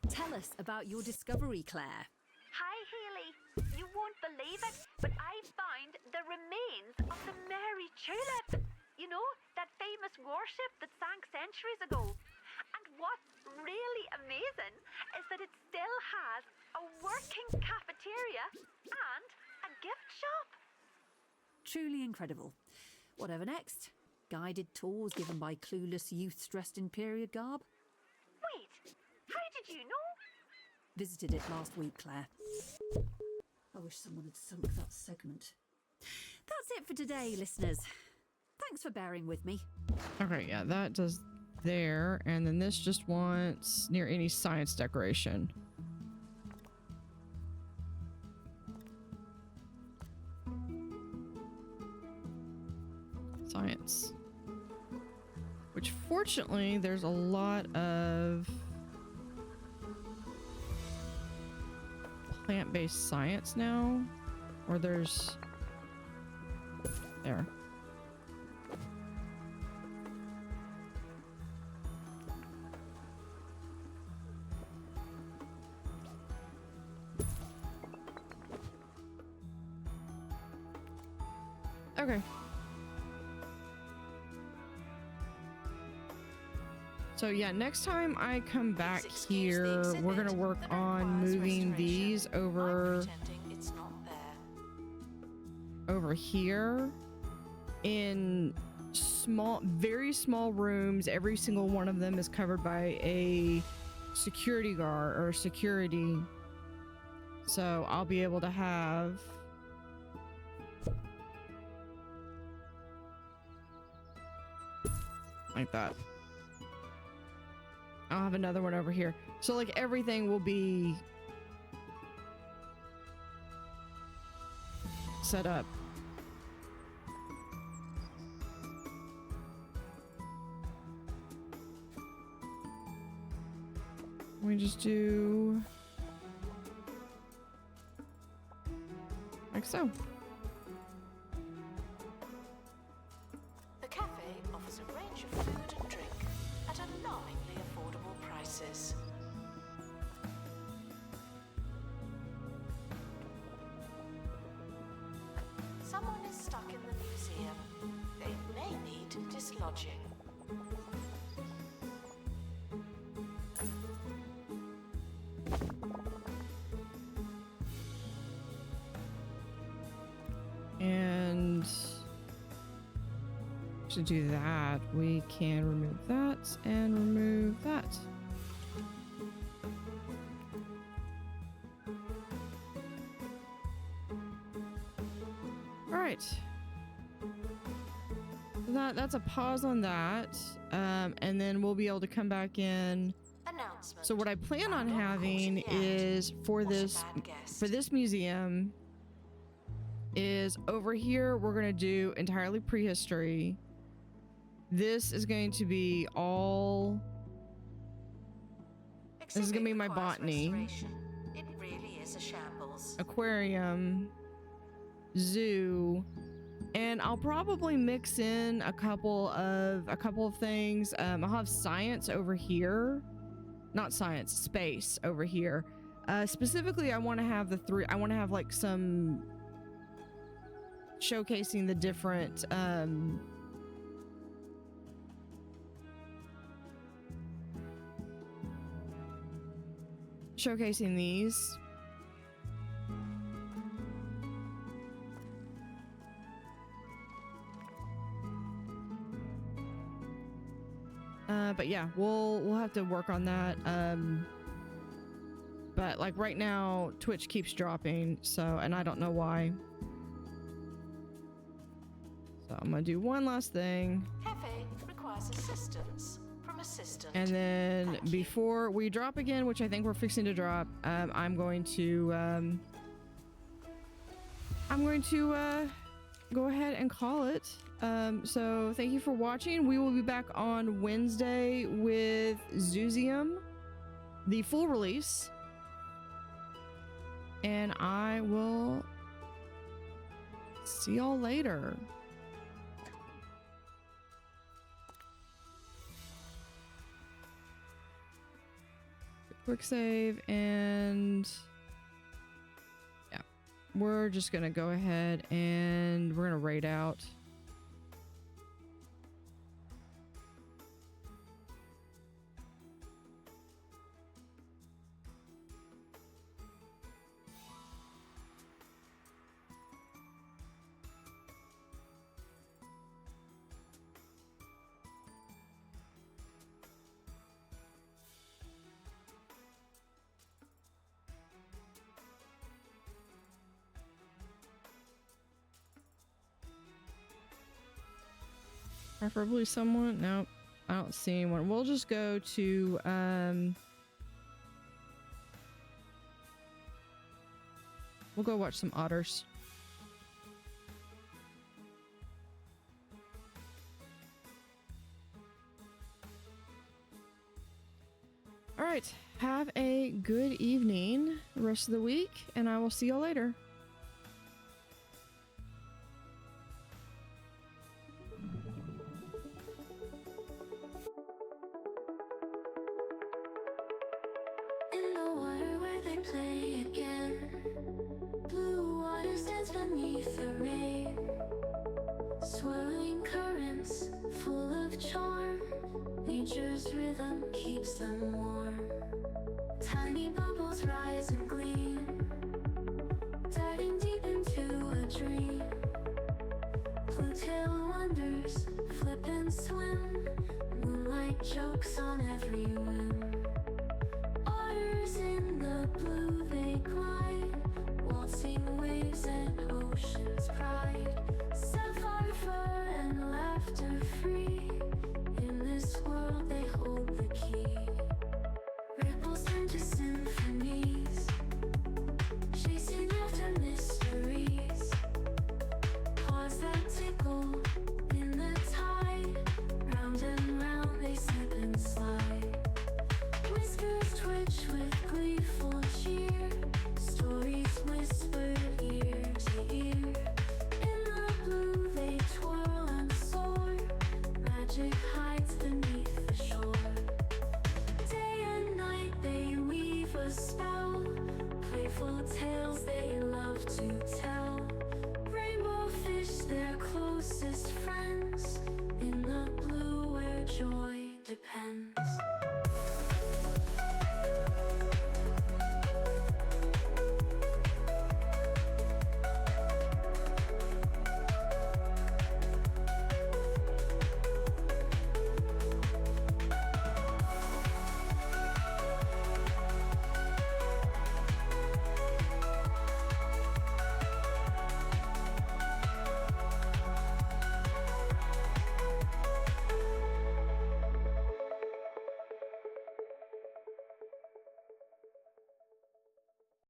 Tell us about your discovery, Claire. Hi, Haley. You won't believe it, but I found the remains of the Mary Tulip. You know, that famous warship that sank centuries ago. And what's really amazing is that it still has a working cafeteria and a gift shop. Truly incredible. Whatever next? Guided tours given by clueless youths dressed in period garb? Wait, how did you know? Visited it last week, Claire. I wish someone had sunk that segment. That's it for today, listeners. Thanks for bearing with me. okay, yeah, that does there, and then this just wants near any science decoration. Science. Which fortunately there's a lot of plant-based science now, or there's there. Okay. So yeah, next time I come back Excuse the here, exhibit we're gonna work that on requires moving restoration. these I'm over pretending it's not there. over here in small, very small rooms. Every single one of them is covered by a security guard or security. So I'll be able to have like that. I'll have another one over here. So like everything will be set up. We just do like so. The cafe offers a range of food and drink at alarmingly affordable prices. Someone is stuck in the museum. They may need dislodging. And to do that, we can remove that and remove that. All right. That's a pause on that. And then we'll be able to come back in. Announcement. So what I plan on I'm not having causing the is for What a this bad guest. for this museum is over here we're going to do entirely prehistory. This is going to be all this is going to be my Exhibit requires botany, restoration. It really is a shambles. aquarium, zoo, and I'll probably mix in a couple of things. I'll have science over here. Not science, space over here. Specifically, I want to have I want to have like some showcasing the different showcasing these. But yeah, we'll have to work on that. But like right now, Twitch keeps dropping, so, and I don't know why. So I'm gonna do one last thing. Cafe requires assistance from assistant. And then Thank you. before we drop again, which I think we're fixing to drop, I'm going to go ahead and call it. So thank you for watching. We will be back on Wednesday with Zooseum, the full release. And I will see y'all later. Quick save, and yeah, we're just gonna go ahead and we're gonna raid out. Preferably someone. Nope, I don't see anyone. We'll just go to we'll go watch some otters. All right, have a good evening the rest of the week, and I will see y'all later. In the water where they play again, blue water stands beneath the rain, swirling currents full of charm. Nature's rhythm keeps them warm. Tiny bubbles rise and gleam, diving deep into a dream. Blue tail wonders flip and swim, moonlight jokes on every whim. Otters in the blue they glide, waltzing waves and ocean's pride. Sapphire fur and laughter free, in this world they hold the key. Ripples turn to symphonies, chasing after mysteries. Paws that tickle in the tide, round and round they slip and slide. Whiskers twitch with gleeful cheer, stories whispered ear to ear. In the blue they twirl and soar, magic hides beneath the shore. Day and night they weave a spell, playful tales they love to tell. Rainbow fish their closest friends, in the blue where joy depends.